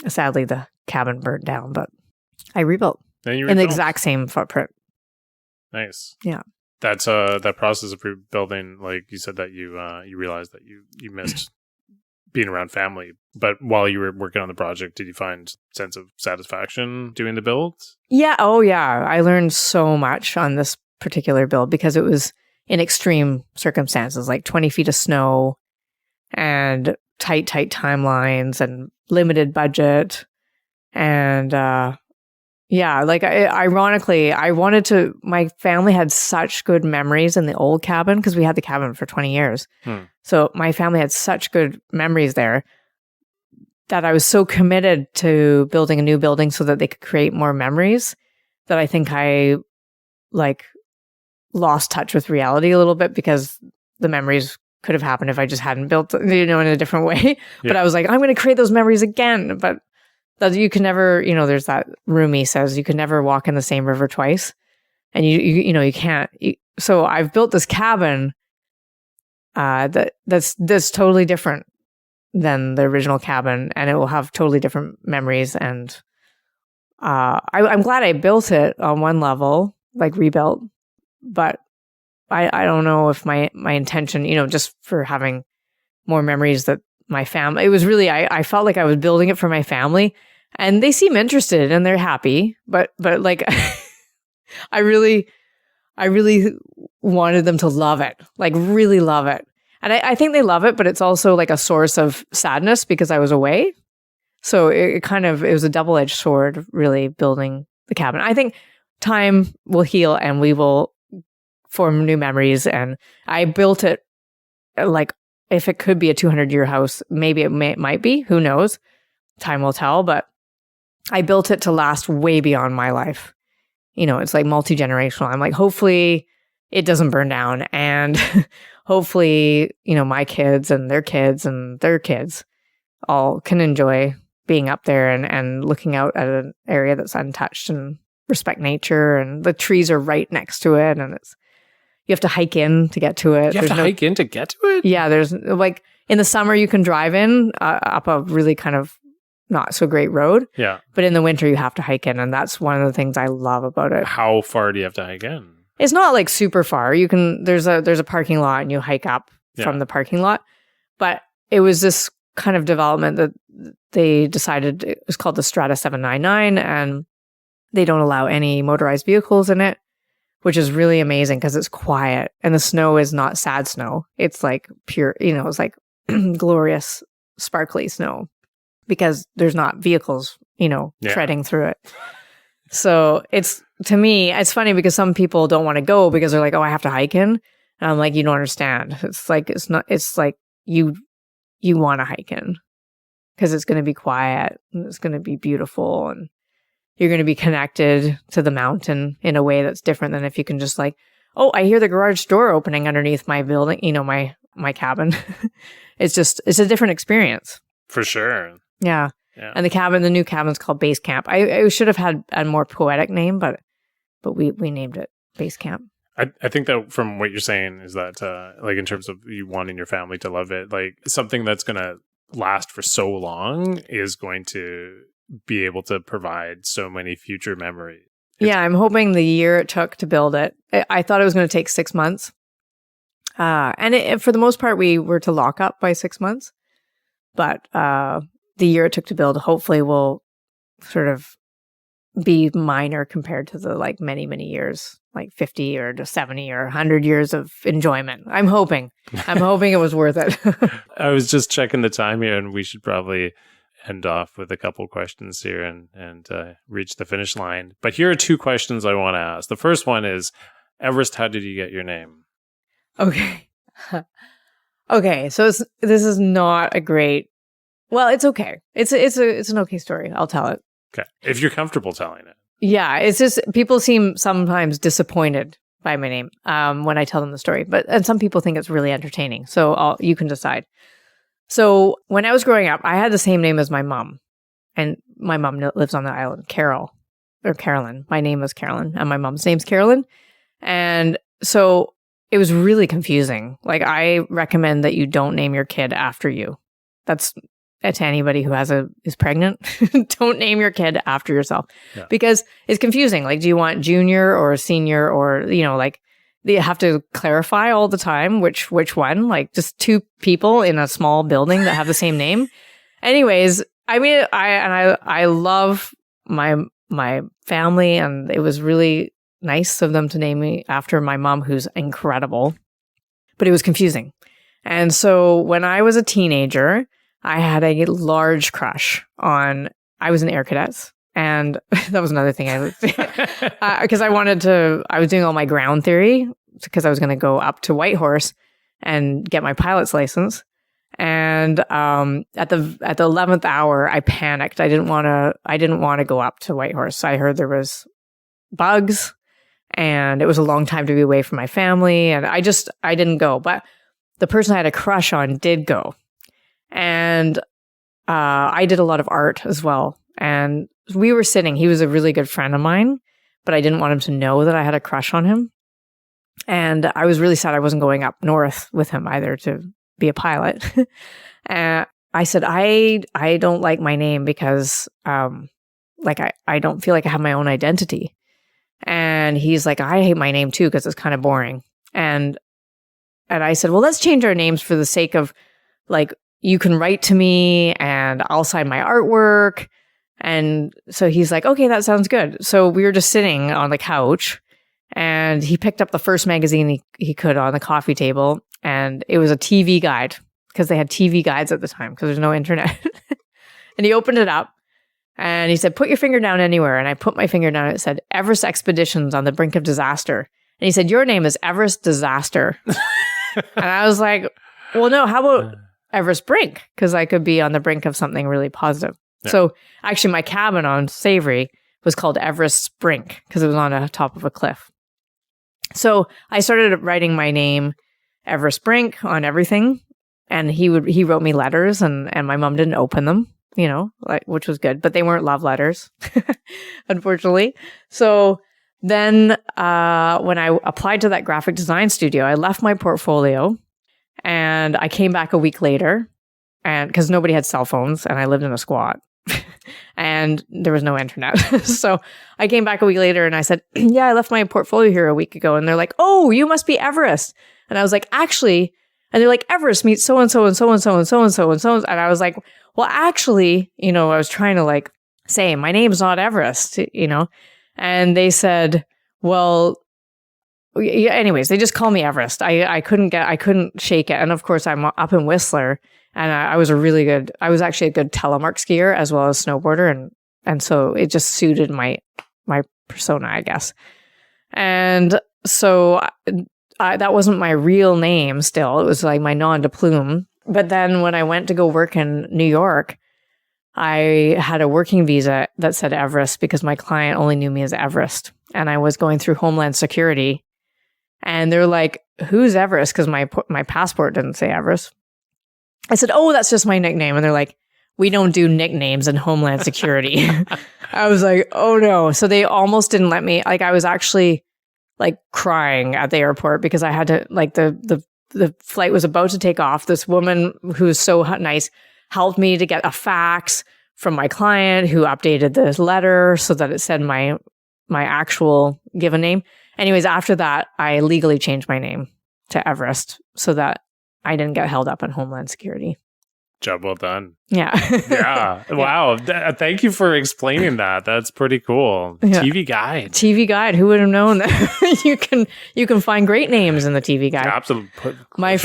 sadly, the cabin burned down, but I rebuilt in the exact same footprint. Nice. Yeah. That's that process of rebuilding, like you said, that you realized that you missed being around family. But while you were working on the project, did you find sense of satisfaction doing the build? Yeah. Oh, yeah. I learned so much on this particular build because it was in extreme circumstances, like 20 feet of snow and tight timelines and limited budget. And ironically, my family had such good memories in the old cabin because we had the cabin for 20 years. So my family had such good memories there that I was so committed to building a new building so that they could create more memories that I think I lost touch with reality a little bit because the memories could have happened if I just hadn't built, in a different way. Yeah. But I was like, I'm going to create those memories again. But that you can never, there's that Rumi says you can never walk in the same river twice, and you can't. So I've built this cabin that's totally different than the original cabin, and it will have totally different memories. And I'm glad I built it on one level, like rebuilt, but I don't know if my intention, just for having more memories that my family, it was really, I felt like I was building it for my family, and they seem interested and they're happy, but like, I really wanted them to love it, like really love it. And I think they love it, but it's also like a source of sadness because I was away. So it was a double-edged sword, really, building the cabin. I think time will heal and we will form new memories. And I built it like, if it could be a 200-year house, maybe it might be, who knows? Time will tell, but I built it to last way beyond my life. It's like multi-generational. I'm like, hopefully it doesn't burn down, and hopefully, my kids and their kids all can enjoy being up there and looking out at an area that's untouched and respect nature, and the trees are right next to it, and you have to hike in to get to it. You have to hike in to get to it? Yeah, there's like in the summer you can drive in up a really kind of not so great road. Yeah. But in the winter you have to hike in, and that's one of the things I love about it. How far do you have to hike in? It's not like super far. You can there's a parking lot and you hike up from the parking lot. But it was this kind of development that they decided, it was called the Strata 799, and they don't allow any motorized vehicles in it, which is really amazing because it's quiet and the snow is not sad snow. It's like pure, it's like glorious, sparkly snow because there's not vehicles, treading through it. So to me, it's funny because some people don't want to go because they're like, oh, I have to hike in. And I'm like, you don't understand. It's like you want to hike in because it's going to be quiet and it's going to be beautiful, and you're going to be connected to the mountain in a way that's different than if you can just like, oh, I hear the garage door opening underneath my building, my cabin. It's a different experience. For sure. Yeah. And the new cabin's called Base Camp. I should have had a more poetic name, but we named it Base Camp. I think that from what you're saying is that, like in terms of you wanting your family to love it, like something that's going to last for so long is going to be able to provide so many future memories. I'm hoping the year it took to build it. I thought it was going to take 6 months. And for the most part, we were to lock up by 6 months. But the year it took to build hopefully will sort of be minor compared to the like many, many years, like 50 or 70 or 100 years of enjoyment. I'm hoping it was worth it. I was just checking the time here, and we should probably end off with a couple questions here and reach the finish line. But here are two questions I want to ask. The first one is, Everest, how did you get your name? Okay. Okay, so this is not a great. Well, it's okay. It's an okay story. I'll tell it. Okay, if you're comfortable telling it. Yeah, it's just people seem sometimes disappointed by my name when I tell them the story, and some people think it's really entertaining. So you can decide. So when I was growing up, I had the same name as my mom, and my mom lives on the island, Carolyn. My name is Carolyn, and my mom's name's Carolyn, and so it was really confusing. Like, I recommend that you don't name your kid after you. That's to anybody who is pregnant. Don't name your kid after yourself because it's confusing. Like, do you want junior or senior, or, like, you have to clarify all the time which one, like just two people in a small building that have the same name. Anyways, I mean, I love my family, and it was really nice of them to name me after my mom, who's incredible, but it was confusing. And so when I was a teenager, I had a large crush on, I was in Air Cadets, and that was another thing because I was doing all my ground theory because I was going to go up to Whitehorse and get my pilot's license. And at the 11th hour, I panicked. I didn't want to go up to Whitehorse. I heard there was bugs, and it was a long time to be away from my family, and I didn't go. But the person I had a crush on did go, and I did a lot of art as well. And we were sitting. He was a really good friend of mine, but I didn't want him to know that I had a crush on him. And I was really sad I wasn't going up north with him either to be a pilot. And I said, I don't like my name because I don't feel like I have my own identity. And he's like, I hate my name too because it's kind of boring. And I said, well, let's change our names for the sake of like, you can write to me and I'll sign my artwork. And so he's like, okay, that sounds good. So we were just sitting on the couch and he picked up the first magazine he could on the coffee table. And it was a TV guide because they had TV guides at the time because there's no internet. And he opened it up and he said, put your finger down anywhere. And I put my finger down and it said, Everest Expeditions on the Brink of Disaster. And he said, your name is Everest Disaster. And I was like, well, no, how about Everest Brink? Because I could be on the brink of something really positive. Yeah. So actually my cabin on Savary was called Everest Brink because it was on the top of a cliff. So I started writing my name, Everest Brink, on everything. And he wrote me letters and my mom didn't open them, you know, like, which was good, but they weren't love letters, unfortunately. So then when I applied to that graphic design studio, I left my portfolio and I came back a week later and because nobody had cell phones and I lived in a squat and there was no internet. So I came back a week later and I said, yeah, I left my portfolio here a week ago. And they're like, oh, you must be Everest. And I was like, actually, and they're like, Everest meets so-and-so and so-and-so and so-and-so and so-and-so. And I was like, well, actually, you know, I was trying to like say, my name's not Everest, you know? And they said, well, yeah, anyways, they just call me Everest. I couldn't shake it. And of course, I'm up in Whistler and I was actually a good telemark skier as well as snowboarder. And so it just suited my persona, I guess. And so that wasn't my real name still. It was like my nom de plume. But then when I went to go work in New York, I had a working visa that said Everest because my client only knew me as Everest. And I was going through Homeland Security. And they're like, who's Everest? Because my passport didn't say Everest. I said, oh, that's just my nickname. And they're like, we don't do nicknames in Homeland Security. I was like, oh no. So they almost didn't let me, like I was actually like crying at the airport because I had to, like the flight was about to take off. This woman who was so nice helped me to get a fax from my client who updated the letter so that it said my actual given name. Anyways, after that, I legally changed my name to Everest so that I didn't get held up in Homeland Security. Job well done. Yeah. Yeah. Wow. Thank you for explaining that. That's pretty cool. Yeah. TV Guide. TV Guide. Who would have known that you can find great names in the TV Guide? Absolutely. My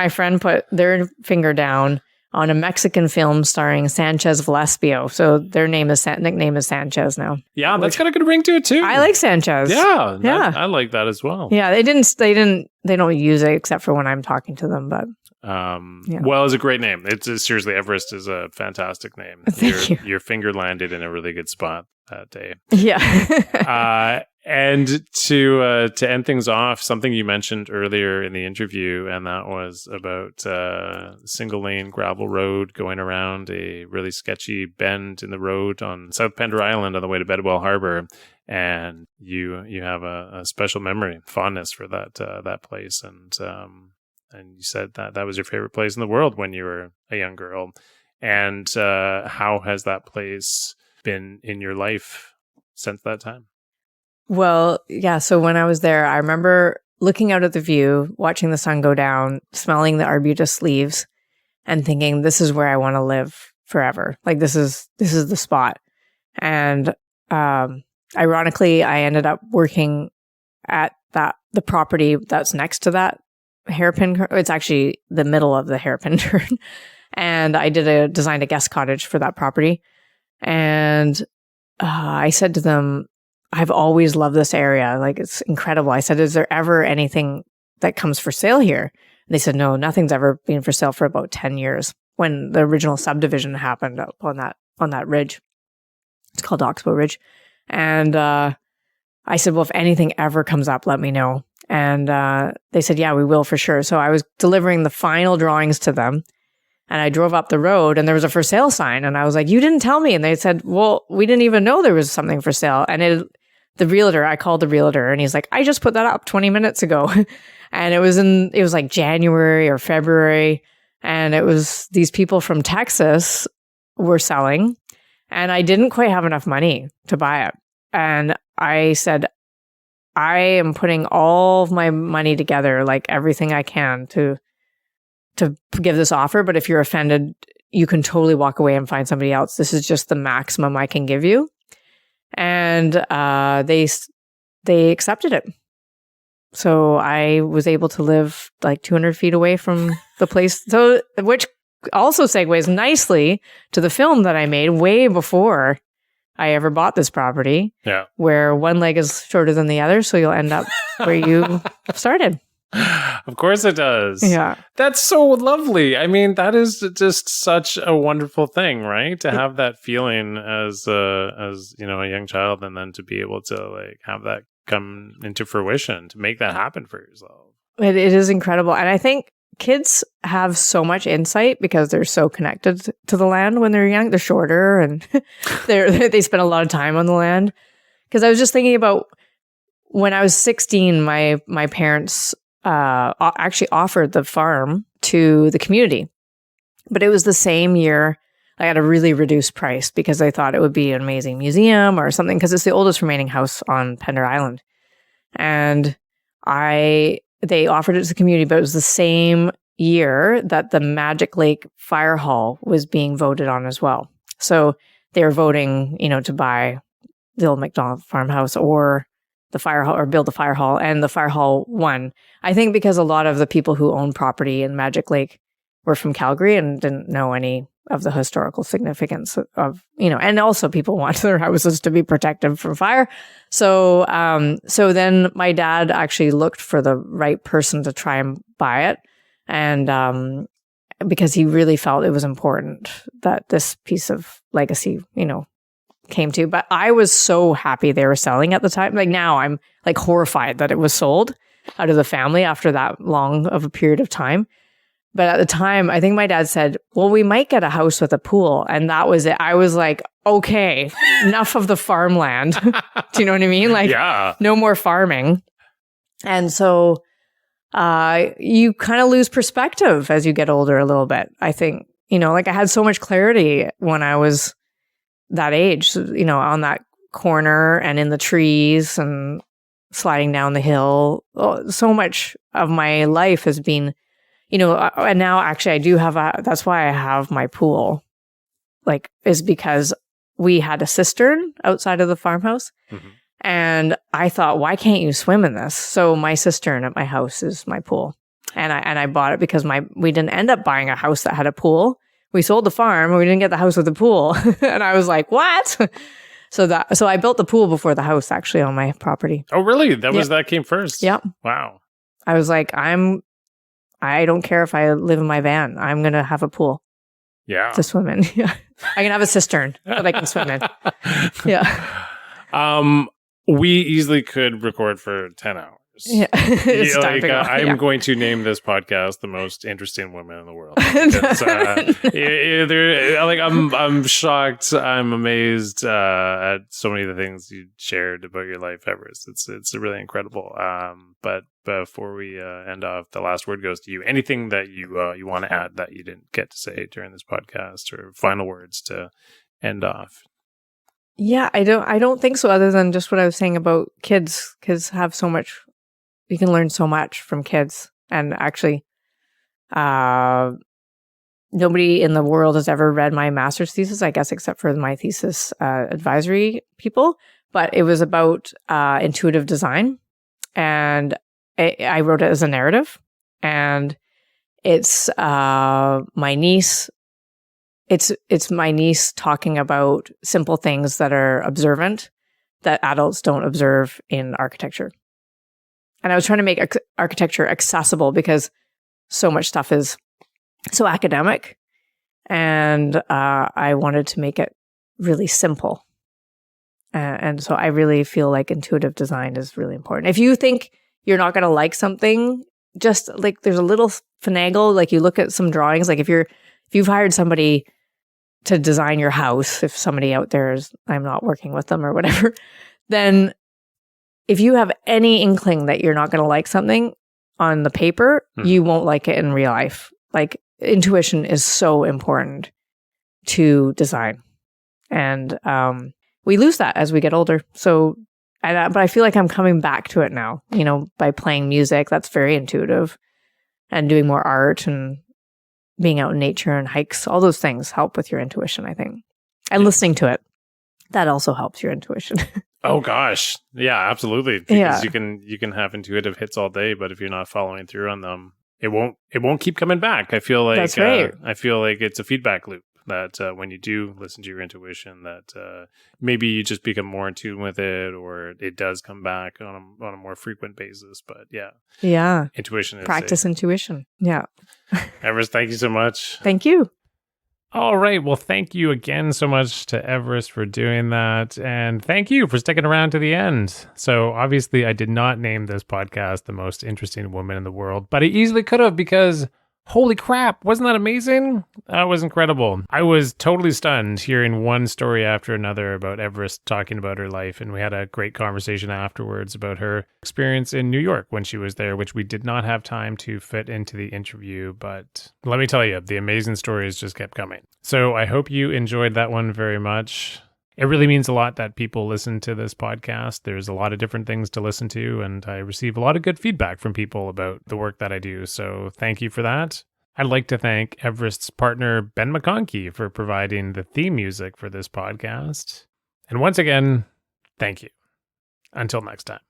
friend put their finger down on a Mexican film starring Sanchez Velasquez. So their nickname is Sanchez now. Yeah, that's got a good ring to it too. I like Sanchez. Yeah. I like that as well. Yeah, they don't use it except for when I'm talking to them, but well, it's a great name. It's seriously, Everest is a fantastic name. Thank you. Your finger landed in a really good spot that day. Yeah. And to end things off, something you mentioned earlier in the interview, and that was about single lane gravel road going around a really sketchy bend in the road on South Pender Island on the way to Bedwell Harbor. And you have a special memory, fondness for that place, and you said that was your favorite place in the world when you were a young girl. And how has that place been in your life since that time? Well, yeah. So when I was there, I remember looking out at the view, watching the sun go down, smelling the Arbutus leaves, and thinking, "This is where I want to live forever. Like this is the spot." And ironically, I ended up working at the property that's next to that hairpin. It's actually the middle of the hairpin turn, and I designed a guest cottage for that property. And I said to them, I've always loved this area. Like, it's incredible. I said, is there ever anything that comes for sale here? And they said, no, nothing's ever been for sale for about 10 years when the original subdivision happened up on that ridge. It's called Oxbow Ridge. And I said, well, if anything ever comes up, let me know. And they said, yeah, we will for sure. So I was delivering the final drawings to them. And I drove up the road and there was a for sale sign. And I was like, you didn't tell me. And they said, well, we didn't even know there was something for sale. And I called the realtor and he's like, I just put that up 20 minutes ago. And it was like January or February. And it was these people from Texas were selling. And I didn't quite have enough money to buy it. And I said, I am putting all of my money together, like everything I can to give this offer. But if you're offended, you can totally walk away and find somebody else. This is just the maximum I can give you. And they accepted it. So I was able to live like 200 feet away from the place. So, which also segues nicely to the film that I made way before I ever bought this property. Yeah. Where one leg is shorter than the other. So you'll end up where you started. Of course it does. Yeah. That's so lovely. I mean, that is just such a wonderful thing, right? To have that feeling as you know, a young child, and then to be able to like have that come into fruition, to make that happen for yourself. It is incredible. And I think kids have so much insight because they're so connected to the land when they're young. They're shorter and they spend a lot of time on the land. Because I was just thinking about when I was 16, my parents actually offered the farm to the community. But it was the same year I had a really reduced price because I thought it would be an amazing museum or something, because it's the oldest remaining house on Pender Island. And they offered it to the community, but it was the same year that the Magic Lake Fire Hall was being voted on as well. So they were voting, you know, to buy the old MacDonald farmhouse or the fire hall, or build the fire hall, and the fire hall won. I think because a lot of the people who own property in Magic Lake were from Calgary and didn't know any of the historical significance of, you know, and also people want their houses to be protected from fire. So, so then my dad actually looked for the right person to try and buy it. And, because he really felt it was important that this piece of legacy, you know, came to. But I was so happy they were selling at the time. Like now I'm like horrified that it was sold out of the family after that long of a period of time. But at the time, I think my dad said, well, we might get a house with a pool. And that was it. I was like, okay, enough of the farmland. Do you know what I mean? Like, yeah. No more farming. And so you kind of lose perspective as you get older a little bit. I think, you know, like I had so much clarity when I was that age, you know, on that corner and in the trees and sliding down the hill. So much of my life has been, you know, and now actually I do have that's why I have my pool, like, is because we had a cistern outside of the farmhouse. Mm-hmm. And I thought, why can't you swim in this? So my cistern at my house is my pool. And I bought it because we didn't end up buying a house that had a pool. We sold the farm and we didn't get the house with the pool. And I was like, what? So I built the pool before the house actually on my property. Oh, really? That came first? Yep. Wow. I was like, I don't care if I live in my van. I'm going to have a pool. Yeah. To swim in. Yeah. I can have a cistern that I can swim in. Yeah. We easily could record for 10 hours. Yeah. It's time to go. I'm going to name this podcast "The Most Interesting Women in the World." Because, I'm shocked. I'm amazed at so many of the things you shared about your life, Everest. It's really incredible. But before we end off, the last word goes to you. Anything that you want to add that you didn't get to say during this podcast, or final words to end off? Yeah, I don't think so, other than just what I was saying about kids. Kids have so much. You can learn so much from kids. And actually, nobody in the world has ever read my master's thesis, I guess, except for my thesis advisory people. But it was about intuitive design. And I wrote it as a narrative. And it's my niece. It's my niece talking about simple things that are observant that adults don't observe in architecture. And I was trying to make architecture accessible because so much stuff is so academic. And I wanted to make it really simple. And so I really feel like intuitive design is really important. If you think you're not going to like something, just like there's a little finagle, like you look at some drawings, like if you've hired somebody to design your house, if somebody out there is, I'm not working with them or whatever, then if you have any inkling that you're not going to like something on the paper, you won't like it in real life. Like intuition is so important to design. And we lose that as we get older. So But I feel like I'm coming back to it now, by playing music. That's very intuitive, and doing more art and being out in nature and hikes. All those things help with your intuition, I think. And listening to it, that also helps your intuition. Oh gosh. Yeah, absolutely. Because you can have intuitive hits all day, but if you're not following through on them, it won't keep coming back. I feel like That's right. I feel like it's a feedback loop that when you do listen to your intuition, that maybe you just become more in tune with it, or it does come back on a more frequent basis. But yeah, intuition is practice intuition. Yeah. Everest, thank you so much. Thank you. All right. Well, thank you again so much to Everest for doing that. And thank you for sticking around to the end. So obviously, I did not name this podcast The Most Interesting Woman in the World, but I easily could have, because holy crap, wasn't that amazing? That was incredible. I was totally stunned hearing one story after another about Everest talking about her life. And we had a great conversation afterwards about her experience in New York when she was there, which we did not have time to fit into the interview. But let me tell you, the amazing stories just kept coming. So I hope you enjoyed that one very much. It really means a lot that people listen to this podcast. There's a lot of different things to listen to, and I receive a lot of good feedback from people about the work that I do. So thank you for that. I'd like to thank Everest's partner, Ben McConkey, for providing the theme music for this podcast. And once again, thank you. Until next time.